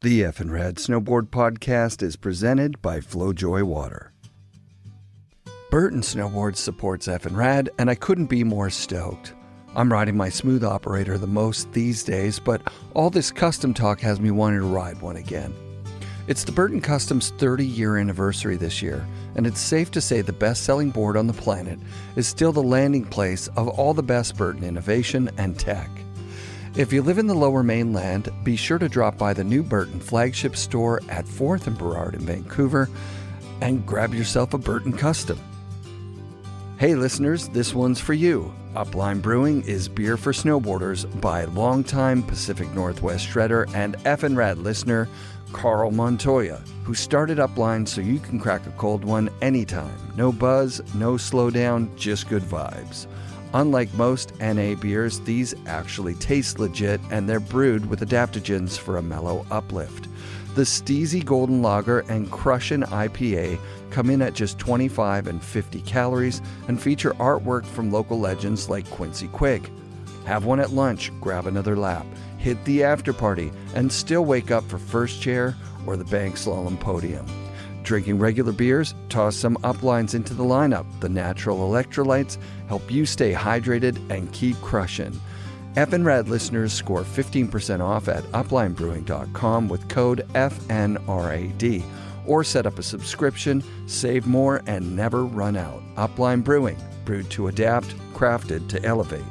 The FNRad Snowboard Podcast is presented by FlowJoy Water. Burton Snowboards supports FNRad, and I couldn't be more stoked. I'm riding my smooth operator the most these days, but all this custom talk has me wanting to ride one again. It's the Burton Custom's 30-year anniversary this year, and it's safe to say the best-selling board on the planet is still the landing place of all the best Burton innovation and tech. If you live in the Lower Mainland, be sure to drop by the new Burton flagship store at 4th and Burrard in Vancouver and grab yourself a Burton Custom. Hey listeners, this one's for you. Upline Brewing is beer for snowboarders by longtime Pacific Northwest shredder and FNRad listener Carl Montoya, who started Upline so you can crack a cold one anytime. No buzz, no slowdown, just good vibes. Unlike most NA beers, these actually taste legit, and they're brewed with adaptogens for a mellow uplift. The Steezy Golden Lager and Crushin' IPA come in at just 25 and 50 calories and feature artwork from local legends like Quincy Quigg. Have one at lunch, grab another lap, hit the after party, and still wake up for first chair or the bank slalom podium. Drinking regular beers? Toss some Uplines into the lineup. The natural electrolytes help you stay hydrated and keep crushing. FNRad listeners score 15% off at uplinebrewing.com with code FNRAD, or set up a subscription, save more, and never run out. Upline Brewing, brewed to adapt, crafted to elevate.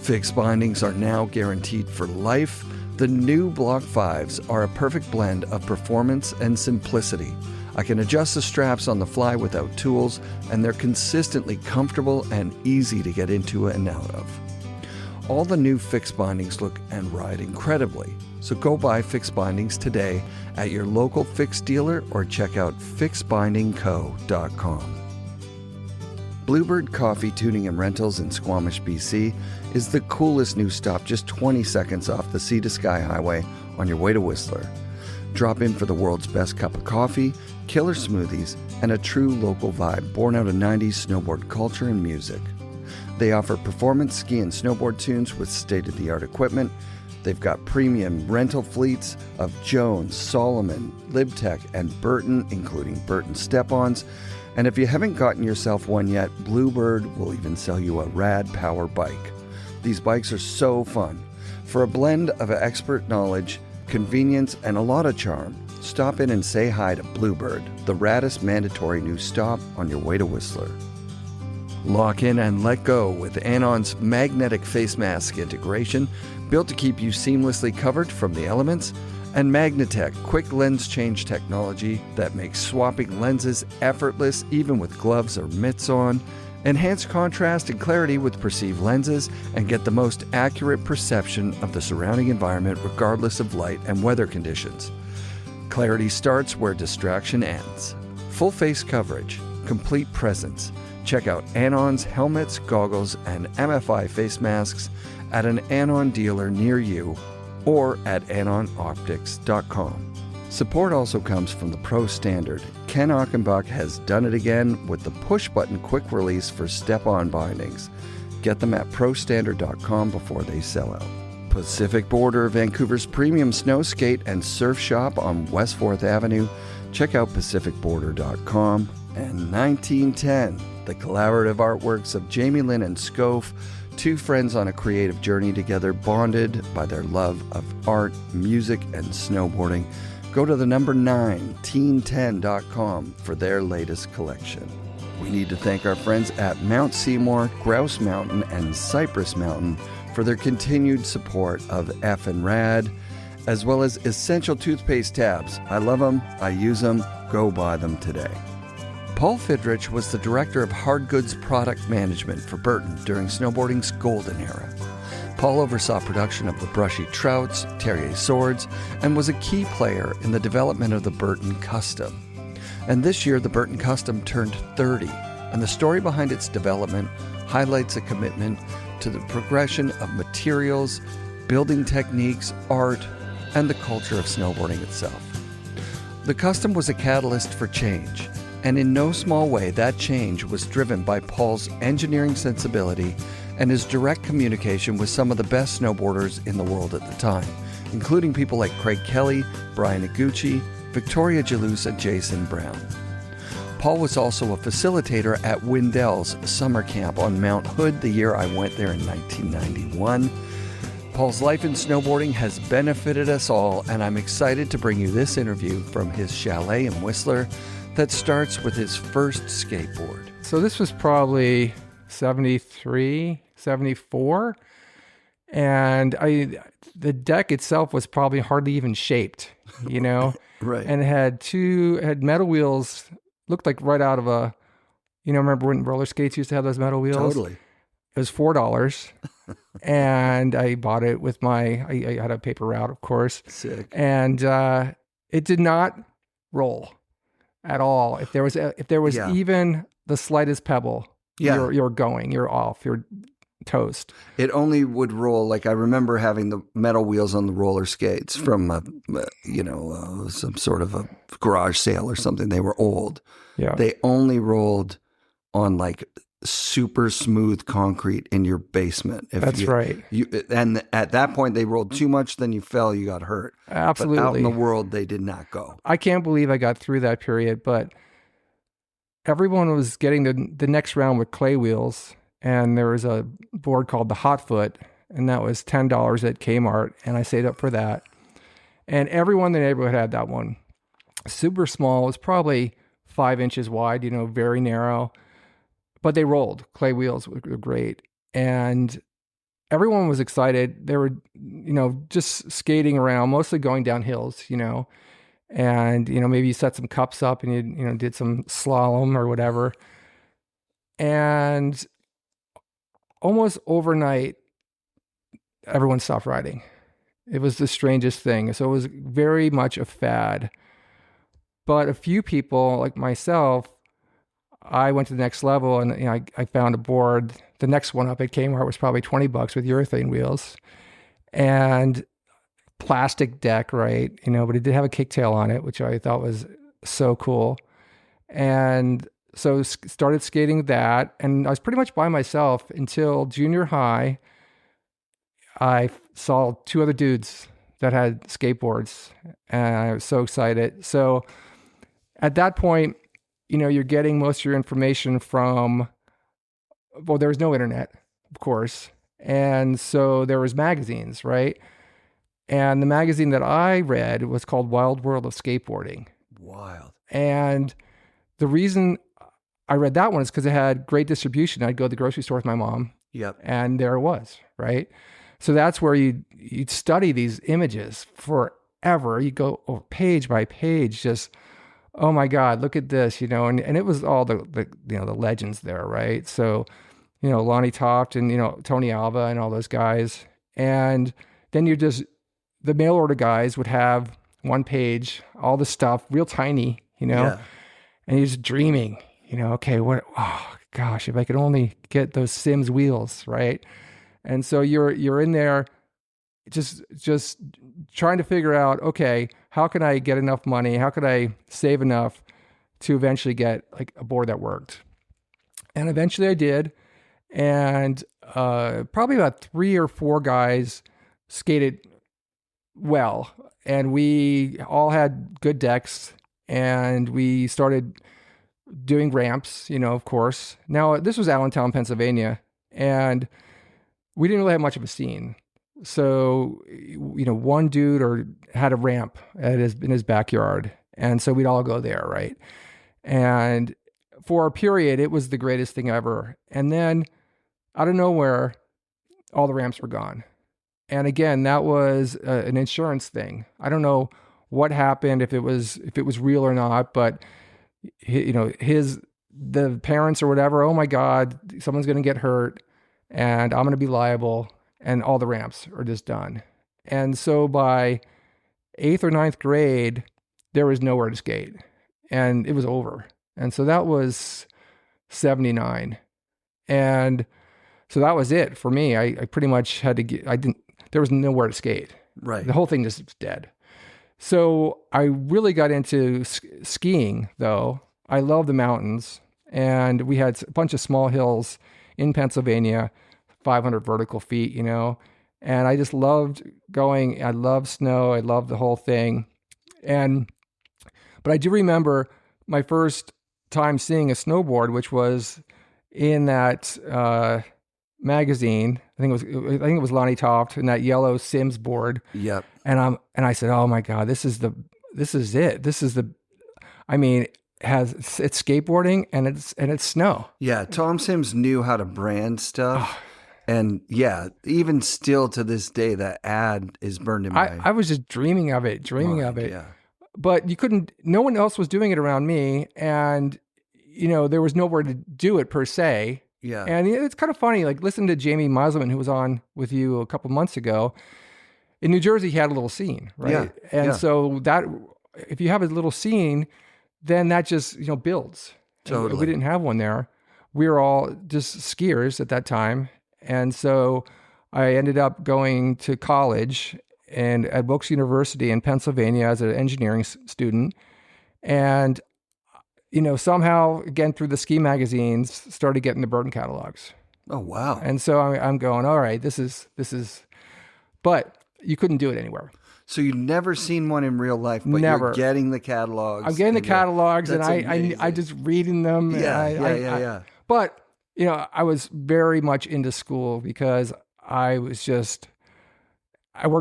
Fixed bindings are now guaranteed for life. The new Block 5s are a perfect blend of performance and simplicity. I can adjust the straps on the fly without tools, and they're consistently comfortable and easy to get into and out of. All the new fixed bindings look and ride incredibly, so go buy fixed bindings today at your local fixed dealer or check out fixedbindingco.com. Bluebird Coffee Tuning and Rentals in Squamish, BC is the coolest new stop just 20 seconds off the Sea to Sky Highway on your way to Whistler. Drop in for the world's best cup of coffee, killer smoothies, and a true local vibe born out of 90s snowboard culture and music. They offer performance ski and snowboard tunes with state-of-the-art equipment. They've got premium rental fleets of Jones, Solomon, Libtech, and Burton, including Burton Step-Ons. And if you haven't gotten yourself one yet, Bluebird will even sell you a rad power bike. These bikes are so fun. For a blend of expert knowledge, convenience, and a lot of charm, stop in and say hi to Bluebird, the raddest mandatory new stop on your way to Whistler. Lock in and let go with Anon's magnetic face mask integration, built to keep you seamlessly covered from the elements, and Magnatech quick lens change technology that makes swapping lenses effortless even with gloves or mitts on. Enhance contrast and clarity with perceived lenses and get the most accurate perception of the surrounding environment regardless of light and weather conditions. Clarity starts where distraction ends. Full face coverage, complete presence. Check out Anon's helmets, goggles, and MFI face masks at an Anon dealer near you or at anonoptics.com. Support also comes from the Pro Standard. Ken Achenbach has done it again with the push-button quick release for step-on bindings. Get them at prostandard.com before they sell out. Pacific Border, Vancouver's premium snow skate and surf shop on West 4th Avenue. Check out pacificborder.com. And 1910, the collaborative artworks of Jamie Lynn and Scof, two friends on a creative journey together, bonded by their love of art, music, and snowboarding. Go to the number 9teen10.com for their latest collection. We need to thank our friends at Mount Seymour, Grouse Mountain, and Cypress Mountain for their continued support of FNRad, as well as Essential Toothpaste Tabs. I love them. I use them. Go buy them today. Paul Fidrych was the director of hardgoods product management for Burton during snowboarding's golden era. Paul oversaw production of the Brushie trouts, Terje swords, and was a key player in the development of the Burton Custom. And this year, the Burton Custom turned 30, and the story behind its development highlights a commitment to the progression of materials, building techniques, art, and the culture of snowboarding itself. The Custom was a catalyst for change, and in no small way that change was driven by Paul's engineering sensibility and his direct communication with some of the best snowboarders in the world at the time, including people like Craig Kelly, Bryan Iguchi, Victoria Jalouse, and Jason Brown. Paul was also a facilitator at Windell's summer camp on Mount Hood the year I went there in 1991. Paul's life in snowboarding has benefited us all, and I'm excited to bring you this interview from his chalet in Whistler that starts with his first skateboard. So this was probably 73, 74, and the deck itself was probably hardly even shaped, you know? Right. And it had metal wheels, looked like right out of a, remember when roller skates used to have those metal wheels? Totally. It was $4, and I bought it with I had a paper route, of course. Sick. And it did not roll at all. If there was even the slightest pebble, you're off, you're toast. It only would roll, like I remember having the metal wheels on the roller skates from some sort of a garage sale or something. They were old. Yeah. They only rolled on like super smooth concrete in your basement. Right. And at that point they rolled too much, then you fell, you got hurt. Absolutely. But out in the world, they did not go. I can't believe I got through that period, but everyone was getting the next round with clay wheels. And there was a board called the Hot Foot, and that was $10 at Kmart, and I saved up for that. And everyone in the neighborhood had that one. Super small, it was probably 5 inches wide, very narrow. But they rolled. Clay wheels were great. And everyone was excited. They were, just skating around, mostly going down hills, And, maybe you set some cups up and you did some slalom or whatever. And almost overnight, everyone stopped riding. It was the strangest thing. So it was very much a fad. But a few people, like myself, I went to the next level and I found a board. The next one up at Kmart was probably $20 with urethane wheels and plastic deck, right? But it did have a kicktail on it, which I thought was so cool. And so started skating that, and I was pretty much by myself until junior high. I saw two other dudes that had skateboards, and I was so excited. So at that point, you're getting most of your information from, well, there was no internet, of course. And so there was magazines, right? And the magazine that I read was called Wild World of Skateboarding. Wild. And the reason I read that one is because it had great distribution. I'd go to the grocery store with my mom. Yep. And there it was, right? So that's where you'd study these images forever. You go page by page, just, oh my God, look at this, and it was all the legends there, right? So, Lonnie Toft and, Tony Alva and all those guys. And then the mail order guys would have one page, all the stuff, real tiny, and you're just dreaming. Okay, oh gosh, if I could only get those Sims wheels, right? And so you're in there just trying to figure out, okay, how can I get enough money? How could I save enough to eventually get like a board that worked? And eventually I did. And probably about 3 or 4 guys skated well. And we all had good decks, and we started doing ramps, of course. Now, this was Allentown, Pennsylvania, and we didn't really have much of a scene. So, one dude had a ramp in his backyard, and so we'd all go there, right? And for a period, it was the greatest thing ever. And then, out of nowhere, all the ramps were gone. And again, that was an insurance thing. I don't know what happened, if it was real or not, but the parents or whatever, oh my God, someone's going to get hurt and I'm going to be liable, and all the ramps are just done. And so by 8th or 9th grade, there was nowhere to skate, and it was over. And so that was 79. And so that was it for me. I pretty much had to there was nowhere to skate. Right. The whole thing just was dead. So I really got into skiing, though. I love the mountains, and we had a bunch of small hills in Pennsylvania, 500 vertical feet, And I just loved going. I loved snow. I loved the whole thing. But I do remember my first time seeing a snowboard, which was in that magazine. I think it was Lonnie Toft in that yellow Sims board. Yep. And I said, oh my God, this is it. I mean, it's skateboarding and it's snow. Yeah. Tom Sims knew how to brand stuff. And yeah, even still to this day, that ad is burned in my... I was just dreaming of it. Yeah. But no one else was doing it around me. And, there was nowhere to do it per se. Yeah. And it's kind of funny, like listen to Jamie Musselman, who was on with you a couple months ago. In New Jersey, he had a little scene, right? Yeah. And so that, if you have a little scene, then that just, builds. Totally. And we didn't have one there. We were all just skiers at that time. And so I ended up going to college and at Wilkes University in Pennsylvania as an engineering student. And, somehow, again, through the ski magazines, started getting the Burton catalogs. Oh, wow. And so I'm going, all right, this is, but you couldn't do it anywhere. So you've never seen one in real life, but Never. You're getting the catalogs. I'm getting the catalogs and amazing. I just reading them. Yeah. But, I was very much into school because I worked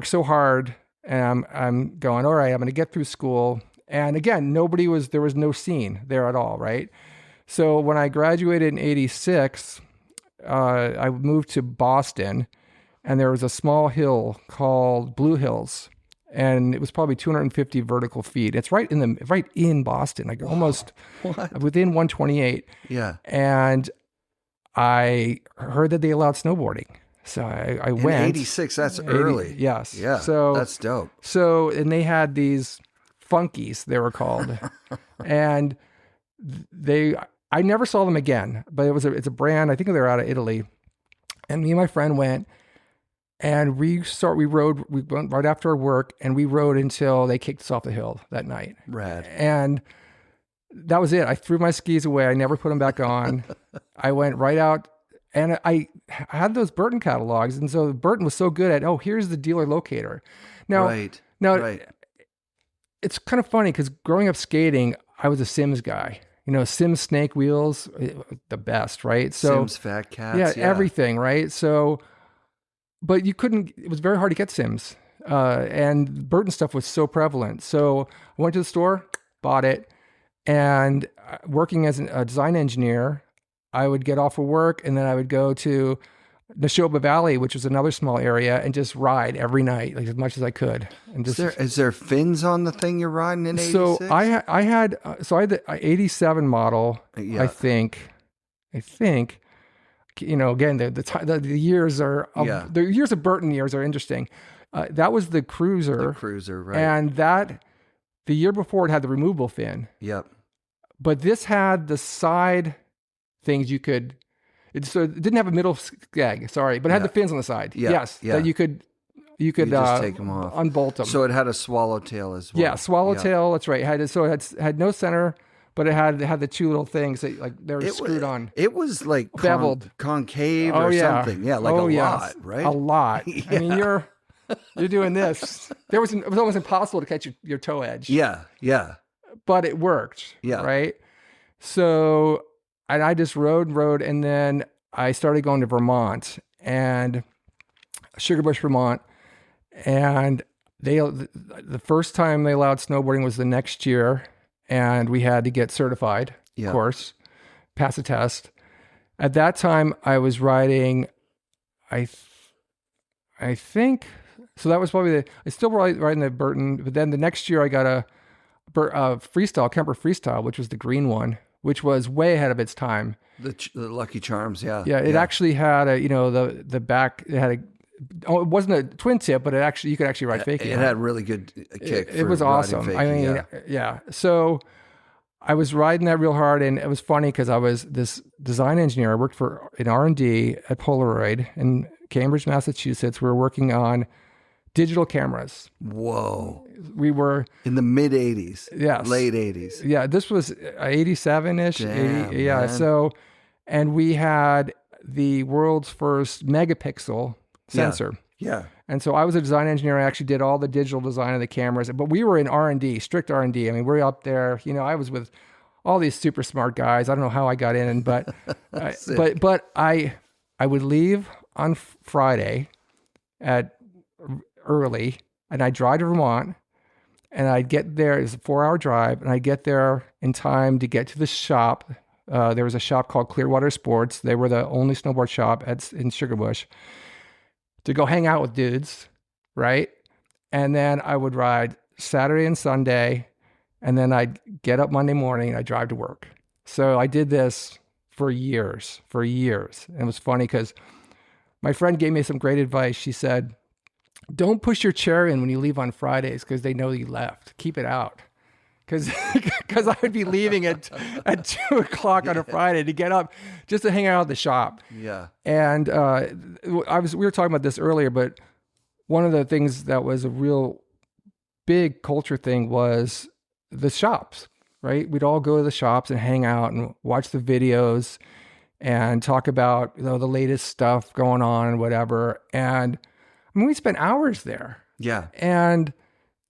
so hard and I'm going, all right, I'm going to get through school. And again, there was no scene there at all, right? So when I graduated in 86, I moved to Boston and there was a small hill called Blue Hills. And it was probably 250 vertical feet. It's right in Boston, like almost within 128. Yeah. And I heard that they allowed snowboarding. So I went. In 86, that's early. Yes. Yeah, so that's dope. So, and they had these funkies, they were called. And I never saw them again, but it's a brand, I think they're out of Italy. And me and my friend went and we went right after our work and we rode until they kicked us off the hill that night. Rad. And that was it. I threw my skis away. I never put them back on. I went right out and I had those Burton catalogs. And so Burton was so good at, here's the dealer locator. Now, it's kind of funny because growing up skating, I was a Sims guy. Sims snake wheels, the best, right? So Sims fat cats. Yeah, everything, right? So, but it was very hard to get Sims. And Burton stuff was so prevalent. So I went to the store, bought it, and working as a design engineer, I would get off of work and then I would go to Neshoba Valley, which was another small area, and just ride every night, like as much as I could. And just is there fins on the thing you're riding in 86? So I had the 87 model. Yeah. I think. Again, the years are the years of Burton years are interesting. That was the Cruiser. The Cruiser, right? And the year before it had the removable fin. Yep. But this had the side things you could. So it didn't have a middle skag, sorry, but it had the fins on the side. Yeah. Yes, that you could just take them off, unbolt them. So it had a swallowtail as well. Yeah, swallowtail. That's right. It had no center, but it had the two little things that they were screwed on. It was like beveled, concave or something. Yeah, like lot, right? A lot. Yeah. I mean, you're doing this. It was almost impossible to catch your toe edge. Yeah. But it worked. Yeah. Right. So. And I just rode, and then I started going to Vermont and Sugarbush, Vermont, and the first time they allowed snowboarding was the next year, and we had to get certified, of course, pass a test. At that time, I was riding, I think, so that was probably I still riding the Burton, but then the next year I got a freestyle, Kemper freestyle, which was the green one, which was way ahead of its time. The Lucky Charms, yeah. Yeah, it actually had the back, it had it wasn't a twin tip, but you could actually ride fakie. It had really good kick. It was awesome. Fakie, I mean, yeah. So I was riding that real hard, and it was funny because I was this design engineer. I worked in R&D at Polaroid in Cambridge, Massachusetts. We were working on digital cameras. Whoa. We were in the mid 80s. Yes. Late 80s. Yeah. This was 87-ish. Damn, 80, yeah. Man. So, and we had the world's first megapixel sensor. Yeah. And so I was a design engineer. I actually did all the digital design of the cameras, but we were in R&D, strict R&D. I mean, we're up there, I was with all these super smart guys. I don't know how I got in, but I would leave on Friday at early, and I'd drive to Vermont, and I'd get there. It's a 4-hour drive, and I'd get there in time to get to the shop. There was a shop called Clearwater Sports. They were the only snowboard shop in Sugarbush, to go hang out with dudes, right? And then I would ride Saturday and Sunday, and then I'd get up Monday morning and I'd drive to work. So I did this for years. And it was funny because my friend gave me some great advice. She said, don't push your chair in when you leave on Fridays because they know you left. Keep it out. Because I would be leaving at 2 o'clock on a Friday to get up just to hang out at the shop. Yeah. And we were talking about this earlier, but one of the things that was a real big culture thing was the shops, right? We'd all go to the shops and hang out and watch the videos and talk about the latest stuff going on and whatever. And I mean, we spent hours there. Yeah. And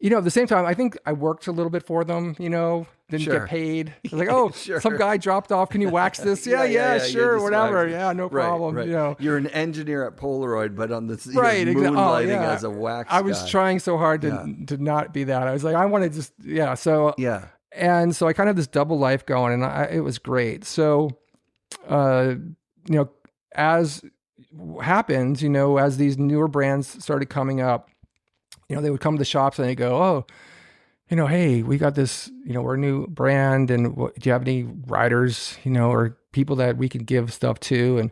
at the same time, I think I worked a little bit for them, didn't get paid. I was like, oh, Sure. Some guy dropped off. Can you wax this? Yeah, sure, whatever. Yeah, no problem. Right. You're an engineer at Polaroid, but on the moonlighting as a wax I was trying so hard to not be that. I was like, I want to just, So, yeah. And so I kind of had this double life going, and it was great. So, as happens, as these newer brands started coming up, they would come to the shops and they go, oh, hey, we got this, we're a new brand, and do you have any riders, or people that we could give stuff to? And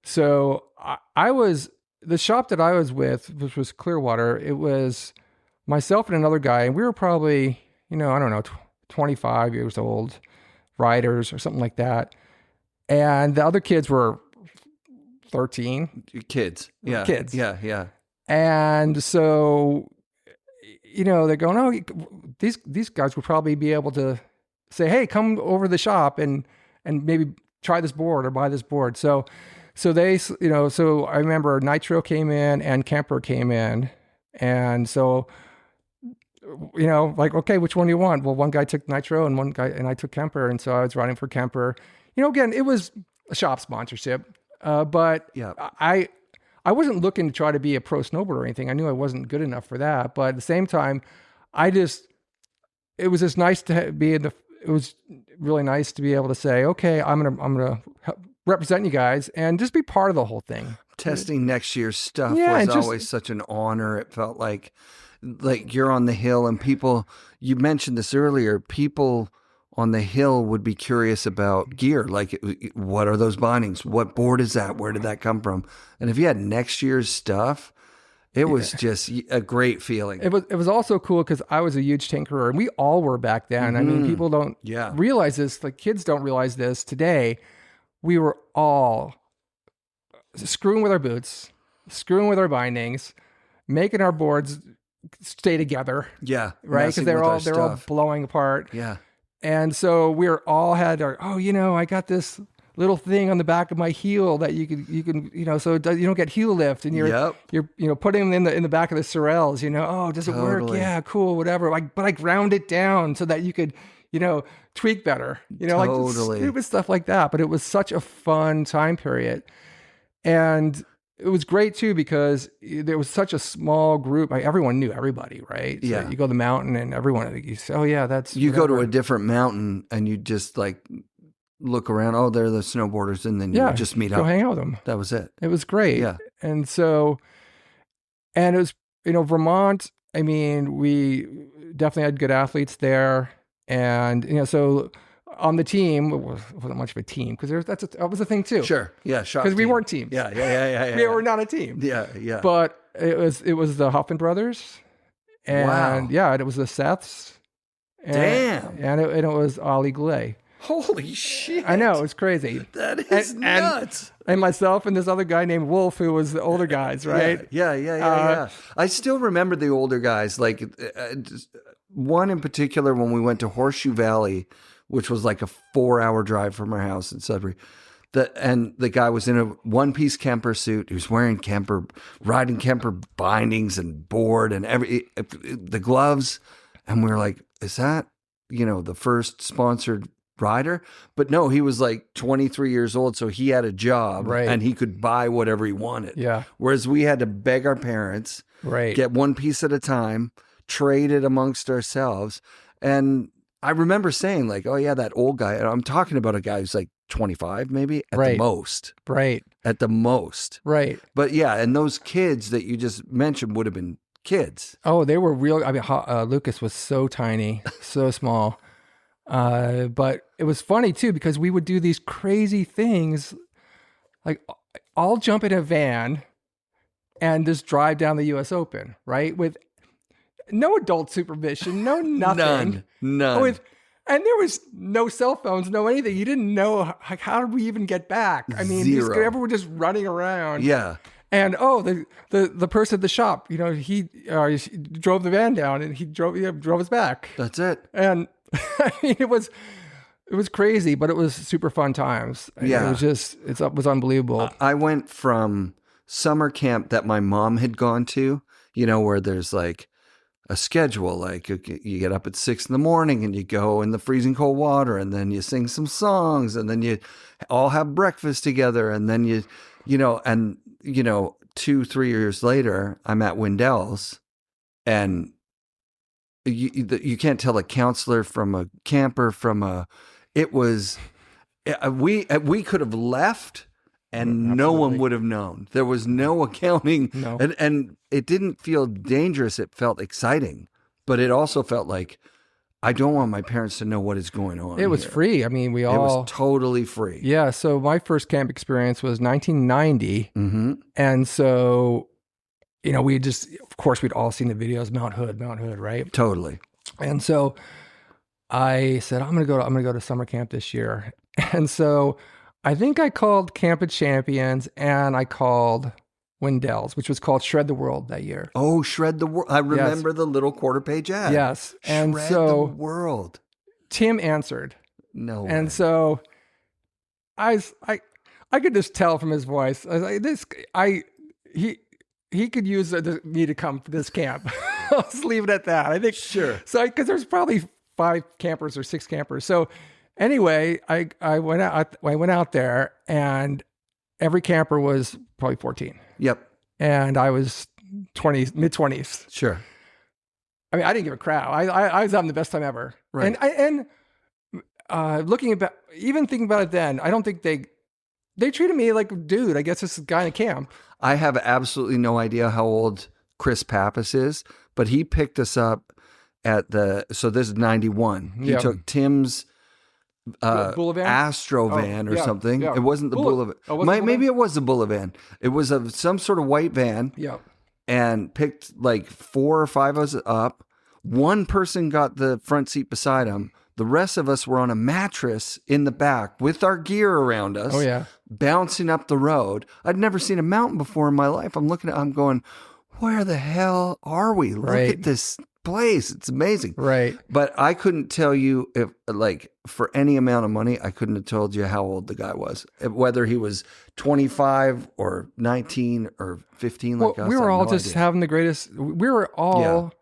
so the shop that I was with, which was Clearwater, it was myself and another guy, and we were probably, I don't know, 25 years old riders or something like that. And the other kids were 13. Kids. Yeah. Kids. Yeah. And so, they're going, oh, these guys would probably be able to say, hey, come over to the shop and maybe try this board or buy this board. So they, so I remember Nitro came in and Kemper came in. And so, like, okay, which one do you want? Well, one guy took Nitro and I took Kemper. And so I was riding for Kemper. Again, it was a shop sponsorship. But yeah. I wasn't looking to try to be a pro snowboarder or anything. I knew I wasn't good enough for that. But at the same time, it was just nice to be it was really nice to be able to say, okay, I'm gonna represent you guys and just be part of the whole thing. Testing next year's stuff was always such an honor. It felt like you're on the hill, and people, you mentioned this earlier, people on the hill would be curious about gear. Like, what are those bindings? What board is that? Where did that come from? And if you had next year's stuff, it was just a great feeling. It was also cool because I was a huge tinkerer, and we all were back then. Mm-hmm. I mean, people don't realize this. Like, kids don't realize this today. We were all screwing with our boots, screwing with our bindings, making our boards stay together. Yeah. Right? Because they're all blowing apart. Yeah. And so had our, I got this little thing on the back of my heel that you can, so you don't get heel lift, and you're putting them in the back of the Sorels, does it work? Yeah, cool, whatever. But I ground it down so that you could, tweak better, like stupid stuff like that. But it was such a fun time period. And it was great too, because there was such a small group. Everyone knew everybody, right? So yeah. You go to the mountain and everyone, you say, oh yeah, that's... You go to a different mountain and you just look around. Oh, they're the snowboarders. And then you just meet up. Go hang out with them. That was it. It was great. Yeah. And so, and it was, Vermont, I mean, we definitely had good athletes there. And, so on the team, it wasn't much of a team, because that was a thing too. Sure. Yeah. Because we weren't teams. Yeah. We were not a team. Yeah. But it was the Huffman brothers. And and it was the Seths. Damn. And it was Ollie Glay. Holy shit. I know, it's crazy. That is nuts. And myself and this other guy named Wolf, who was the older guys, right? Yeah. I still remember the older guys. One in particular, when we went to Horseshoe Valley, which was like a 4-hour drive from our house in Sudbury. And the guy was in a one-piece Kemper suit. He was wearing riding Kemper bindings and board and the gloves. And we were like, is that, the first sponsored rider? But no, he was like 23 years old. So he had a job and he could buy whatever he wanted. Yeah. Whereas we had to beg our parents, get one piece at a time, trade it amongst ourselves. And I remember saying like, oh yeah, that old guy. And I'm talking about a guy who's like 25 maybe at the most. Right. At the most. Right. But yeah, and those kids that you just mentioned would have been kids. Oh, they were real. I mean, Lucas was so tiny, so small. But it was funny too, because we would do these crazy things. Like I'll jump in a van and just drive down the US Open, right? With no adult supervision, no nothing. None. And there was no cell phones, no anything. You didn't know how did we even get back? I mean, everyone was just running around. Yeah. And the person at the shop, he drove the van down and he drove us back. That's it. And I mean, it was crazy, but it was super fun times. Yeah. It was unbelievable. I went from summer camp that my mom had gone to, where there's like a schedule, like you get up at 6 in the morning and you go in the freezing cold water and then you sing some songs and then you all have breakfast together and then 2-3 years later, I'm at Windell's and you can't tell a counselor from a camper we could have left and no one would have known. There was no accounting. No. And it didn't feel dangerous. It felt exciting, but it also felt like I don't want my parents to know what is going on. It was free. I mean, it was totally free. Yeah. So my first camp experience was 1990. Mm-hmm. And so, of course, we'd all seen the videos, Mount Hood, right? Totally. And so I said, I'm going to go to summer camp this year. And so I think I called Camp of Champions and I called Windell's, which was called Shred the World that year. Oh, Shred the World. I remember the little quarter-page ad. Yes. And Shred so the World. Tim answered. No way. And so I could just tell from his voice. I was like, he could use me to come to this camp. I'll just leave it at that. I think sure. So because there's probably 5 campers or 6 campers. So anyway, I went out there and every camper was probably 14. Yep. And I was mid-20s. Sure. I mean, I didn't give a crap. I was having the best time ever. Right. And even thinking about it then, I don't think they treated me like a dude. I guess this guy in a camp. I have absolutely no idea how old Chris Pappas is, but he picked us up so this is 91. He took Tim's Astro van or something. Yeah. It wasn't the Bullet. Maybe it was the Bullet van. It was some sort of white van. Yeah. And picked like 4 or 5 of us up. One person got the front seat beside him. The rest of us were on a mattress in the back with our gear around us. Oh, yeah. Bouncing up the road. I'd never seen a mountain before in my life. I'm going, where the hell are we? Look at this place. It's amazing. Right. But I couldn't tell you if, like, for any amount of money, I couldn't have told you how old the guy was. Whether he was 25 or 19 or 15 like us. We were all just having the greatest. We were all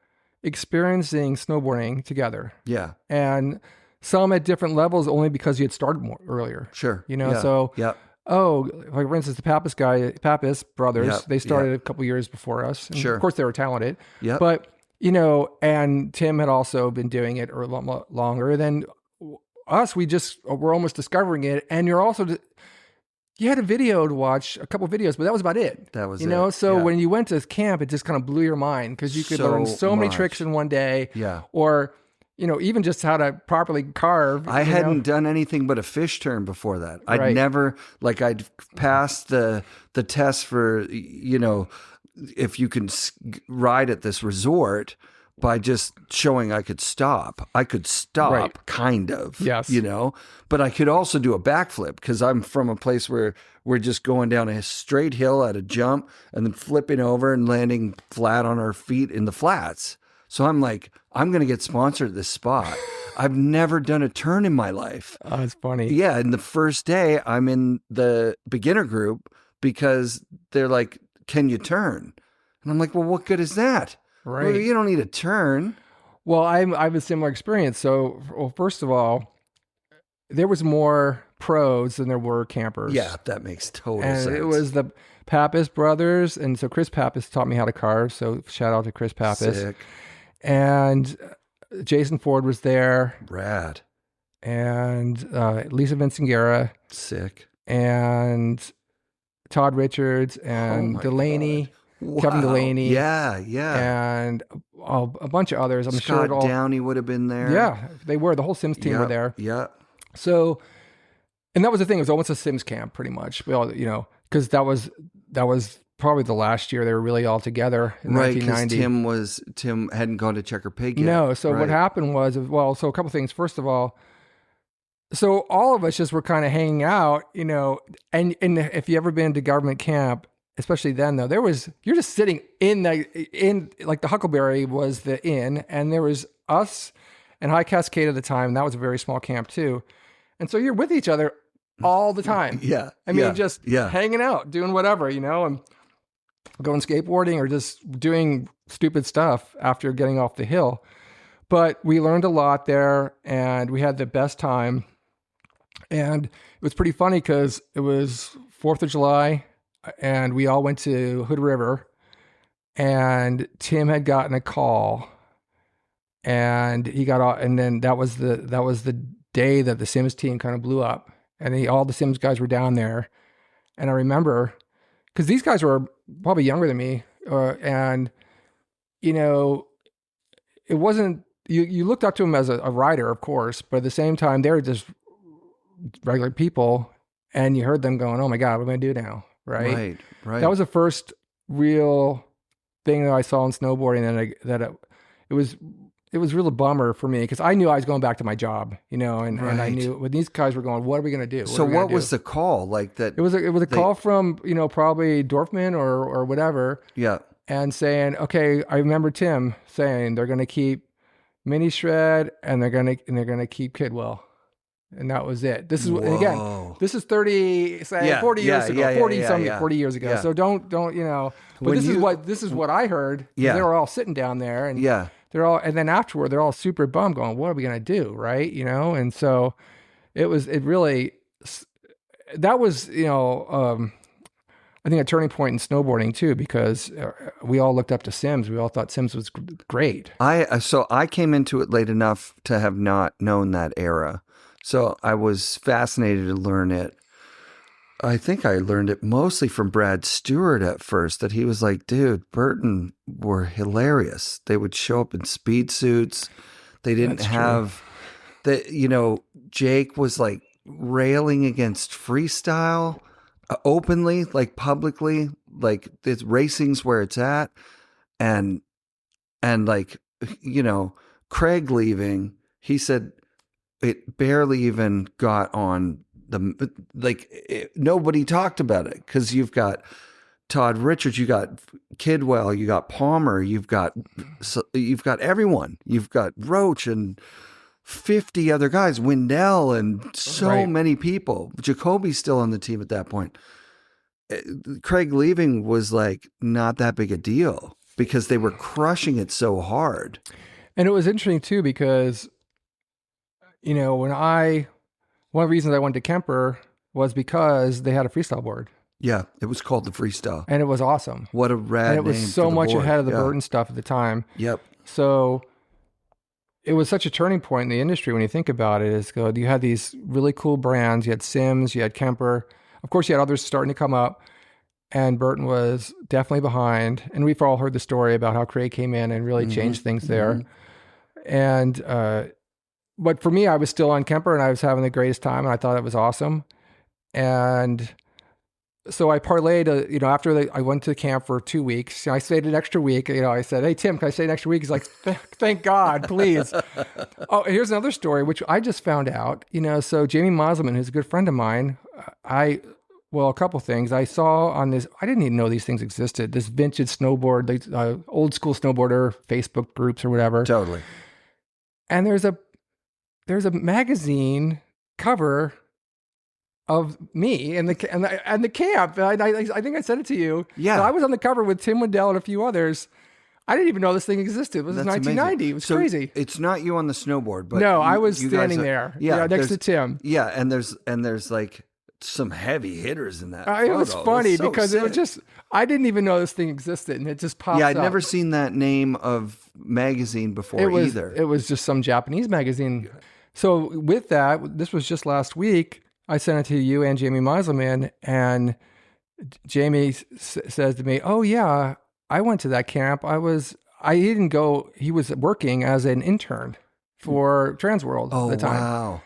experiencing snowboarding together. Yeah. And some at different levels only because you had started more earlier. Sure. So like for instance, the Pappas brothers, they started a couple years before us. And sure. Of course they were talented. Yeah. But and Tim had also been doing it a lot longer than us. We're almost discovering it. And you had a video to watch, a couple of videos, but that was about it. That was it. So when you went to camp, it just kind of blew your mind because you could learn so many tricks in one day. Yeah. Or, even just how to properly carve. I hadn't done anything but a fish turn before that. I'd never, I'd passed the test for, if you can ride at this resort by just showing I could stop. I could stop, kind of. Yes. But I could also do a backflip because I'm from a place where we're just going down a straight hill at a jump and then flipping over and landing flat on our feet in the flats. So I'm like, I'm going to get sponsored at this spot. I've never done a turn in my life. Oh, it's funny. Yeah. And the first day I'm in the beginner group because they're like, can you turn? And I'm like, well, what good is that? Right. Well, you don't need a turn. Well, I have a similar experience. So, well, first of all, there was more pros than there were campers. Yeah, that makes total and sense. it was the Pappas brothers. And so Chris Pappas taught me how to carve. So shout out to Chris Pappas. Sick. And Jason Ford was there. Rad. And Lisa Vincingera. Sick. And Todd Richards and Delaney. Wow. Kevin Delaney. Yeah, yeah. And a bunch of others. I'm Scott sure Downey would have been there. Yeah, they were. The whole Sims team were there. Yeah. So, and that was the thing. It was almost a Sims camp, pretty much. We all, because that was probably the last year they were really all together in Right, because 1990. Tim hadn't gone to Checker Pig yet. No. So right. what happened was, so a couple things. First of all, so all of us just were kind of hanging out, and if you ever been to government camp, especially then though, you're just sitting in like the Huckleberry was the inn, and there was us and High Cascade at the time. And that was a very small camp too. And so you're with each other all the time. Yeah. I mean, just hanging out, doing whatever, and going skateboarding or just doing stupid stuff after getting off the hill. But we learned a lot there and we had the best time. And it was pretty funny because it was 4th of July and we all went to Hood River, and Tim had gotten a call, and he got off, and then that was the day that the Sims team kind of blew up, and all the Sims guys were down there. And I remember, because these guys were probably younger than me, and it wasn't, you looked up to them as a rider, of course, but at the same time, they were just regular people, and you heard them going, oh my God, what am I going to do now? Right. That was the first real thing that I saw in snowboarding, and it was really a bummer for me because I knew I was going back to my job, and I knew when these guys were going, what are we going to do? So what was the call like that? It was a call from, probably Dorfman or whatever. Yeah. And saying, okay, I remember Tim saying they're going to keep Mini Shred and they're going to keep Kidwell. And that was it. This is, and again, this is 40 years ago, 40 years ago. Yeah. So don't, but this is what I heard. Yeah. They were all sitting down there, and and then afterward, they're all super bummed going, what are we going to do? Right. And so that was, I think a turning point in snowboarding too, because we all looked up to Sims. We all thought Sims was great. So I came into it late enough to have not known that era. So I was fascinated to learn it. I think I learned it mostly from Brad Stewart at first, that he was like, dude, Burton were hilarious. They would show up in speed suits. They didn't have Jake was like railing against freestyle openly, like publicly, like this racing's where it's at. And like, Craig leaving, he said, it barely even got on nobody talked about it because you've got Todd Richards, you got Kidwell, you got Palmer, you've got everyone, you've got Roach and 50 other guys, Windell, and so many people. Jacoby's still on the team at that point. Craig leaving was like not that big a deal because they were crushing it so hard. And it was interesting too because one of the reasons I went to Kemper was because they had a freestyle board. Yeah, it was called the Freestyle. And it was awesome. What a rad name. And it was so much ahead of the Burton stuff at the time. Yep. So it was such a turning point in the industry when you think about it. You had these really cool brands. You had Sims, you had Kemper. Of course, you had others starting to come up. And Burton was definitely behind. And we've all heard the story about how Craig came in and really changed things there. And but for me, I was still on Kemper and I was having the greatest time and I thought it was awesome. And so I parlayed, after I went to camp for 2 weeks, I stayed an extra week. I said, hey, Tim, can I stay an extra week? He's like, thank God, please. Oh, and here's another story, which I just found out, so Jamie Mosselman, who's a good friend of mine, a couple things I saw on this. I didn't even know these things existed. This vintage snowboard, old school snowboarder Facebook groups or whatever. Totally. And there's a there's a magazine cover of me and the camp. I think I sent it to you. Yeah. So I was on the cover with Tim Windell and a few others. I didn't even know this thing existed. It was 1990. Amazing. It was crazy. It's not you on the snowboard, but no, I was standing there. Yeah, next to Tim. Yeah, and there's like some heavy hitters in that. It was funny so because sick. it was just, I didn't even know this thing existed, and it just popped up. Yeah, I'd never seen that name of magazine before either. It was just some Japanese magazine. So with that, this was just last week, I sent it to you and Jamie Meiselman, and Jamie says to me, "Oh yeah, I went to that camp. I didn't go. He was working as an intern for Transworld at the time. Wow.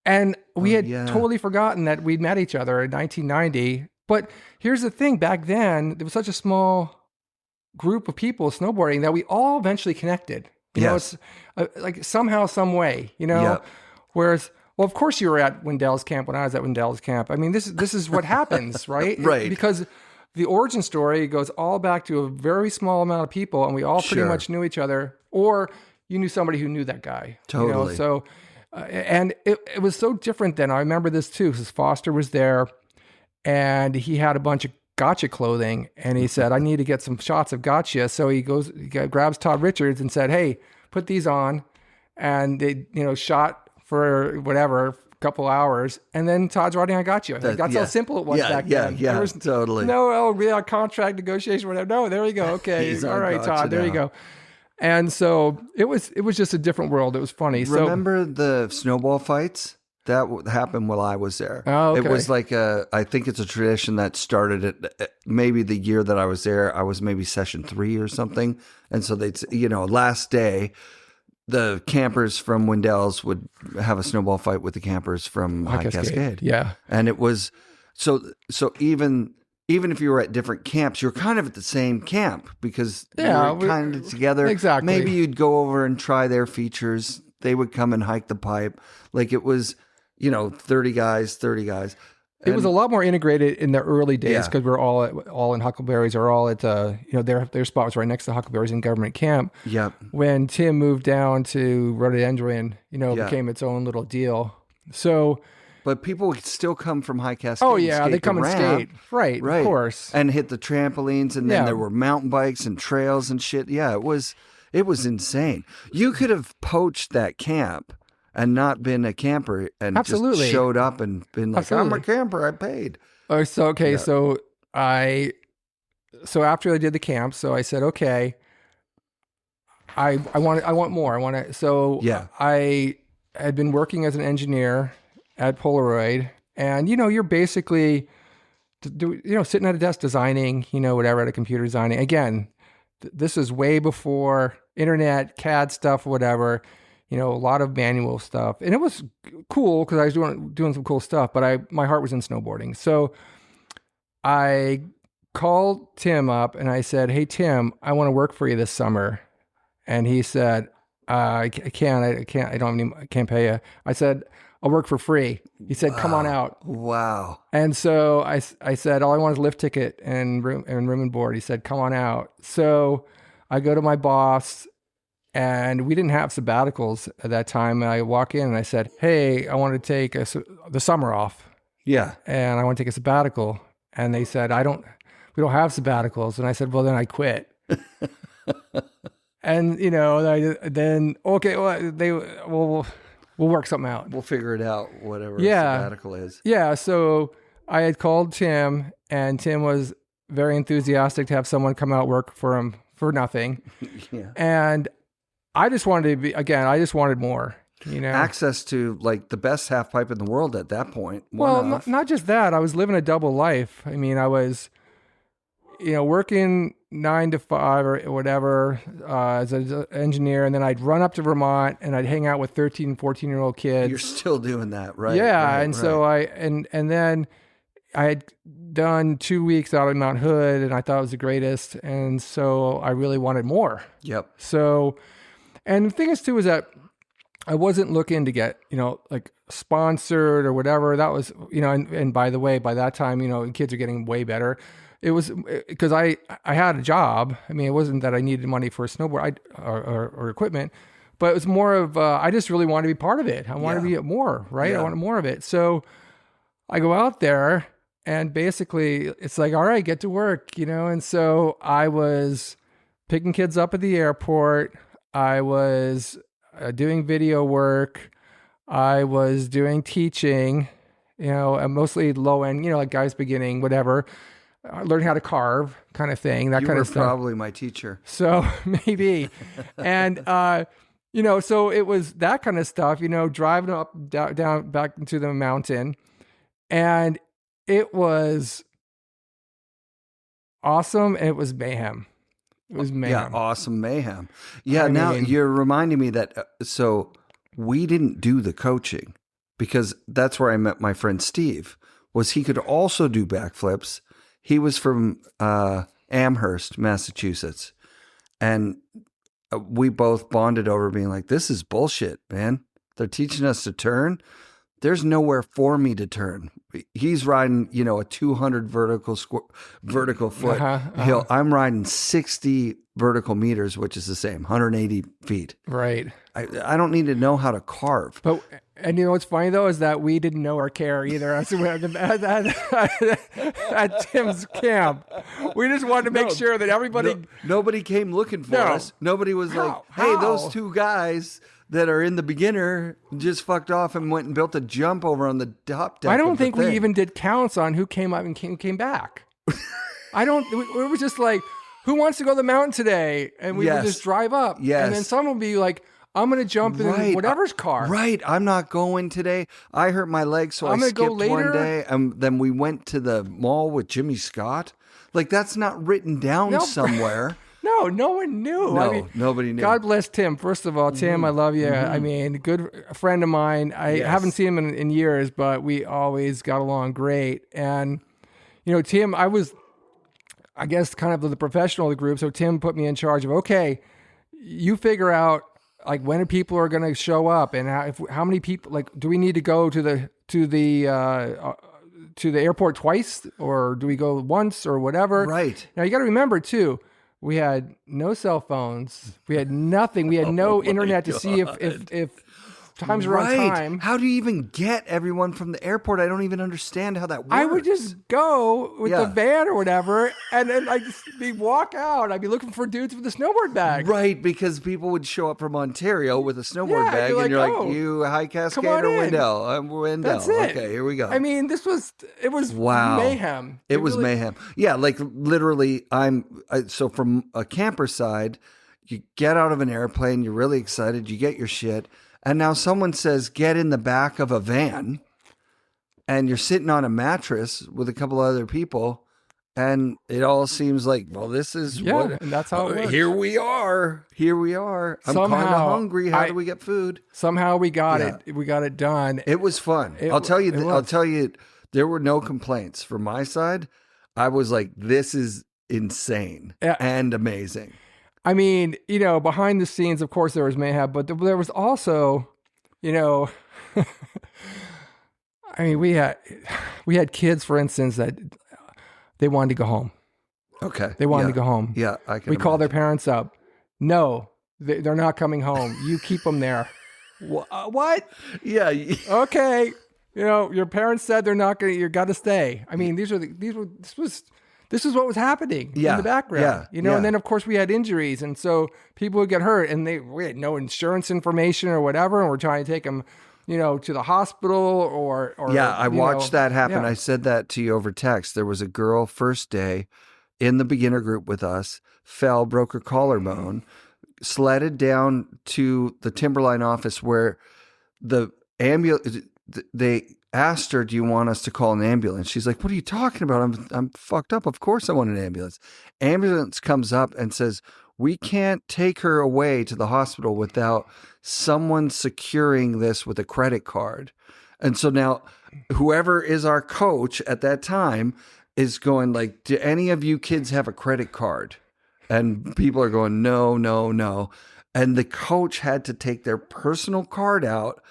And we had totally forgotten that we'd met each other in 1990. But here's the thing, back then, there was such a small group of people snowboarding that we all eventually connected. You know, it's like somehow, some way, you know, whereas, well, of course you were at Windell's camp when I was at Windell's camp. I mean, this is what happens, right? Right. Because the origin story goes all back to a very small amount of people, and we all pretty much knew each other, or you knew somebody who knew that guy. Totally. You know? So, and it was so different then. I remember this too, because Foster was there, and he had a bunch of gotcha clothing, and he said, "I need to get some shots of gotcha." So he grabs Todd Richards and said, "Hey, put these on," and they, shot for whatever. Couple hours, and then Todd's riding on gotcha. That's how simple it was back then. Yeah, there was totally. No, contract negotiation, whatever. No, there you go. Okay, all right, Todd. There you go. And so it was just a different world. It was funny. Remember the snowball fights? That happened while I was there. Oh, okay. It was like I think it's a tradition that started at maybe the year that I was there. I was maybe session 3 or something. And so they'd, last day, the campers from Windell's would have a snowball fight with the campers from High Cascade. Yeah. And it was, so even if you were at different camps, you're kind of at the same camp because you were kind of together. Exactly. Maybe you'd go over and try their features. They would come and hike the pipe. Like it was, 30 guys. It was a lot more integrated in the early days because we're all in Huckleberries, or all at their spot was right next to Huckleberries in government camp. Yep. When Tim moved down to Rhododendron, it became its own little deal. So, but people would still come from High Cascade. Oh yeah, they come and skate, right? Of course, and hit the trampolines, and then there were mountain bikes and trails and shit. Yeah, it was insane. You could have poached that camp and not been a camper and just showed up and been like, I'm a camper, I paid. So after I did the camp, so I said, okay, I want more. I had been working as an engineer at Polaroid, and you're basically sitting at a desk designing, whatever, at a computer designing. Again, this is way before internet, CAD stuff, whatever. A lot of manual stuff, and it was cool because I was doing some cool stuff. But my heart was in snowboarding, so I called Tim up and I said, "Hey Tim, I want to work for you this summer," and he said, "I can't. I can't pay you." I said, "I'll work for free." He said, "Come on out." Wow. And so I said, "All I want is a lift ticket and room and board." He said, "Come on out." So I go to my boss. And we didn't have sabbaticals at that time. And I walk in and I said, "Hey, I want to take the summer off." Yeah. And I want to take a sabbatical. And they said, we don't have sabbaticals. And I said, "Well, then I quit." And, then, okay, well, we'll work something out. We'll figure it out, whatever a sabbatical is. Yeah. So I had called Tim, and Tim was very enthusiastic to have someone come out work for him for nothing. Yeah. And I just wanted more, access to like the best half pipe in the world at that point. Well, not just that. I was living a double life. I mean, I was, working 9 to 5 or whatever, as an engineer. And then I'd run up to Vermont and I'd hang out with 13, 14-year-old kids. You're still doing that, right? Yeah. Right, and so and then I had done 2 weeks out in Mount Hood, and I thought it was the greatest. And so I really wanted more. Yep. So, and the thing is too, is that I wasn't looking to get, like sponsored or whatever. That was, and by the way, by that time, kids are getting way better. It was because I had a job. I mean, it wasn't that I needed money for a snowboard or equipment, but it was more of, I just really wanted to be part of it. I wanted to be more, right? I wanted more of it. So I go out there and basically it's like, all right, get to work, And so I was picking kids up at the airport. I was doing video work. I was doing teaching, and mostly low end, like guys beginning, whatever, learning how to carve kind of thing, that kind of stuff. You were probably my teacher. So maybe. And, so it was that kind of stuff, driving up, down back into the mountain. And it was awesome. And it was mayhem. It was mayhem. Yeah, awesome mayhem. Yeah, now you're reminding me that, so we didn't do the coaching because that's where I met my friend Steve, was he could also do backflips. He was from Amherst, Massachusetts. And we both bonded over being like, this is bullshit, man. They're teaching us to turn. There's nowhere for me to turn. He's riding, a 200 vertical foot hill. I'm riding 60 vertical meters, which is the same, 180 feet. Right. I don't need to know how to carve. And what's funny though is that we didn't know or care either at Tim's camp. We just wanted to make sure that everybody. Nobody came looking for us. Nobody was like, "Hey, those two guys that are in the beginner just fucked off and went and built a jump over on the top deck." I don't think we even did counts on who came up and came back. We were just like, who wants to go to the mountain today? And we would just drive up. Yes. And then someone would be like, I'm going to jump in whatever's car. Right. I'm not going today. I hurt my leg, so I skipped go one day. And then we went to the mall with Jimmy Scott. Like, that's not written down somewhere. No one knew. No, nobody knew. God bless Tim. First of all, Tim, I love you. I mean, good friend of mine. I haven't seen him in years, but we always got along great. And, Tim, I was, I guess, kind of the professional of the group. So Tim put me in charge of, okay, you figure out like when people are going to show up and how many people, like, do we need to go to the airport twice, or do we go once or whatever? Right. Now you got to remember too, we had no cell phones. We had nothing. We had no internet to see if times are on time. How do you even get everyone from the airport? I don't even understand how that works. I would just go with the van or whatever, and then I'd walk out. I'd be looking for dudes with a snowboard bag. Right, because people would show up from Ontario with a snowboard bag, and you're like, you High Cascade or Windell? I'm Windell. That's it. Okay, here we go. I mean, it was mayhem. It was mayhem. Yeah, like literally, so from a camper side, you get out of an airplane, you're really excited, you get your shit. And now someone says, get in the back of a van, and you're sitting on a mattress with a couple other people, and it all seems like, well, this is and that's how it works. Here we are. I'm kind of hungry. How do we get food? Somehow we got it. We got it done. It was fun. I'll tell you, there were no complaints from my side. I was like, this is insane and amazing. I mean, behind the scenes, of course, there was mayhem, but there was also, I mean, we had kids, for instance, that they wanted to go home. Okay. They wanted to go home. Yeah, we called their parents up. No, they're not coming home. You keep them there. What? Yeah. Okay. Your parents said they're not going to, you got to stay. I mean, this is what was happening in the background, and then of course we had injuries, and so people would get hurt, and we had no insurance information or whatever, and we're trying to take them, to the hospital or I watched that happen. I said that to you over text. There was a girl first day in the beginner group with us, fell, broke her collarbone, sledded down to the Timberline office where the ambulance, they asked her, do you want us to call an ambulance? She's like, what are you talking about? I'm fucked up. Of course I want an ambulance. Ambulance comes up and says, we can't take her away to the hospital without someone securing this with a credit card. And so now whoever is our coach at that time is going like, do any of you kids have a credit card? And people are going, no. And the coach had to take their personal card out,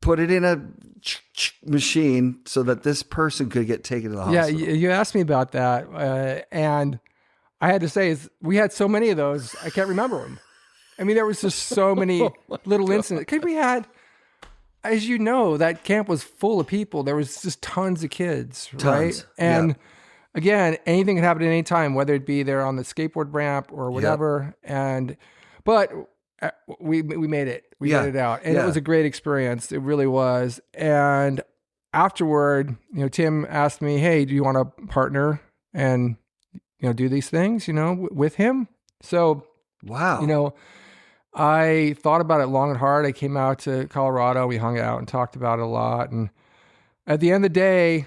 put it in a machine so that this person could get taken to the hospital. Yeah, you asked me about that, and I had to say, we had so many of those, I can't remember them. I mean, there was just so many little incidents. Because we had, as you know, that camp was full of people. There was just tons of kids, right? Tons. And again, anything can happen at any time, whether it be there on the skateboard ramp or whatever. But we made it. We made it out, and it was a great experience. It really was. And afterward, Tim asked me, "Hey, do you want to partner and do these things, with him?" So, wow. I thought about it long and hard. I came out to Colorado. We hung out and talked about it a lot. And at the end of the day,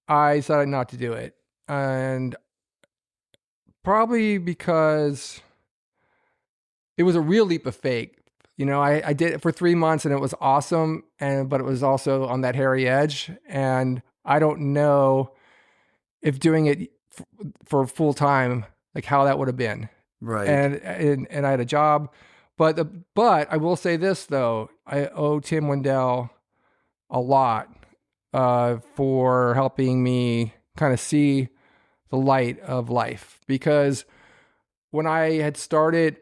I decided not to do it. And probably because it was a real leap of faith. I did it for 3 months and it was awesome. But it was also on that hairy edge. And I don't know if doing it for full time, like how that would have been. Right. And I had a job. But I will say this though, I owe Tim Windell a lot for helping me kind of see the light of life. Because when I had started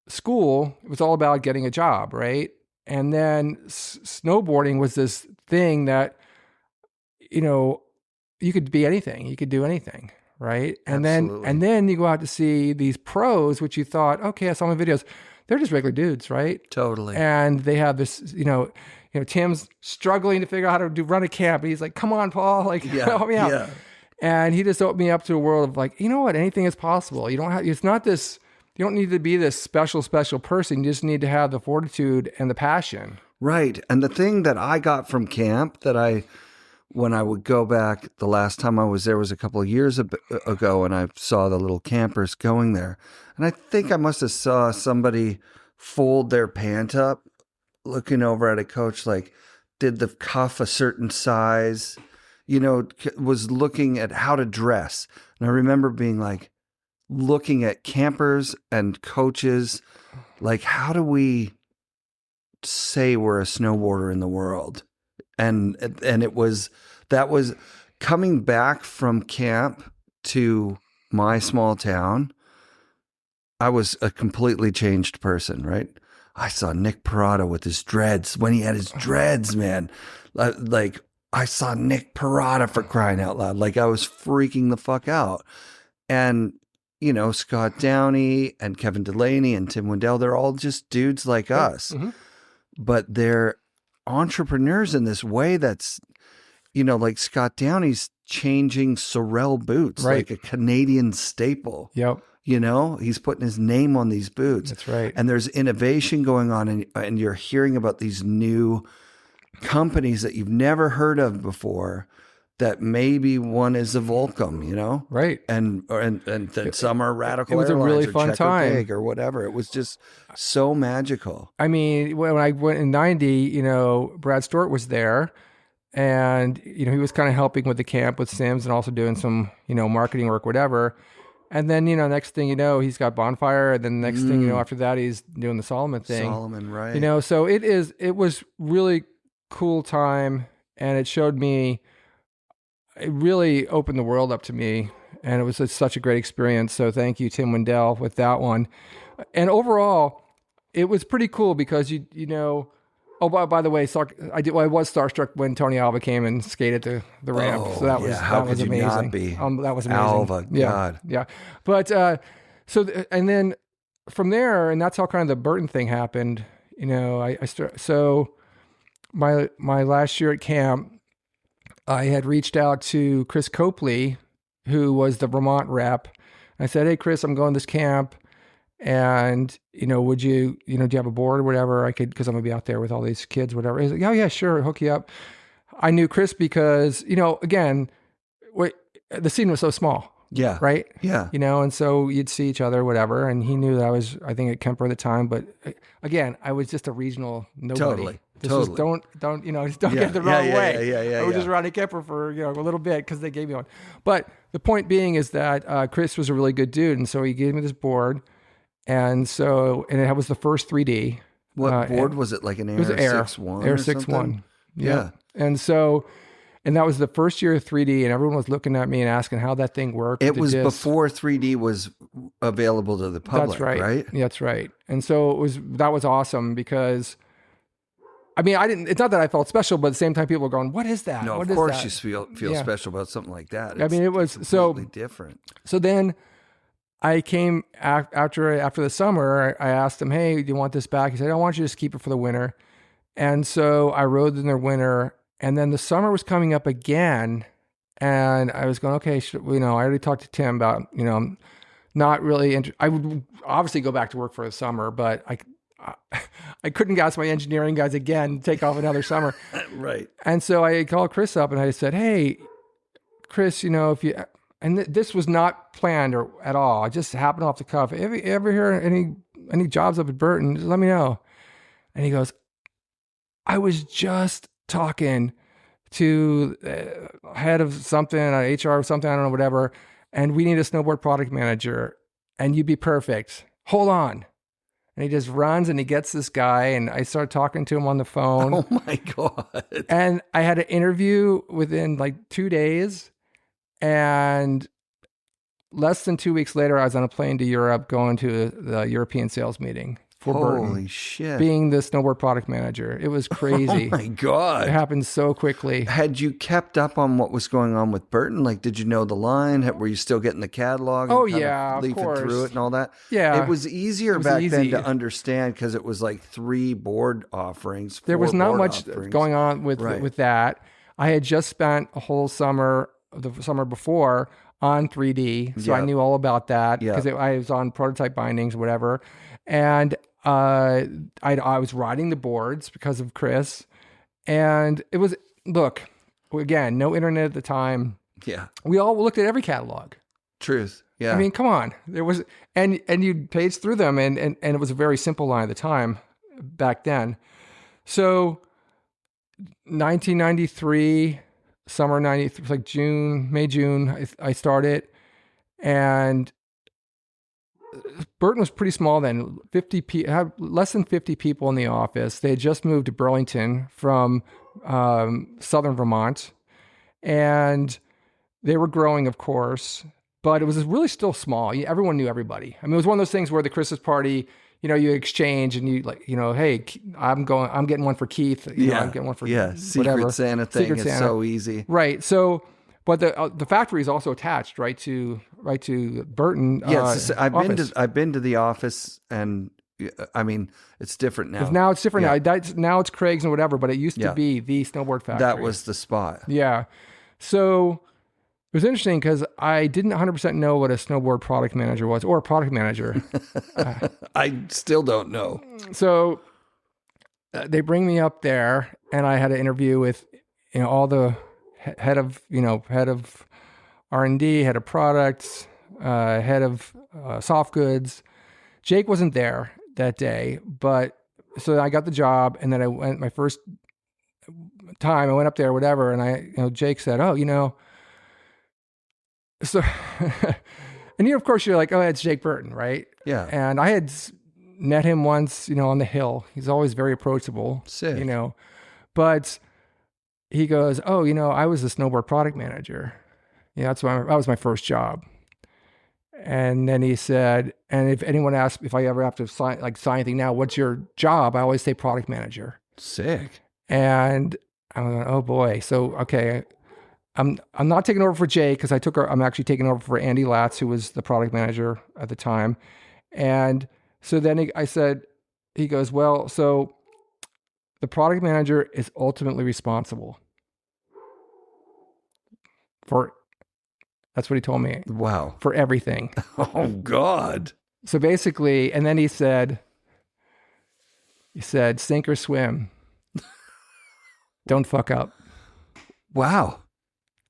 school, it was all about getting a job, right? And then snowboarding was this thing that, you could be anything, you could do anything, right? And then you go out to see these pros, which you thought, okay, I saw my videos. They're just regular dudes, right? Totally. And they have this, Tim's struggling to figure out how to run a camp. And he's like, come on, Paul, help me out. Yeah. And he just opened me up to a world of like, you know what? Anything is possible. You don't need to be this special person. You just need to have the fortitude and the passion. Right. And the thing that I got from camp when I would go back, the last time I was there was a couple of years ago, and I saw the little campers going there. And I think I must have saw somebody fold their pant up, looking over at a coach, like, did the cuff a certain size, was looking at how to dress. And I remember being like, looking at campers and coaches, like, how do we say we're a snowboarder in the world? And that was coming back from camp to my small town. I was a completely changed person, right? I saw Nick Parada with his dreads when he had his dreads, man. Like, I saw Nick Parada, for crying out loud. Like, I was freaking the fuck out. And, Scott Downey and Kevin Delaney and Tim Windell, they're all just dudes like us. Mm-hmm. But they're entrepreneurs in this way that's, like Scott Downey's changing Sorel boots, like a Canadian staple. Yep. He's putting his name on these boots. That's right. And there's innovation going on, and you're hearing about these new companies that you've never heard of before, that maybe one is a Volcom, Right. And some are Radical. It was Airlines, a really or fun Checker time Pig or whatever. It was just so magical. I mean, when I went in 90, Brad Stewart was there, and, he was kind of helping with the camp with Sims and also doing some, marketing work, whatever. And then, next thing you know, he's got Bonfire. And then next thing you know, after that, he's doing the Solomon thing. Solomon, right. So it was really cool time. And it showed me, it really opened the world up to me. And it was such a great experience. So thank you, Tim Windell, with that one. And overall, it was pretty cool because, oh, by the way, I was starstruck when Tony Alva came and skated the ramp. So that was amazing. Not be? That was amazing. Alva, God. Yeah. But and then from there, and that's how kind of the Burton thing happened. So my last year at camp, I had reached out to Chris Copley, who was the Vermont rep. I said, "Hey, Chris, I'm going to this camp. And, would you, do you have a board or whatever? I could, because I'm going to be out there with all these kids, whatever." He's like, "Oh, yeah, sure. Hook you up." I knew Chris because, again, the scene was so small. Yeah. Right? Yeah. And so you'd see each other, whatever. And he knew that I was, I think, at Kemper at the time. But again, I was just a regional nobody. Totally. Don't get the wrong way. Yeah. I was just around Kemper for, a little bit because they gave me one. But the point being is that Chris was a really good dude. And so he gave me this board. And it was the first 3D. What board was it? Like an Air 6-1? Air 6-1. Yeah. And so And that was the first year of 3D, and everyone was looking at me and asking how that thing worked. It was before 3D was available to the public, That's right? right? That's right. And so that was awesome because, I mean, it's not that I felt special, but at the same time, people were going, what is that? No, what of course you feel special about something like that. I mean, it was completely different. So then I came after the summer, I asked him, hey, do you want this back? He said, I want you to just keep it for the winter. And so I rode in the winter, and then the summer was coming up again. And I was going, okay, I already talked to Tim about, I'm not really I would obviously go back to work for the summer, but I couldn't ask my engineering guys again to take off another summer. Right. And so I called Chris up and I said, hey, Chris, if you, and this was not planned at all. I just happened off the cuff. If you ever hear any jobs up at Burton, just let me know. And he goes, I was just talking to head of something, HR or something, I don't know, whatever. And we need a snowboard product manager and you'd be perfect. Hold on. And he just runs and he gets this guy and I started talking to him on the phone. Oh my God. And I had an interview within like 2 days, and less than 2 weeks later, I was on a plane to Europe going to the European sales meeting for Burton. Holy shit. Being the snowboard product manager. It was crazy. Oh my God. It happened so quickly. Had you kept up on what was going on with Burton? Like, did you know the line? Were you still getting the catalog? Oh, yeah, of course. Through it and all that? Yeah. It was easier back then to understand because it was like 3 board offerings. There was not much offerings. going on with that. I had just spent a whole summer, the summer before, on 3D. So I knew all about that because I was on prototype bindings, whatever. And I was riding the boards because of Chris. And it was, look, again, no internet at the time. Yeah. We all looked at every catalog. Truth. Yeah. I mean, come on. There was, and you'd page through them and it was a very simple line at the time back then. So 1993, summer 93, like May, June, I started, and Burton was pretty small then. Had less than 50 people in the office. They had just moved to Burlington from southern Vermont, and they were growing, of course, but it was really still small. Everyone knew everybody. I mean, it was one of those things where the Christmas party, you exchange and you like, hey, I'm getting one for Keith. I'm getting one for Secret whatever. Santa thing. Secret Santa. So easy. Right. So, but the factory is also attached right to Burton. Yes, I've been to the office, and I mean it's different now. Now it's different now. Now it's Craig's and whatever, but it used to be the snowboard factory. That was the spot. Yeah. So it was interesting because I didn't 100% know what a snowboard product manager was, or a product manager. I still don't know. So they bring me up there, and I had an interview with all the head of R&D, head of products, head of soft goods. Jake wasn't there that day, but so I got the job, and then I went my first time. I went up there, whatever, and Jake said, so, and of course you're like, oh, it's Jake Burton, right? Yeah. And I had met him once, on the hill. He's always very approachable. Sick. But he goes, oh, I was the snowboard product manager. That was my first job. And then he said, and if anyone asks if I ever have to sign anything now, what's your job? I always say product manager. Sick. And I'm going, oh boy. So, okay. I'm not taking over for Jay because I'm actually taking over for Andy Latz, who was the product manager at the time. And so then he goes, well, so the product manager is ultimately responsible for, that's what he told me. Wow. For everything. Oh God. So basically, and then he said, sink or swim. Don't fuck up. Wow.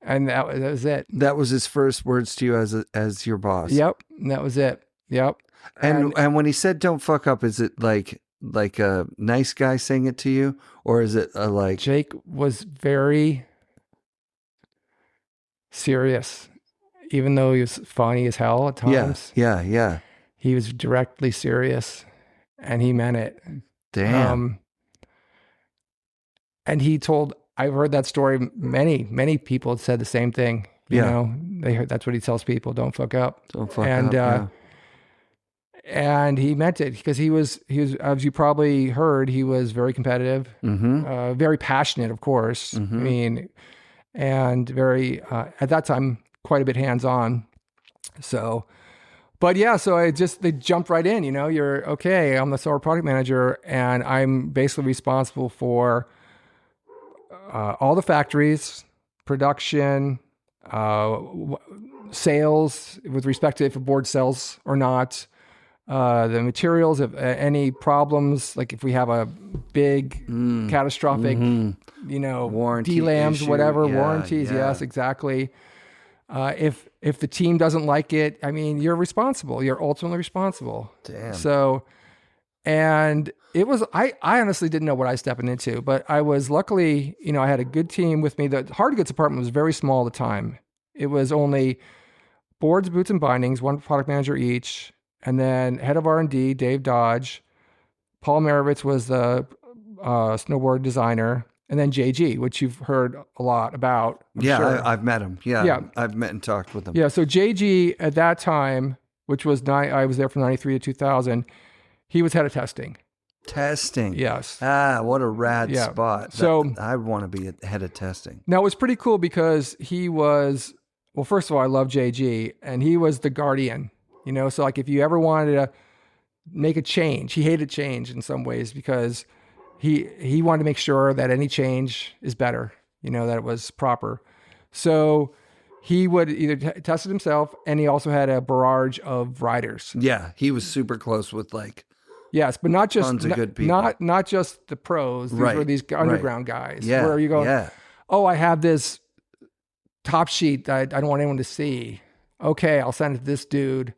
And that was it. That was his first words to you as your boss. Yep. That was it. Yep. And when he said "don't fuck up," is it like a nice guy saying it to you, or is it like Jake was very serious, even though he was funny as hell at times. Yeah. He was directly serious, and he meant it. Damn. And he told I've heard that story. Many people had said the same thing. You know, they heard that's what he tells people: don't fuck up. Don't fuck up. And he meant it because he was, as you probably heard, he was very competitive, very passionate, of course. I mean, and very, at that time, quite a bit hands-on. So, but yeah, so they jumped right in, you're okay. I'm the solar product manager and I'm basically responsible for all the factories, production, sales with respect to if a board sells or not, the materials, if any problems, like if we have a big catastrophic, warranty DLAMs, issue. whatever, warranties. Yes, exactly. If the team doesn't like it, I mean, you're responsible. You're ultimately responsible. Damn. So, and it was, I honestly didn't know what I was stepping into, but I was luckily, I had a good team with me. The hard goods department was very small at the time. It was only boards, boots, and bindings, one product manager each. And then head of R&D, Dave Dodge. Paul Marovitz was the snowboard designer. And then JG, which you've heard a lot about. I'm sure. I've met him. Yeah, I've met and talked with him. Yeah, so JG at that time, which was I was there from 93 to 2000, he was head of testing. Testing. Yes. What a rad spot. So I want to be head of testing. Now, it was pretty cool because he was, well, first of all, I love JG, and he was the guardian. So like if you ever wanted to make a change, he hated change in some ways because he wanted to make sure that any change is better, that it was proper. So he would either test it himself, and he also had a barrage of riders. Yeah, he was super close with yes, but not just tons of good people. Not just the pros. These were these underground guys. Yeah, where you go, oh, I have this top sheet that I don't want anyone to see. Okay, I'll send it to this dude.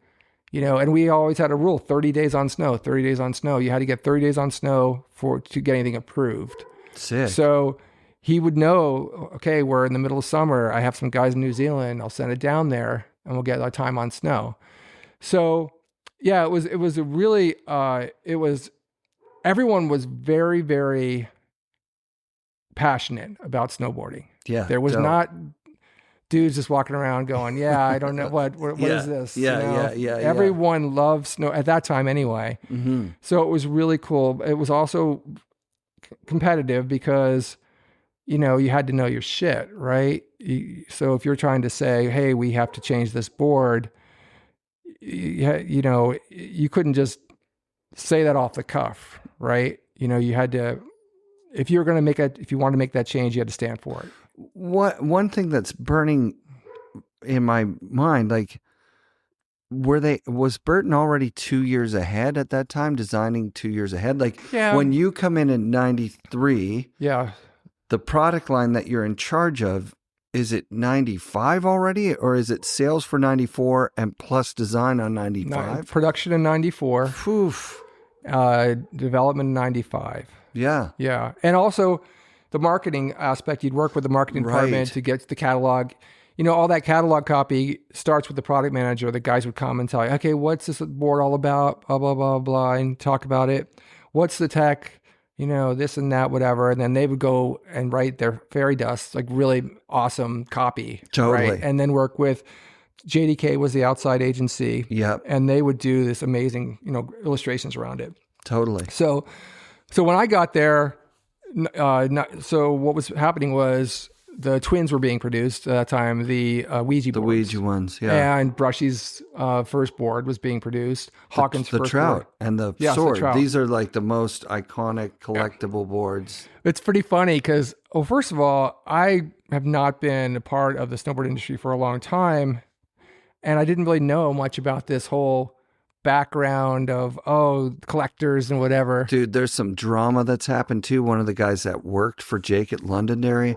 And we always had a rule, 30 days on snow, 30 days on snow. You had to get 30 days on snow to get anything approved. Sick. So he would know, okay, we're in the middle of summer. I have some guys in New Zealand. I'll send it down there and we'll get our time on snow. So yeah, it was a really, everyone was very, very passionate about snowboarding. Yeah. There was not dudes just walking around going, I don't know what is this? Everyone loved snow at that time anyway. Mm-hmm. So it was really cool. It was also competitive because, you had to know your shit, right? So if you're trying to say, hey, we have to change this board, you couldn't just say that off the cuff, right? You had to, if you wanted to make that change, you had to stand for it. One thing that's burning in my mind, was Burton already 2 years ahead at that time, designing 2 years ahead? When you come in 93, the product line that you're in charge of, is it 95 already, or is it sales for 94 and plus design on 95? Production in 94. Oof. Development in 95. Yeah. Yeah. And also the marketing aspect, you'd work with the marketing department to get the catalog. All that catalog copy starts with the product manager. The guys would come and tell you, okay, what's this board all about? Blah, blah, blah, blah, and talk about it. What's the tech? This and that, whatever. And then they would go and write their fairy dust, really awesome copy. Totally. Right? And then work with JDK was the outside agency. Yep. And they would do this amazing, illustrations around it. Totally. So when I got there, so what was happening was the twins were being produced at that time, the Ouija boards. The Ouija ones, yeah. And Brushie's first board was being produced. Hawkins' the first trout board. And the sword. The These are the most iconic collectible boards. It's pretty funny because, first of all, I have not been a part of the snowboard industry for a long time, and I didn't really know much about this whole background of collectors and whatever. Dude, there's some drama that's happened too. One of the guys that worked for Jake at Londonderry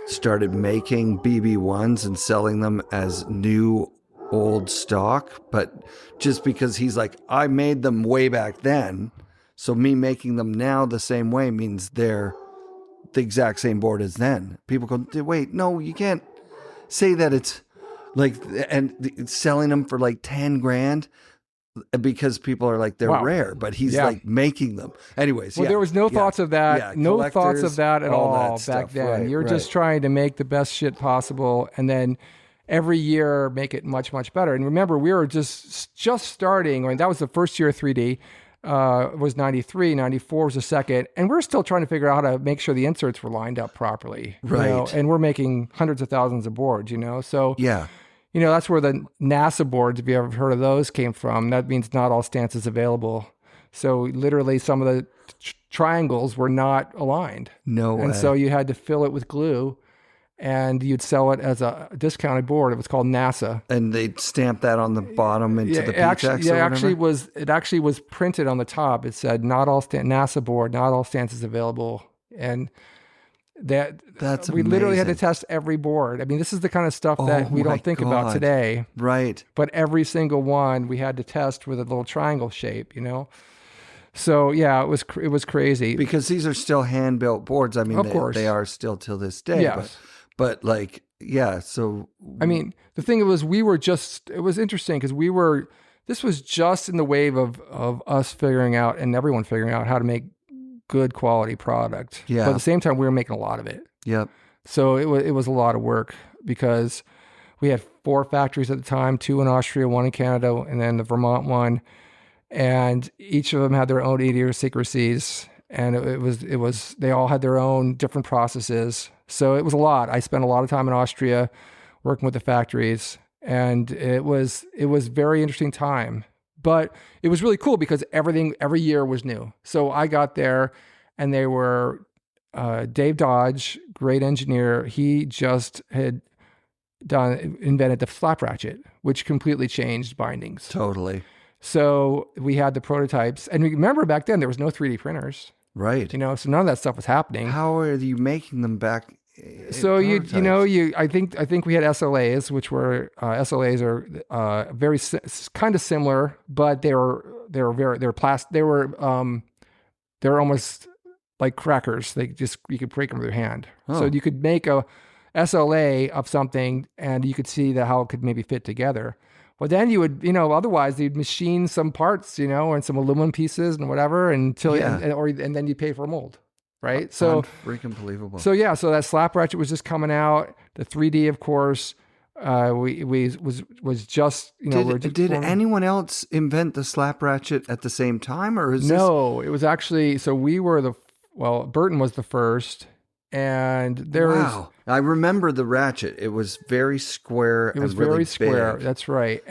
started making BB1s and selling them as new old stock, but just because he's I made them way back then, so me making them now the same way means they're the exact same board as then. People go, wait, no, you can't say that it's and selling them for 10 grand. because people are like, they're Wow. rare, but he's Yeah. like making them. Anyways, Well, there was no thoughts of that. Yeah, No thoughts collectors, of that at all that all back stuff. then. Right, You're just trying to make the best shit possible, and then every year make it much, much better. And remember, we were just starting. I mean, that was the first year of 3D. Was 93, 94 was the second. And we're still trying to figure out how to make sure the inserts were lined up properly. Right. You know? And we're making hundreds of thousands of boards, you know? So, Yeah. you know, that's where the NASA boards, if you ever heard of those, came from. That means not all stances available. So literally some of the triangles were not aligned. No way. And so you had to fill it with glue, and you'd sell it as a discounted board. It was called NASA. And they'd stamp that on the bottom into the it actually, PTEX or whatever? it actually was printed on the top. It said not all NASA board, not all stances available. And That's we literally had to amazing. test every board. I mean, this is the kind of stuff Oh that we my don't think about God. today. Right. But every single one we had to test with a little triangle shape, you know? So yeah, it was crazy. Because these are still hand-built boards. I mean, Of course. they are still till this day. Yes. But like, yeah, so... I mean, the thing was, it was interesting because this was just in the wave of us figuring out and everyone figuring out how to make good quality product. Yeah. But at the same time, we were making a lot of it. Yep. So it was a lot of work because we had 4 factories at the time, 2 in Austria, 1 in Canada, and then the Vermont one. And each of them had their own idiosyncrasies. And it was they all had their own different processes. So it was a lot. I spent a lot of time in Austria working with the factories, and it was very interesting time. But it was really cool because every year was new. So I got there, and they were Dave Dodge, great engineer. He just had invented the flap ratchet, which completely changed bindings. Totally. So we had the prototypes, and remember back then there was no 3D printers. Right. You know, so none of that stuff was happening. How are you making them back? So I think we had SLAs, which were SLAs are very kind of similar, but they were plastic. They were almost like crackers. You could break them with your hand. Oh. So you could make a SLA of something, and you could see how it could maybe fit together. But then you would, otherwise you'd machine some parts, and some aluminum pieces and whatever and then you pay for a mold, right? So freaking believable. So that slap ratchet was just coming out. The 3D, of course, was just, Did anyone else invent the slap ratchet at the same time, or is No, it was actually, so we were Burton was the first. And there was... I remember the ratchet. It was very square. It was really very square. big. That's right.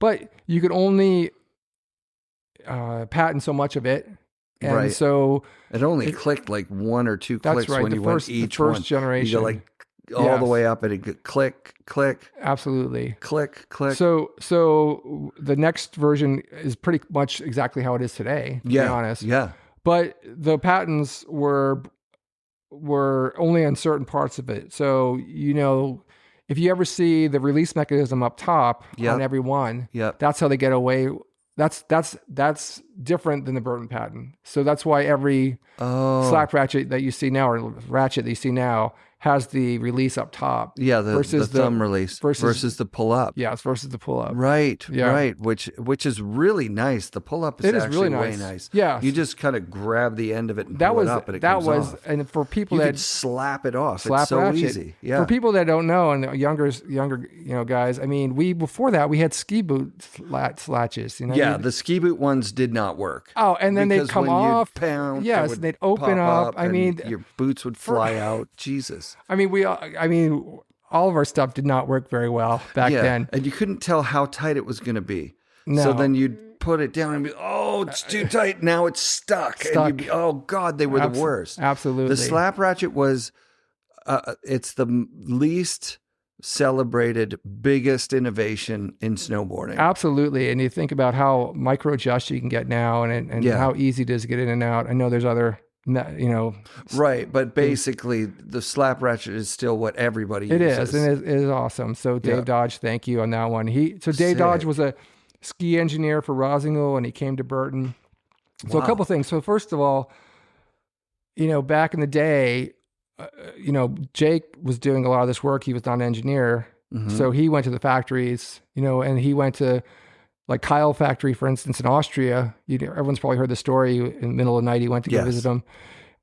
But you could only patent so much of it. And right. so... It only clicked like 1 or 2 clicks when you went each one. The first generation. You go all the way up and it could click, click. Absolutely. Click, click. So the next version is pretty much exactly how it is today, to be honest. Yeah. But the patents were only on certain parts of it. So, if you ever see the release mechanism up top on every one, that's how they get away. That's different than the Burton patent. So that's why every slap ratchet that you see now, or ratchet that you see now, has the release up top. Yeah, the thumb release versus the pull up. Yeah, it's versus the pull up. Right, right. Which is really nice. The pull up is actually really way nice. Yeah, you just kind of grab the end of it and pull it up, and it comes off. And for people you could slap it off. Slap it's so ratchet. Easy. Yeah. For people that don't know, and younger guys, I mean, before that we had ski boot slatches. Yeah, the ski boot ones did not work. Oh, and then they'd come off. Pound, yes, they'd open up. I mean, your boots would fly out. Jesus. I mean, all of our stuff did not work very well back then. And you couldn't tell how tight it was going to be. No. So then you'd put it down and be, it's too tight. Now it's stuck. And you'd be, oh God, they were the worst. Absolutely. The slap ratchet was, it's the least celebrated, biggest innovation in snowboarding. Absolutely. And you think about how micro adjust you can get now and how easy it is to get in and out. I know there's other... right, but basically the slap ratchet is still what everybody uses. It is, and it is awesome. So Dave Dodge, thank you on that one. Dave Dodge was a ski engineer for Rossignol, and he came to Burton. So a couple things. So first of all, back in the day, Jake was doing a lot of this work. He was not an engineer, so he went to the factories, and he went to like Kyle factory, for instance, in Austria. Everyone's probably heard the story. In the middle of the night, he went to go visit them.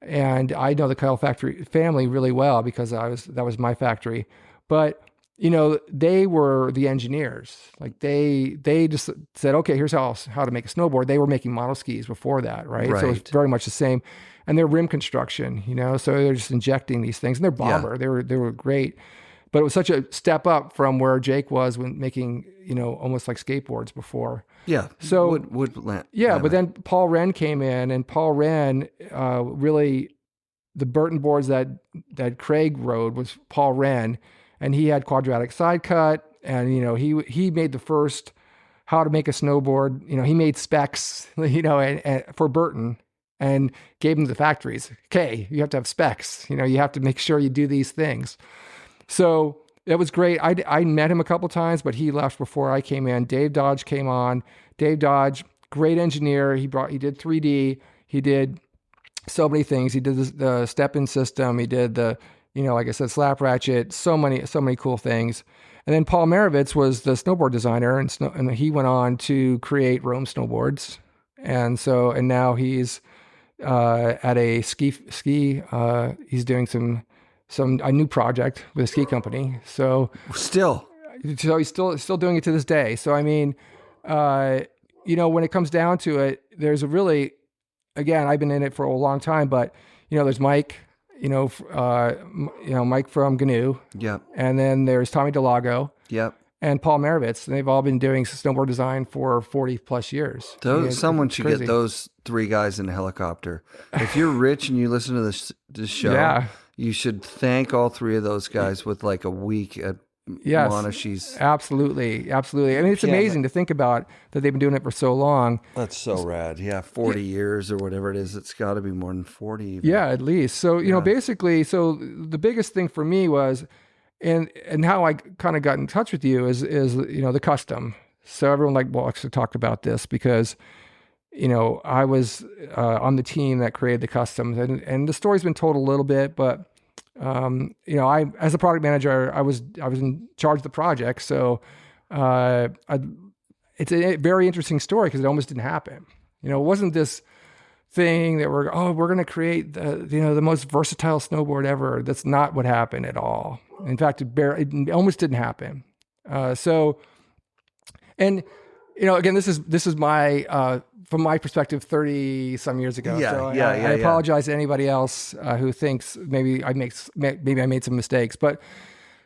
And I know the Kyle factory family really well because that was my factory. But, they were the engineers. Like they just said, okay, here's how to make a snowboard. They were making model skis before that, right? So it was very much the same. And their rim construction, so they're just injecting these things. And they're bobber. They were great. But it was such a step up from where Jake was when making, almost like skateboards before. Yeah. So wood but then Paul Wren came in, and Paul Wren really, the Burton boards that Craig rode was Paul Wren, and he had quadratic side cut, and he made the first how to make a snowboard. He made specs, and for Burton, and gave them to the factories. Okay, you have to have specs. You have to make sure you do these things. So it was great. I met him a couple times, but he left before I came in. Dave Dodge came on. Dave Dodge, great engineer. He did 3D. He did so many things. He did the step-in system. He did the, like I said, slap ratchet. So many cool things. And then Paul Marovitz was the snowboard designer, and he went on to create Rome snowboards. And now he's at a ski. He's doing a new project with a ski company. So he's still doing it to this day. So, I mean, when it comes down to it, there's again, I've been in it for a long time, but, there's Mike, Mike from GNU. Yep. And then there's Tommy Delago. Yep. And Paul Marovitz. And they've all been doing snowboard design for 40 plus years. Someone should get those three guys in a helicopter. If you're rich and you listen to this show, you should thank all three of those guys with like a week at Monashie's. Absolutely. I mean, it's amazing to think about that they've been doing it for so long. That's so rad. Yeah, 40 years or whatever it is. It's got to be more than 40. Even. Yeah, at least. So, basically, the biggest thing for me was, and how I kind of got in touch with you is the custom. So everyone wants to talk about this because, I was on the team that created the customs, and the story's been told a little bit, but I, as a product manager, I was in charge of the project. So, it's a very interesting story because it almost didn't happen. It wasn't this thing that we're going to create the most versatile snowboard ever. That's not what happened at all. In fact, it almost didn't happen. Again, this is my, from my perspective, 30 some years ago. I apologize to anybody else who thinks maybe I made some mistakes. But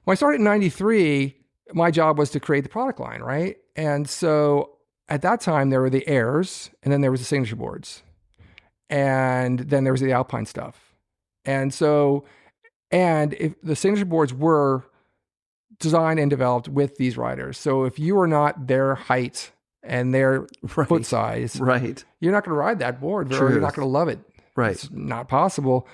when I started in 93, my job was to create the product line, right? And so at that time there were the Airs, and then there was the signature boards, and then there was the Alpine stuff. And if the signature boards were designed and developed with these riders, so if you were not their height and their foot size, right, you're not going to ride that board, or you're not going to love it. Right. It's not possible.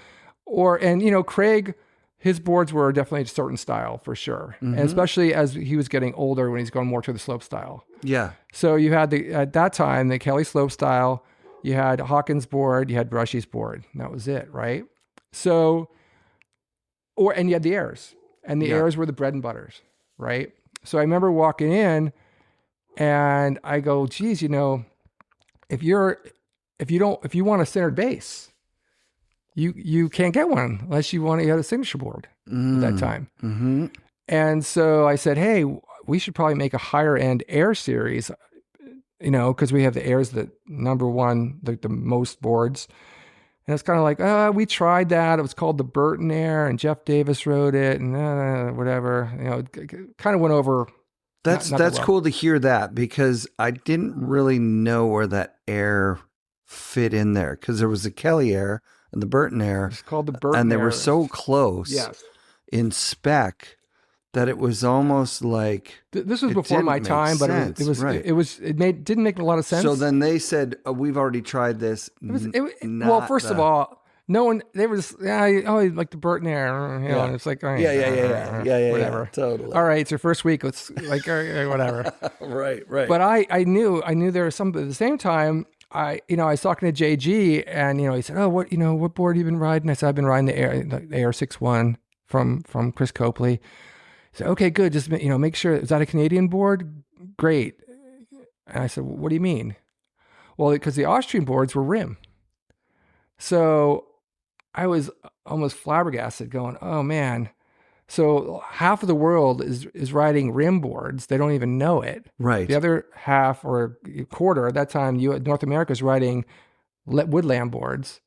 Craig, his boards were definitely a certain style for sure. Mm-hmm. And especially as he was getting older, when he's going more to the slope style. Yeah. So you had at that time, the Kelly slope style, you had Hawkins board, you had Brushie's board, and that was it. Right. So, and you had the Airs, and the Airs were the bread and butters. Right. So I remember walking in, and I go, geez, if you want a centered base, you can't get one unless you have a signature board at that time. Mm-hmm. And so I said, hey, we should probably make a higher end Air series, because we have the Airs that number one, the most boards. And it's kind of like, we tried that. It was called the Burton Air, and Jeff Davis wrote it, and whatever. It kind of went over. That's cool to hear that, because I didn't really know where that Air fit in there, because there was the Kelly Air and the Burton Air. It's called the Burton Air. And they were so close in spec that it was almost like this was before my time, but it didn't make a lot of sense. So then they said, we've already tried this. Well, first of all, no one, they were just, like the Burton Air, and it's like, whatever. Totally. All right, it's your first week. It's like, whatever. Right. But I knew there was some, but at the same time, I was talking to JG, and, he said, what board have you been riding? I said, I've been riding the Air 6-1 from Chris Copley. He said, okay, good. Just, make sure, is that a Canadian board? Great. And I said, well, what do you mean? Well, because the Austrian boards were rim. So I was almost flabbergasted going, oh man. So half of the world is riding rim boards. They don't even know it. Right. The other half or quarter at that time, North America is riding woodland boards.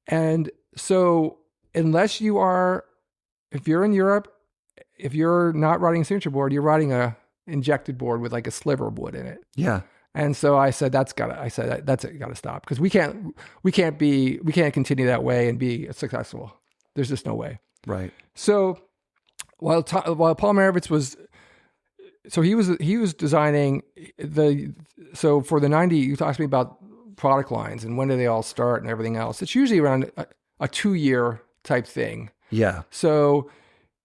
And so unless if you're in Europe, if you're not riding a signature board, you're riding a injected board with like a sliver of wood in it. Yeah. And so I said, that's gotta stop, because we can't continue that way and be successful. There's just no way. Right. So while Paul Maravitz was designing for the 90, you talked to me about product lines and when do they all start and everything else. It's usually around a 2-year type thing. Yeah. So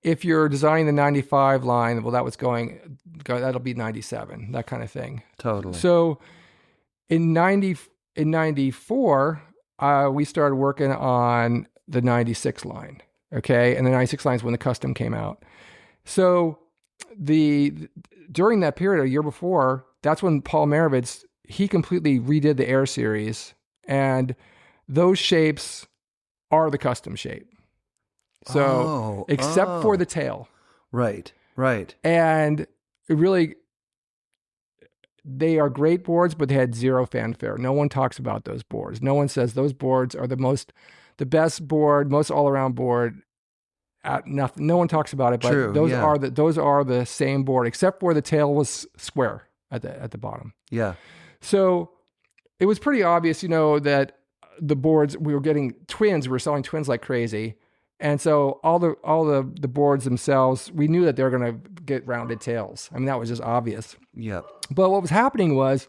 if you're designing the 95 line, well, that'll be 97, that kind of thing. Totally. So in 94, we started working on the 96 line. Okay. And the 96 line is when the custom came out. So during that period, a year before, that's when Paul Maravitz, he completely redid the Air series, and those shapes are the custom shape. So except for the tail. Right. And they are great boards, but they had zero fanfare. No one talks about those boards. No one says those boards are the best board, most all-around board. Nothing. No one talks about it, but True, those are the same board, except for the tail was square at the bottom. Yeah. So it was pretty obvious, that the boards, we were getting twins. We were selling twins like crazy. And so all the boards themselves, we knew that they were going to get rounded tails. I mean, that was just obvious. Yeah. But what was happening was,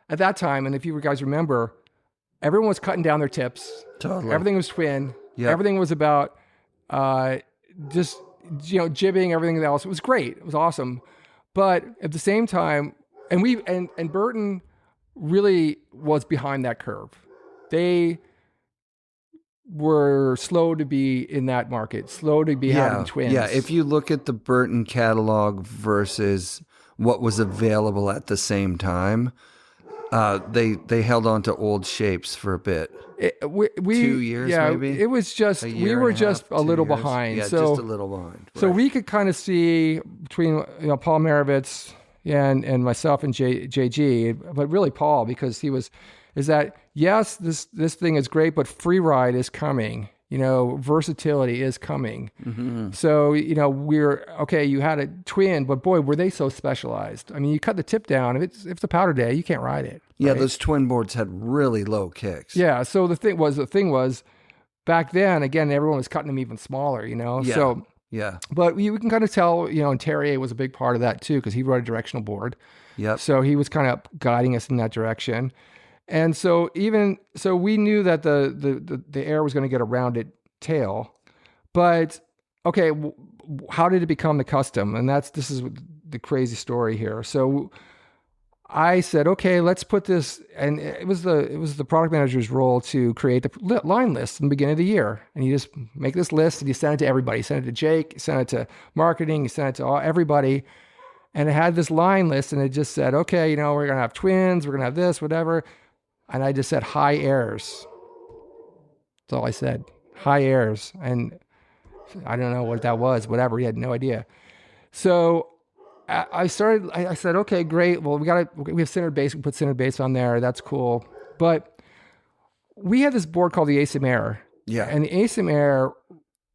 at that time, and if you guys remember, everyone was cutting down their tips. Totally. Everything was twin. Yep. Everything was about just jibbing, everything else. It was great. It was awesome. But at the same time, and Burton really was behind that curve. They were slow to be in that market, slow to be having twins. Yeah, if you look at the Burton catalog versus what was available at the same time, they held on to old shapes for a bit. 2 years, maybe? It was just, we were just a little behind. Yeah, so, just a little behind. So we could kind of see between Paul Maravitz and myself and JG, but really Paul, because is that, yes, this thing is great, but free ride is coming. Versatility is coming. Mm-hmm. So, you had a twin, but boy, were they so specialized. I mean, you cut the tip down. If it's a powder day, you can't ride it. Yeah, right? those twin boards had really low kicks. Yeah, so the thing was, back then, again, everyone was cutting them even smaller, Yeah. So, yeah. But we can kind of tell, and Terje was a big part of that too, because he rode a directional board. Yep. So he was kind of guiding us in that direction. And so we knew that the Air was going to get a rounded tail, but okay, how did it become the custom? And this is the crazy story here. So I said, okay, let's put this, and it was the product manager's role to create the line list in the beginning of the year. And you just make this list and you send it to everybody. You send it to Jake, you send it to marketing, you send it to everybody. And it had this line list, and it just said, okay, we're going to have twins, we're going to have this, whatever. And I just said high airs. That's all I said. High airs. And I don't know what that was, whatever. He had no idea. So I said, okay, great. Well, we have centered base. We put centered base on there. That's cool. But we had this board called the ASIM Air. Yeah. And the ASIM Air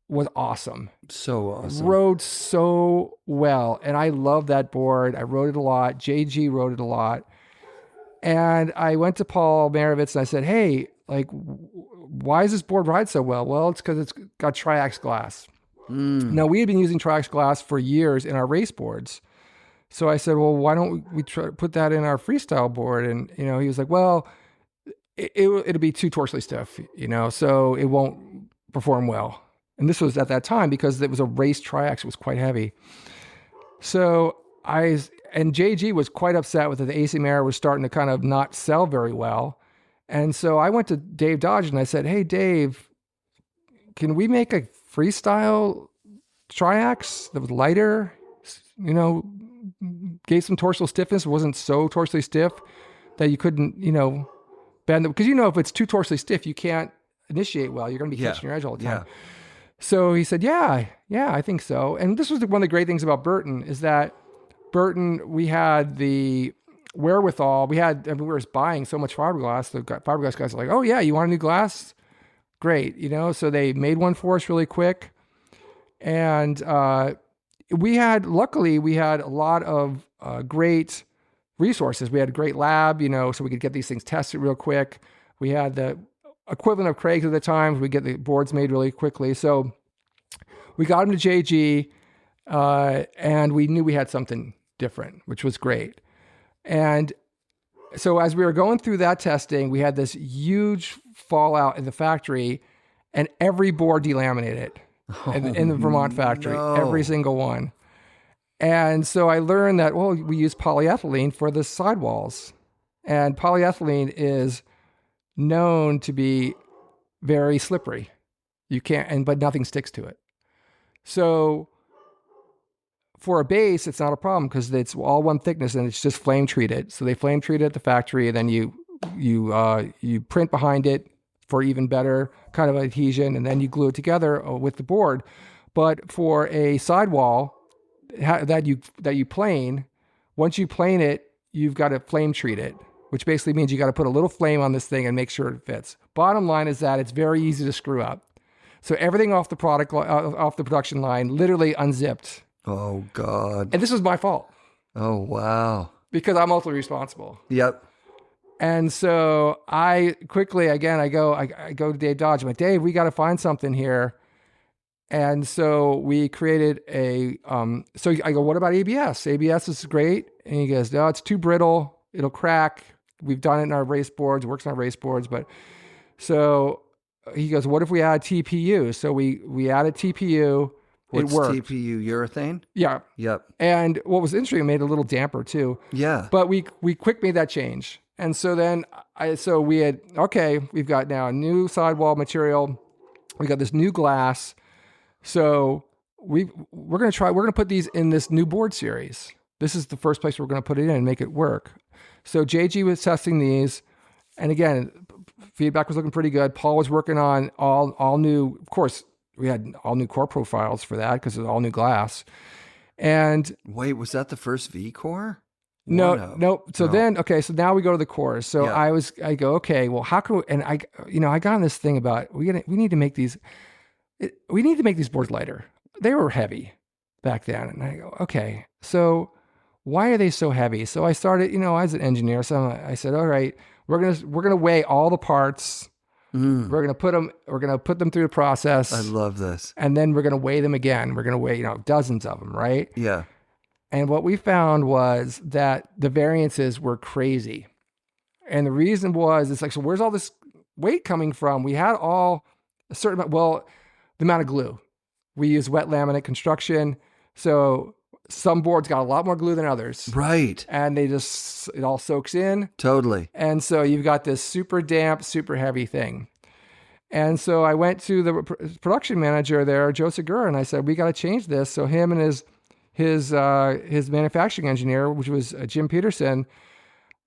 was awesome. So awesome. Rode so well. And I love that board. I rode it a lot. JG rode it a lot. And I went to Paul Maravitz and I said, hey, why does this board ride so well? Well, it's because it's got triax glass. Now, we had been using triax glass for years in our race boards. So I said, well, why don't we try to put that in our freestyle board? And, he was like, well, it'll be too torsely stiff, so it won't perform well. And this was at that time because it was a race triax. It was quite heavy. So and JG was quite upset with it. The ASIM Air was starting to kind of not sell very well. And so I went to Dave Dodge and I said, hey, Dave, can we make a freestyle triax that was lighter, gave some torsional stiffness. It wasn't so torsally stiff that you couldn't, bend it. Because if it's too torsally stiff, you can't initiate well. You're going to be catching your edge all the time. Yeah. So he said, yeah, I think so. And this was one of the great things about Burton is that Burton, we had the wherewithal. We were buying so much fiberglass. The fiberglass guys are like, oh yeah, you want a new glass? Great. So they made one for us really quick. And luckily we had a lot of great resources. We had a great lab, so we could get these things tested real quick. We had the equivalent of Craig's at the time. We get the boards made really quickly. So we got them to JG, and we knew we had something different, which was great. And so as we were going through that testing, we had this huge fallout in the factory, and every board delaminated in the Vermont factory, every single one. And so I learned that, we use polyethylene for the sidewalls, and polyethylene is known to be very slippery. You can't, but nothing sticks to it. So for a base, it's not a problem because it's all one thickness and it's just flame treated. So they flame treat it at the factory, and then you print behind it for even better kind of adhesion, and then you glue it together with the board. But for a sidewall that you plane, once you plane it, you've got to flame treat it, which basically means you got to put a little flame on this thing and make sure it fits. Bottom line is that it's very easy to screw up. So everything off the production line literally unzipped. Oh God. And this was my fault. Oh wow. Because I'm ultimately responsible. Yep. And so I quickly, again, I go to Dave Dodge. I'm like, Dave, we got to find something here. And so we created so I go, what about ABS? ABS is great. And he goes, no, it's too brittle. It'll crack. We've done it in our race boards, works on our race boards. But so he goes, what if we add TPU? So we added TPU. What's it worked. TPU? Urethane? Yeah. Yep. And what was interesting, it made it a little damper too. Yeah. But we quick made that change. And so then we've got now a new sidewall material. We got this new glass. So we're going to put these in this new board series. This is the first place we're going to put it in and make it work. So JG was testing these. And again, feedback was looking pretty good. Paul was working on all new, of course, we had all new core profiles for that because it was all new glass. And wait, was that the first V core? No. So then, so now we go to the cores. So yeah. I go, okay, well, how can we, and I got on this thing about, we need to make these boards lighter. They were heavy back then. And I go, okay, so why are they so heavy? So I started, as an engineer, so I said, all right, we're going to weigh all the parts. We're going to put them through the process. I love this. And then we're going to weigh them again. We're going to weigh, dozens of them, right? Yeah. And what we found was that the variances were crazy. And the reason was, it's like, so where's all this weight coming from? We had all a certain amount, the amount of glue. We use wet laminate construction. So some boards got a lot more glue than others. Right. And it all soaks in. Totally. And so you've got this super damp, super heavy thing. And so I went to the production manager there, Joe Segura, and I said, we got to change this. So him and his manufacturing engineer, which was Jim Peterson,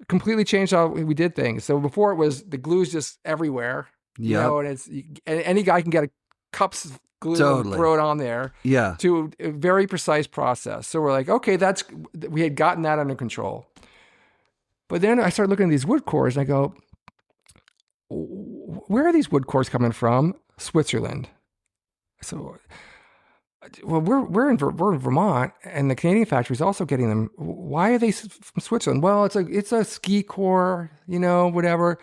completely changed how we did things. So before it was the glue's just everywhere, and any guy can get a cups of glue and throw it on there. Yeah. To a very precise process. So we're like, okay, we had gotten that under control. But then I started looking at these wood cores and I go, where are these wood cores coming from? Switzerland. So, well, we're in Vermont, and the Canadian factory is also getting them. Why are they from Switzerland? Well, it's a ski core, whatever.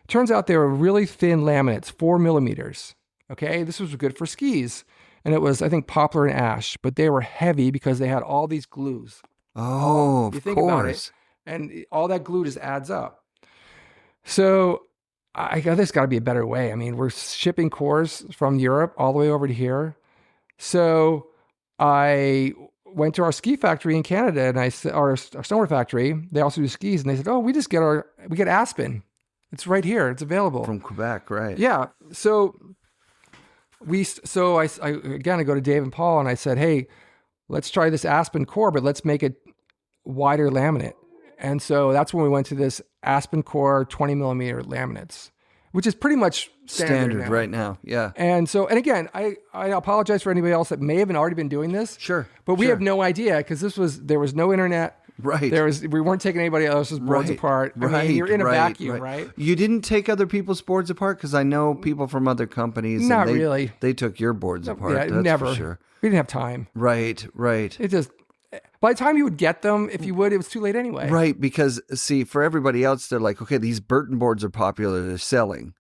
Turns out they were really thin laminates, 4 millimeters. Okay, this was good for skis, and it was, I think, poplar and ash, but they were heavy because they had all these glues. Oh, of course. About it, and all that glue just adds up. So I got there's got to be a better way. I mean, we're shipping cores from Europe all the way over to here. So I went to our ski factory in Canada, and I said, our snowboard factory, they also do skis, and they said, oh, we get Aspen. It's right here. It's available. From Quebec, right? Yeah. So I go to Dave and Paul, and I said, hey, let's try this Aspen core, but let's make it wider laminate. And so that's when we went to this Aspen Core 20 millimeter laminates, which is pretty much standard right now. Yeah. And so, and again, I apologize for anybody else that may have already been doing this. Sure. But we have no idea because there was no internet. Right. We weren't taking anybody else's boards apart. I mean, you're in a vacuum, right? You didn't take other people's boards apart? Because I know people from other companies. Not really. They took your boards apart. Yeah, that's never. For sure. We didn't have time. Right. It just, by the time you would get them, if you would, it was too late anyway. Right. Because see, for everybody else, they're like, okay, these Burton boards are popular. They're selling.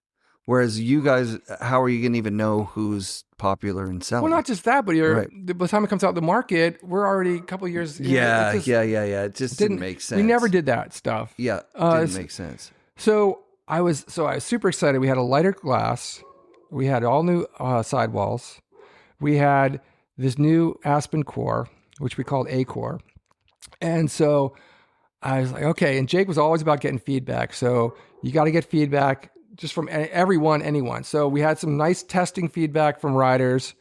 Whereas you guys, how are you going to even know who's popular and selling? Well, not just that, but by the time it comes out in the market, we're already a couple of years. Yeah. It just didn't make sense. We never did that stuff. Yeah, didn't make sense. So I was super excited. We had a lighter glass. We had all new sidewalls. We had this new Aspen Core, which we called A Core. And so I was like, okay. And Jake was always about getting feedback. So you got to get feedback just from anyone. So we had some nice testing feedback from riders,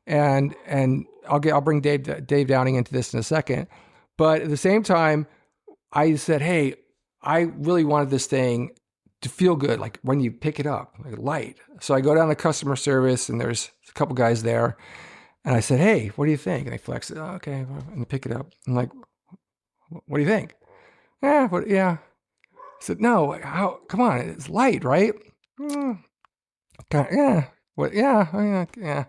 and I'll bring Dave Downing into this in a second. But at the same time, I said, hey, I really wanted this thing to feel good, like when you pick it up, like light. So I go down to customer service, and there's a couple guys there, and I said, hey, what do you think? And they flexed it. Oh, okay, and pick it up. I'm like, what do you think? Yeah. I said, no, come on, it's light, right? Yeah. What? Yeah.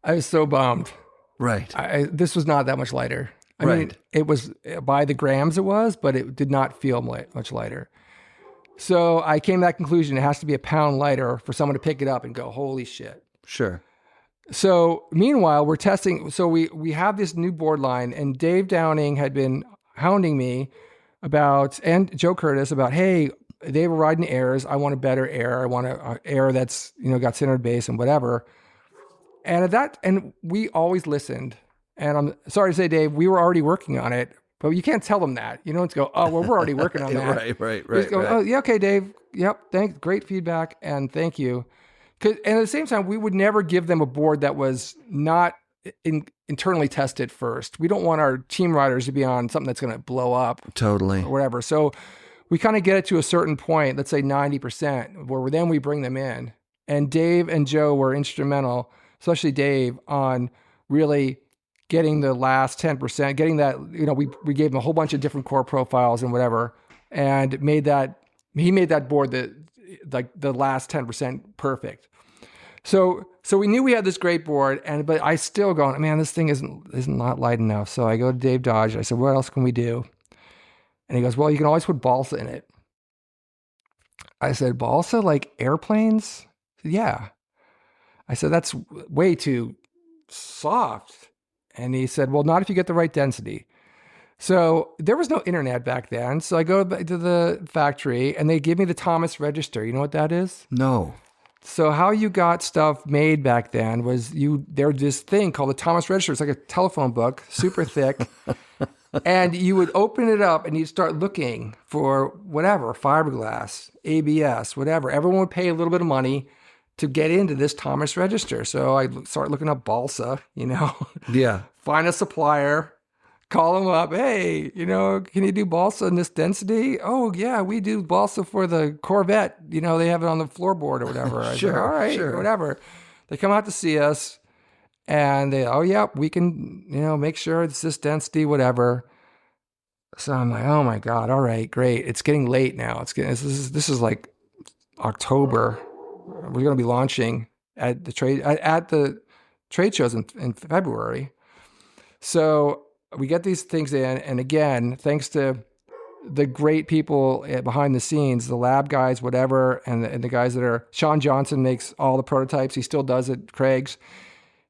I was so bummed. Right. This was not that much lighter. I Right. mean, it was by the grams it was, but it did not feel much lighter. So I came to that conclusion. It has to be a pound lighter for someone to pick it up and go, holy shit. Sure. So meanwhile, we're testing. So we have this new board line, and Dave Downing had been hounding me and Joe Curtis about, hey, they were riding airs. I want a better air. I want an air that's, got centered base and whatever. And we always listened. And I'm sorry to say, Dave, we were already working on it, but you can't tell them that. You don't go, oh, well, we're already working on that. Right. You just go, oh, yeah, okay, Dave. Yep. Thanks. Great feedback. And thank you. And at the same time, we would never give them a board that was not internally tested first. We don't want our team riders to be on something that's going to blow up. Totally. Or whatever. So we kind of get it to a certain point, let's say 90%, where then we bring them in. And Dave and Joe were instrumental, especially Dave, on really getting the last 10%, getting that, we gave him a whole bunch of different core profiles and whatever, and he made that board the last 10% perfect. So we knew we had this great board, but I still going, man, this thing isn't not light enough. So I go to Dave Dodge. I said, what else can we do? And he goes, well, you can always put balsa in it. I said, balsa, like airplanes? Yeah. I said, that's way too soft. And he said, well, not if you get the right density. So there was no internet back then. So I go back to the factory, and they give me the Thomas register. You know what that is? No. So how you got stuff made back then was there's this thing called the Thomas register. It's like a telephone book, super thick. And you would open it up and you'd start looking for whatever, fiberglass, ABS, whatever. Everyone would pay a little bit of money to get into this Thomas register. So I start looking up balsa, Yeah. Find a supplier, call them up. Hey, can you do balsa in this density? Oh yeah, we do balsa for the Corvette. They have it on the floorboard or whatever. I Sure, said, all right, sure. whatever. They come out to see us, and we can, make sure it's this density, whatever. So I'm like, oh my God, all right, great. It's getting late now. This is like October. We're going to be launching at the trade shows in February. So we get these things in, and again, thanks to the great people behind the scenes, the lab guys, whatever, and the guys that are, Sean Johnson makes all the prototypes. He still does it. Craig's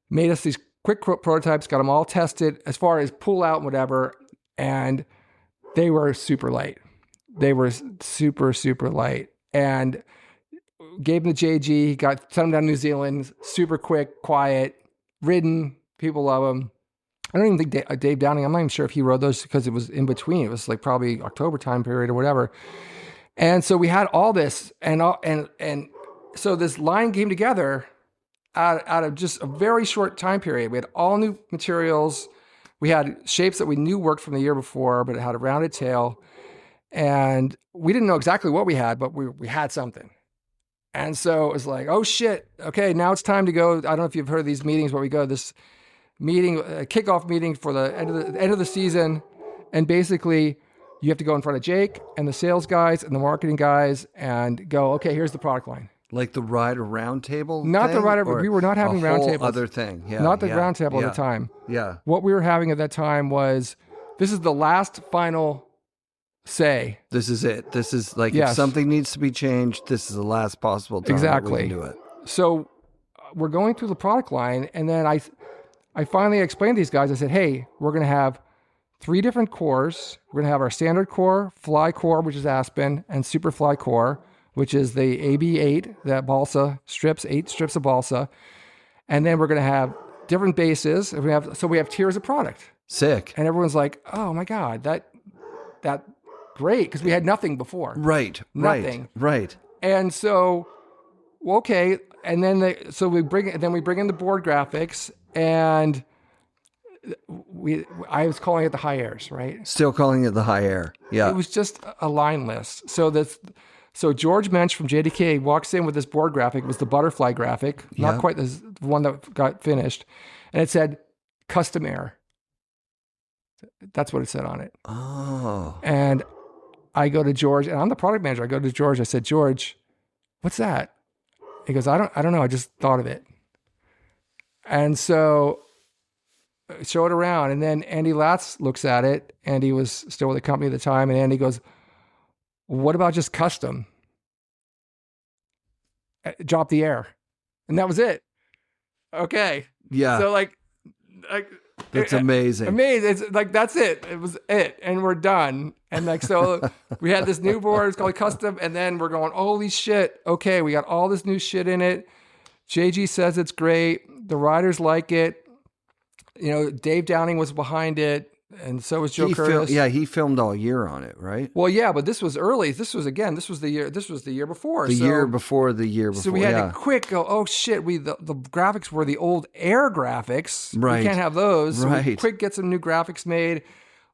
made us these quick prototypes, got them all tested as far as pull out and whatever, and they were super light. They were super, super light. And gave him the JG, sent him down to New Zealand, super quick, quiet, ridden. People love him. I don't even think Dave Downing, I'm not even sure if he rode those because it was in between. It was like probably October time period or whatever. And so we had all this, and so this line came together out of just a very short time period. We had all new materials. we had shapes that we knew worked from the year before, but it had a rounded tail. And we didn't know exactly what we had, but we had something. And so it was like, oh shit, okay, now it's time to go. I don't know if you've heard of these meetings where we go to this meeting, a kickoff meeting for the end of the season. And basically you have to go in front of Jake and the sales guys and the marketing guys and go, okay, here's the product line. Like the rider round table? Not thing? the rider, Or we were not having round tables. other thing. Yeah. Not the round table at the time. Yeah. What we were having at that time was, this is the last final say. This is it. This is like, Yes. if something needs to be changed, this is the last possible time that we can do it. So we're going through the product line, and then I finally explained to these guys, I said, hey, we're going to have 3 different cores. We're going to have our standard core, fly core, which is Aspen, and super fly core, which is the AB8, that balsa strips, 8 strips of balsa. And then we're going to have different bases. So we have tiers of product. Sick. And everyone's like, oh my God, that great, because we had nothing before. Right. Nothing. Right. And so, well, okay. And then we bring in the board graphics, and I was calling it the high airs, right? Still calling it the high air. Yeah. It was just a line list. So George Mensch from JDK walks in with this board graphic. It was the butterfly graphic, not quite the one that got finished. And it said custom air. That's what it said on it. Oh. And I go to George, and I'm the product manager. I go to George. I said, George, what's that? He goes, I don't know. I just thought of it. And so show it around. And then Andy Latz looks at it. Andy was still with the company at the time. And Andy goes, what about just custom? Drop the air. And that was it. Okay. Yeah. So like that's amazing. Amazing. It's like, that's it. It was it. And we're done. And like, so we had this new board, it's called custom. And then we're going, holy shit. Okay. We got all this new shit in it. JG says it's great. The riders like it. You know, Dave Downing was behind it. And so was Joe Curtis. He filmed all year on it, right? Well, yeah, but this was early. This was the year before. The year before the year before. So we had to quick go, oh shit, the graphics were the old Air graphics. Right. We can't have those. So right. we quick get some new graphics made.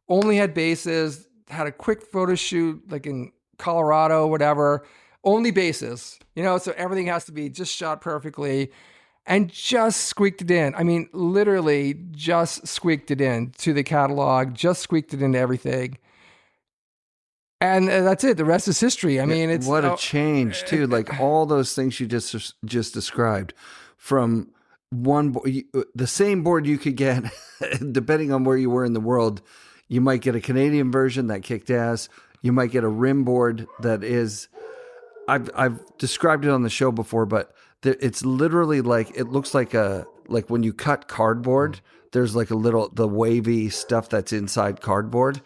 Only had bases, had a quick photo shoot like in Colorado, whatever. Only bases, so everything has to be just shot perfectly. And just squeaked it in. I mean, literally just squeaked it in to the catalog, just squeaked it into everything. And that's it. The rest is history. I mean, it's... What a change, too. Like all those things you just described. From one... The same board you could get, depending on where you were in the world, you might get a Canadian version that kicked ass. You might get a rim board that is... I've described it on the show before, but... It's literally like, it looks like when you cut cardboard, there's like the wavy stuff that's inside cardboard.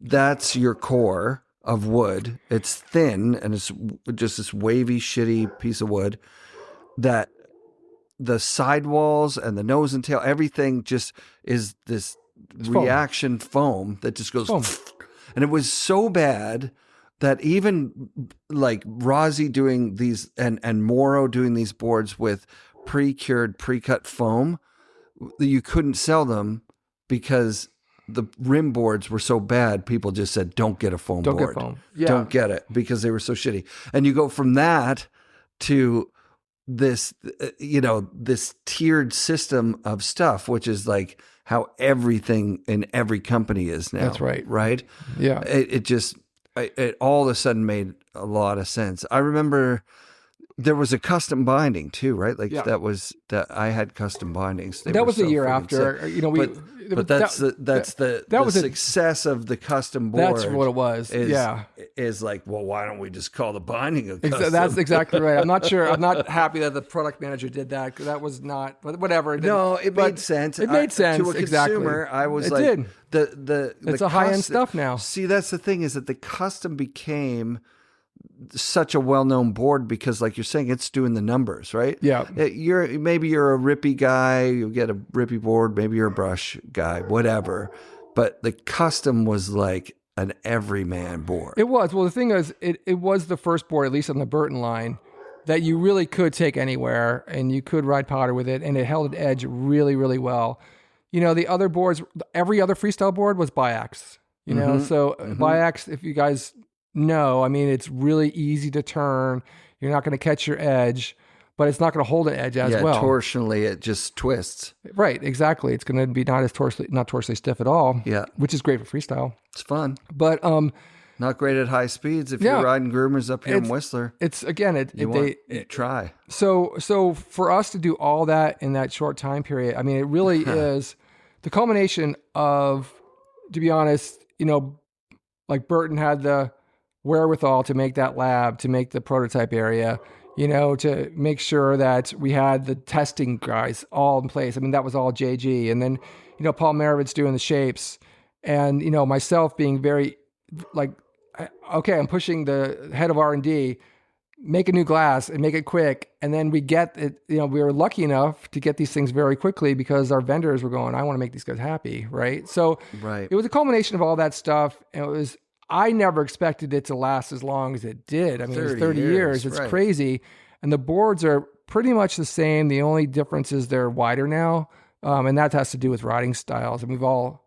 That's your core of wood. It's thin and it's just this wavy, shitty piece of wood that the sidewalls and the nose and tail, everything just is this reaction foam that just goes, and it was so bad that even like Rozzy doing these and Moro doing these boards with pre-cured, pre-cut foam, you couldn't sell them because the rim boards were so bad. People just said, don't get a foam board. Don't get foam. Yeah. Don't get it because they were so shitty. And you go from that to this, this tiered system of stuff, which is like how everything in every company is now. That's right. Right? Yeah. It all of a sudden made a lot of sense. I remember there was a custom binding too, right? Like that I had custom bindings. That was the year after, but that's the success of the custom board. That's what it was. Is like, well, why don't we just call the binding a custom? That's exactly right. I'm not sure. I'm not happy that the product manager did that because that was not. But whatever. It made sense. It made sense to a consumer. I was it like, did. It's a high end stuff now. See, that's the thing is that the custom became such a well-known board because, like you're saying, it's doing the numbers, right? Yeah. Maybe you're a rippy guy, you get a rippy board. Maybe you're a brush guy, whatever. But the custom was like an everyman board. It was. Well, the thing is, it was the first board, at least on the Burton line, that you really could take anywhere and you could ride powder with it, and it held an edge really, really well. the other boards, every other freestyle board was biax, so biax, if you guys know, I mean, it's really easy to turn. You're not going to catch your edge, but it's not going to hold an edge as well. Torsionally, it just twists. Right, exactly. It's going to be not torsionally stiff at all. Yeah. Which is great for freestyle. It's fun. But not great at high speeds if you're riding groomers up here in Whistler. It's again, try. So for us to do all that in that short time period, I mean, it really is the culmination of, to be honest, like Burton had the wherewithal to make that lab, to make the prototype area, to make sure that we had the testing guys all in place. I mean, that was all JG. And then, Paul Marovitz doing the shapes, and, myself being very like, okay, I'm pushing the head of R&D, make a new glass and make it quick. And then we get it, we were lucky enough to get these things very quickly because our vendors were going, I want to make these guys happy. Right. So it was a culmination of all that stuff. And I never expected it to last as long as it did. I mean, it was 30 years. It's crazy. And the boards are pretty much the same. The only difference is they're wider now. And that has to do with riding styles. And we've all,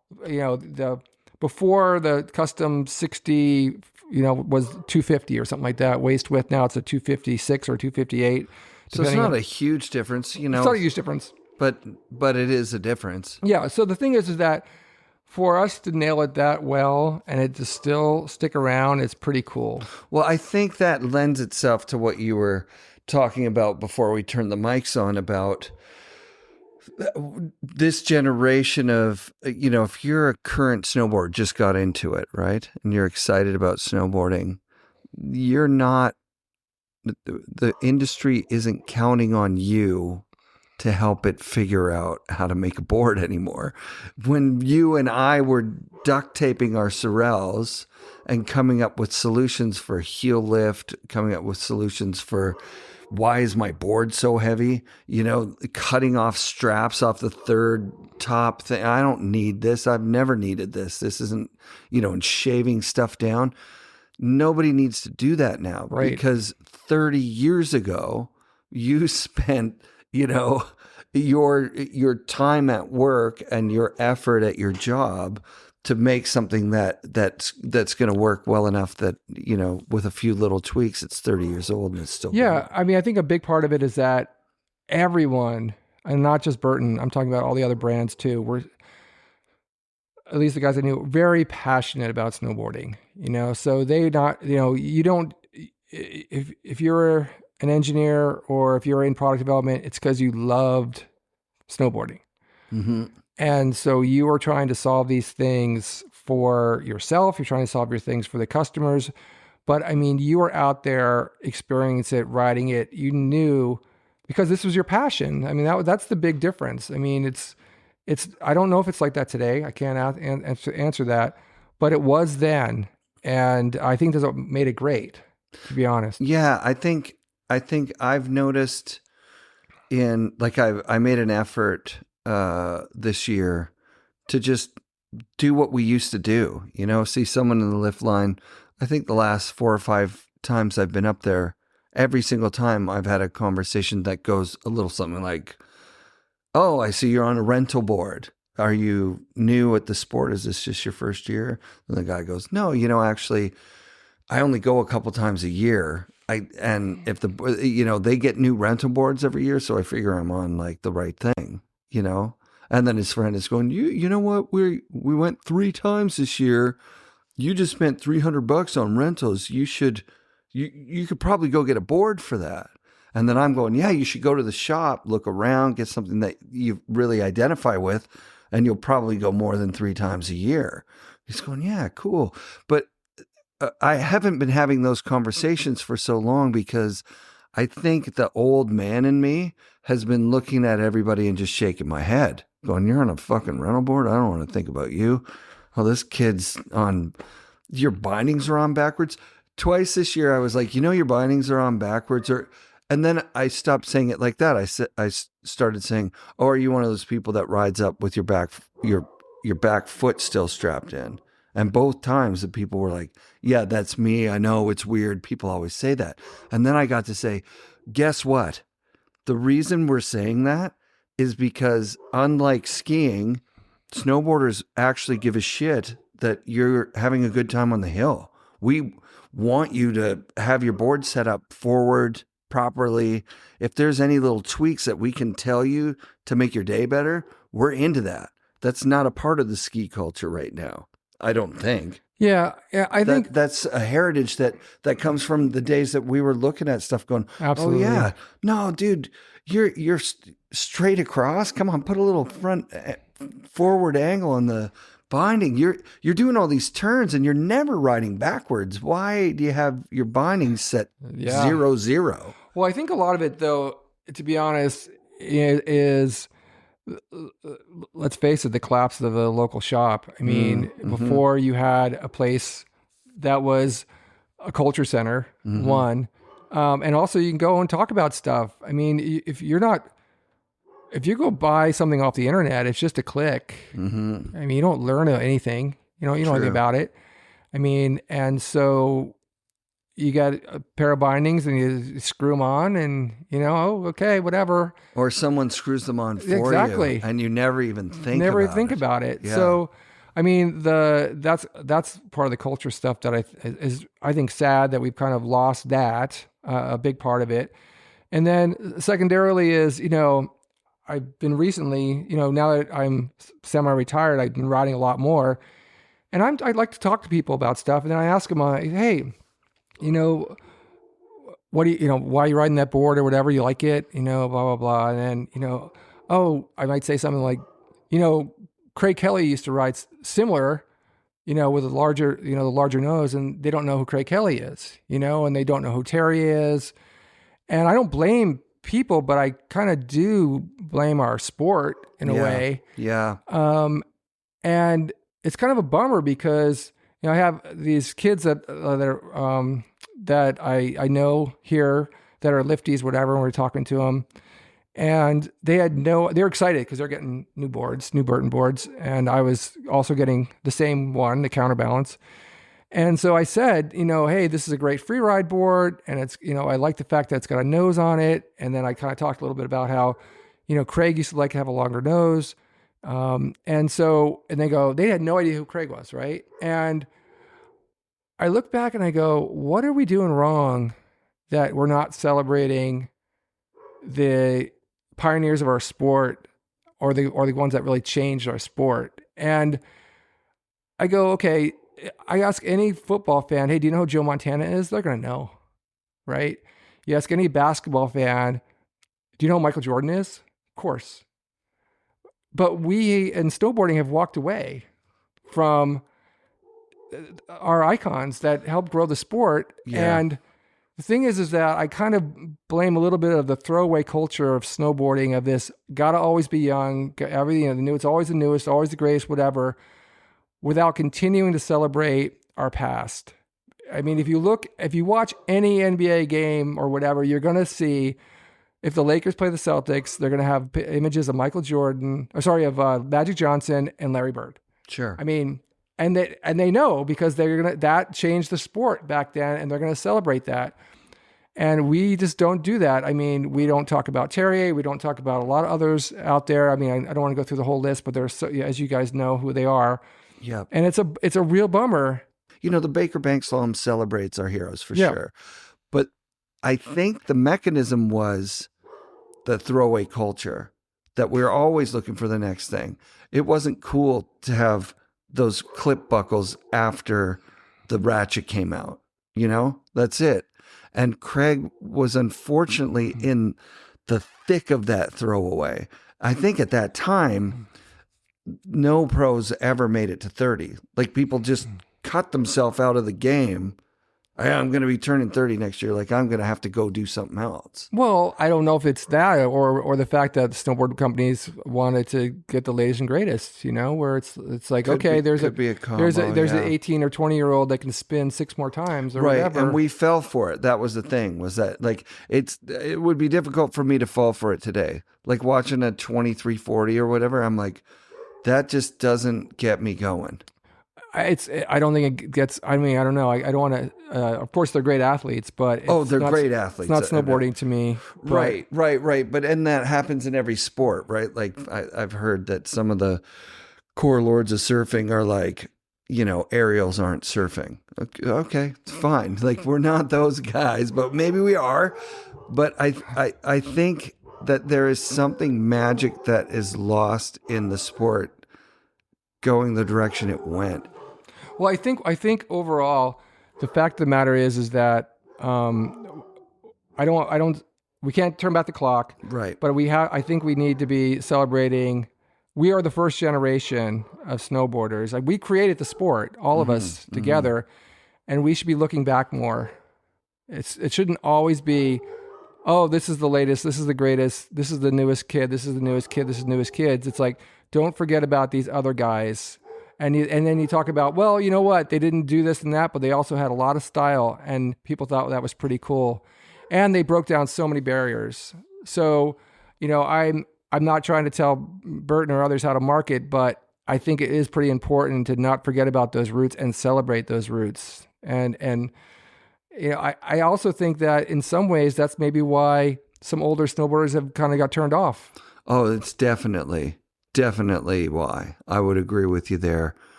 before the custom 60, was 250 or something like that, waist width. Now it's a 256 or 258. So it's not a huge difference, It's not a huge difference. But it is a difference. Yeah. So the thing is that for us to nail it that well and it to still stick around, it's pretty cool. Well, I think that lends itself to what you were talking about before we turned the mics on about this generation of, if you're a current snowboarder, just got into it, right? And you're excited about snowboarding, you're not, the industry isn't counting on you to help it figure out how to make a board anymore. When you and I were duct taping our Sorels and coming up with solutions for heel lift, coming up with solutions for why is my board so heavy? Cutting off straps off the third top thing. I don't need this. I've never needed this. This isn't, and shaving stuff down. Nobody needs to do that now, right? Because 30 years ago, you spent, your time at work and your effort at your job to make something that's going to work well enough that, with a few little tweaks, it's 30 years old and it's still good. I mean, I think a big part of it is that everyone, and not just Burton, I'm talking about all the other brands too, were, at least the guys I knew, very passionate about snowboarding, so they not, you don't, if you're an engineer or if you're in product development, it's because you loved snowboarding. Mm-hmm. And so you are trying to solve these things for yourself. You're trying to solve your things for the customers. But I mean, you were out there, experiencing it, riding it. You knew because this was your passion. I mean, that's the big difference. I mean, it's. I don't know if it's like that today. I can't answer that, but it was then, and I think that's what made it great. To be honest. Yeah, I think I've noticed I made an effort this year to just do what we used to do, see someone in the lift line. I think the last 4 or 5 times I've been up there, every single time I've had a conversation that goes a little something like, oh, I see you're on a rental board. Are you new at the sport? Is this just your first year? And the guy goes, no, actually I only go a couple times a year. And if they get new rental boards every year. So I figure I'm on like the right thing. And then his friend is going, you know what? We went 3 times this year. You just spent $300 on rentals. You could probably go get a board for that. And then I'm going, yeah, you should go to the shop, look around, get something that you really identify with, and you'll probably go more than 3 times a year. He's going, yeah, cool. But I haven't been having those conversations for so long because I think the old man in me has been looking at everybody and just shaking my head, going, you're on a fucking rental board? I don't want to think about you. Oh, this kid's on, your bindings are on backwards. Twice this year, I was like, your bindings are on backwards. And then I stopped saying it like that. I started saying, oh, are you one of those people that rides up with your back foot still strapped in? And both times the people were like, yeah, that's me. I know it's weird. People always say that. And then I got to say, guess what? The reason we're saying that is because unlike skiing, snowboarders actually give a shit that you're having a good time on the hill. We want you to have your board set up forward properly. If there's any little tweaks that we can tell you to make your day better, we're into that. That's not a part of the ski culture right now, I don't think. Yeah, I think that's a heritage that comes from the days that we were looking at stuff going, absolutely. Oh yeah, no, dude, you're straight across. Come on, put a little forward angle on the binding. You're doing all these turns and you're never riding backwards. Why do you have your binding set 0-0? Well, I think a lot of it, though, to be honest, is let's face it, the collapse of the local shop. I mean, before you had a place that was a culture center, one, and also you can go and talk about stuff. I mean, if you go buy something off the internet, it's just a click. I mean, you don't learn anything. You know anything about it. I mean, and so you got a pair of bindings and you screw them on and, okay, whatever. Or someone screws them on for you and you never even think about it. Yeah. So, I mean, that's part of the culture stuff that I think sad that we've kind of lost that, a big part of it. And then secondarily is, I've been recently, now that I'm semi-retired, I've been riding a lot more, and I'd like to talk to people about stuff. And then I ask them, hey, what do why are you riding that board or whatever? You like it, blah, blah, blah. And then, I might say something like, Craig Kelly used to ride similar, with the larger nose, and they don't know who Craig Kelly is, and they don't know who Terje is. And I don't blame people, but I kind of do blame our sport in a way. Yeah. And it's kind of a bummer because, I have these kids that I know here that are lifties, whatever, and we're talking to them. And they're excited because they're getting new Burton boards. And I was also getting the same one, the counterbalance. And so I said, hey, this is a great free ride board. And it's, I like the fact that it's got a nose on it. And then I kind of talked a little bit about how, Craig used to like to have a longer nose. And they had no idea who Craig was, right? And I look back and I go, what are we doing wrong that we're not celebrating the pioneers of our sport or the ones that really changed our sport? And I go, okay, I ask any football fan, hey, do you know who Joe Montana is? They're going to know, right? You ask any basketball fan, do you know who Michael Jordan is? Of course. But we in snowboarding have walked away from our icons that helped grow the sport. Yeah. And the thing is that I kind of blame a little bit of the throwaway culture of snowboarding, of this, gotta always be young, everything, the new, it's always the newest, always the greatest, whatever, without continuing to celebrate our past. I mean, if you watch any NBA game or whatever, you're going to see, if the Lakers play the Celtics, they're going to have images of Magic Johnson and Larry Bird. Sure. I mean, and they know because that changed the sport back then, and they're going to celebrate that. And we just don't do that. I mean, we don't talk about Terje. We don't talk about a lot of others out there. I mean, I don't want to go through the whole list, but there's, as you guys know who they are. Yeah. And it's a real bummer. The Baker Bank Slalom celebrates our heroes for sure. But I think the mechanism was the throwaway culture, that we're always looking for the next thing. It wasn't cool to have those clip buckles after the ratchet came out. That's it. And Craig was unfortunately in the thick of that throwaway. I think at that time, no pros ever made it to 30. Like, people just cut themselves out of the game. I'm going to be turning 30 next year. Like, I'm going to have to go do something else. Well, I don't know if it's that or the fact that the snowboard companies wanted to get the latest and greatest, where it's like, there's an 18 or 20-year-old that can spin 6 more times or whatever. And we fell for it. That was the thing, was that, like, it would be difficult for me to fall for it today. Like, watching a 2340 or whatever, I'm like, that just doesn't get me going. I don't think it gets, I don't know. I don't want to, of course they're great athletes, but they're great athletes. It's not snowboarding to me. Right. But, and that happens in every sport, right? Like, I've heard that some of the core lords of surfing are like, aerials aren't surfing. Okay, it's fine. Like, we're not those guys, but maybe we are. But I think that there is something magic that is lost in the sport going the direction it went. Well, I think overall, the fact of the matter is that we can't turn back the clock. Right. But I think we need to be celebrating. We are the first generation of snowboarders. Like, we created the sport, all of us together, and we should be looking back more. It shouldn't always be, oh, this is the latest, this is the greatest, this is the newest kid, this is the newest kid, this is the newest kids. It's like, don't forget about these other guys. And then you talk about, well, you know what? They didn't do this and that, but they also had a lot of style, and people thought that was pretty cool. And they broke down so many barriers. So, I'm not trying to tell Burton or others how to market, but I think it is pretty important to not forget about those roots and celebrate those roots. And I also think that in some ways that's maybe why some older snowboarders have kind of got turned off. Oh, it's definitely why. I would agree with you there.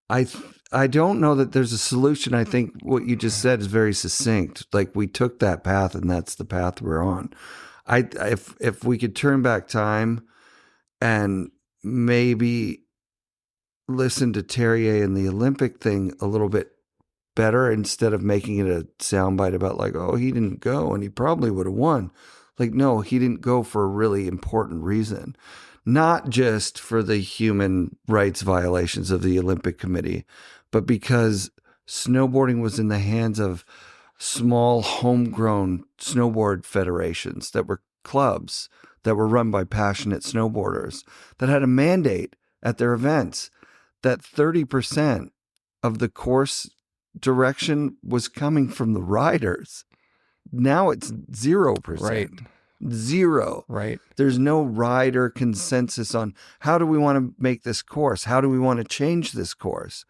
I don't know that there's a solution. I think what you just said is very succinct. Like, we took that path, and that's the path we're on. If we could turn back time and maybe listen to Terje and the Olympic thing a little bit better, instead of making it a soundbite about like, oh, he didn't go and he probably would have won. Like, no, he didn't go for a really important reason. Not just for the human rights violations of the Olympic Committee, but because snowboarding was in the hands of small homegrown snowboard federations that were clubs that were run by passionate snowboarders that had a mandate at their events that 30% of the course direction was coming from the riders. Now it's 0%. Right. Zero. Right. There's no rider consensus on how do we want to make this course? How do we want to change this course?